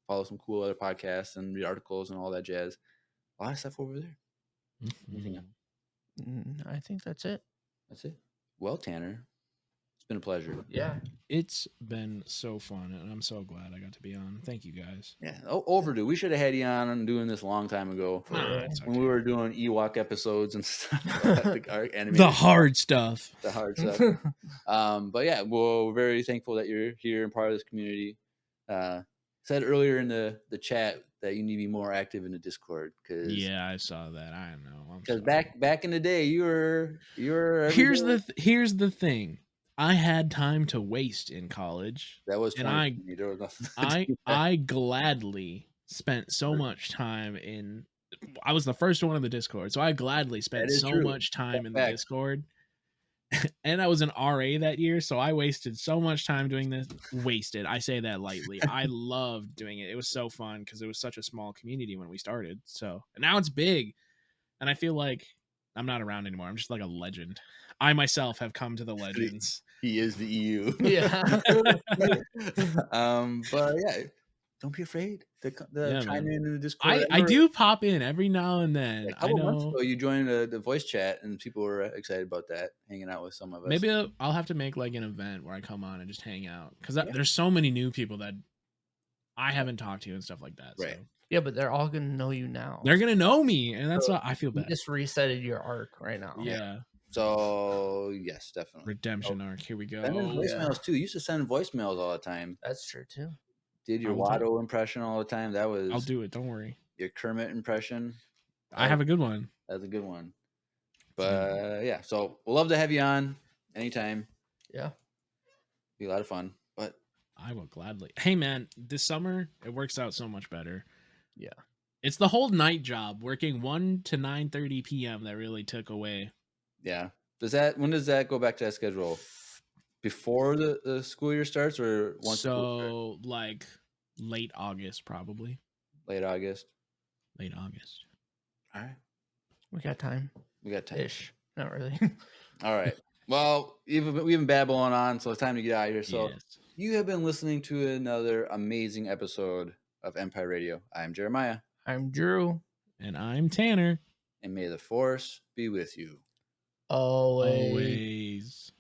follow some cool other podcasts and read articles and all that jazz. A lot of stuff over there. Anything else? I think that's it. That's it. Well, Tanner, it's been a pleasure. Yeah. It's been so fun, and I'm so glad I got to be on. Thank you guys. Yeah, overdue. We should have had you on and doing this a long time ago when we were doing Ewok episodes and stuff. The hard stuff. The hard stuff. But yeah, well, we're very thankful that you're here and part of this community. Said earlier in the chat that you need to be more active in the Discord. Yeah, I saw that. I know. Because back in the day, you were. Here's the thing. I had time to waste in college. That was, and I gladly spent so much time in. I was the first one in the Discord, so I gladly spent so much time in the Discord. And I was an RA that year, so I wasted so much time doing this. Wasted. I say that lightly. I loved doing it. It was so fun because it was such a small community when we started. So and now it's big, and I feel like I'm not around anymore. I'm just like a legend. I myself have come to the legends. He is the EU. Yeah. But yeah, don't be afraid to chime in the Discord. I do pop in every now and then. A couple months ago, you joined the voice chat, and people were excited about that, hanging out with some of us. Maybe I'll have to make like an event where I come on and just hang out because there's so many new people that I haven't talked to and stuff like that. Right. So. Yeah, but they're all gonna know you now. They're gonna know me, and that's why I feel bad. You just resetted your arc right now. Yeah. So yes, definitely. Redemption arc. Here we go. Sending voicemails too. You used to send voicemails all the time. That's true too. Did your Watto impression all the time. That was. I'll do it. Don't worry. Your Kermit impression. I have a good one. That's a good one. But yeah, so we'll love to have you on anytime. Yeah. Be a lot of fun. But I will gladly. Hey man, this summer it works out so much better. Yeah. It's the whole night job, working 1 to 9:30 p.m. that really took away. Yeah. When does that go back to that schedule? Before the school year starts, or once? So like late August, probably. Late August. Late August. All right. We got time. Ish. Not really. All right. Well, we've been babbling on, so it's time to get out of here. So you have been listening to another amazing episode of Empire Radio. I'm Jeremiah. I'm Drew. And I'm Tanner. And may the Force be with you. Always. Always.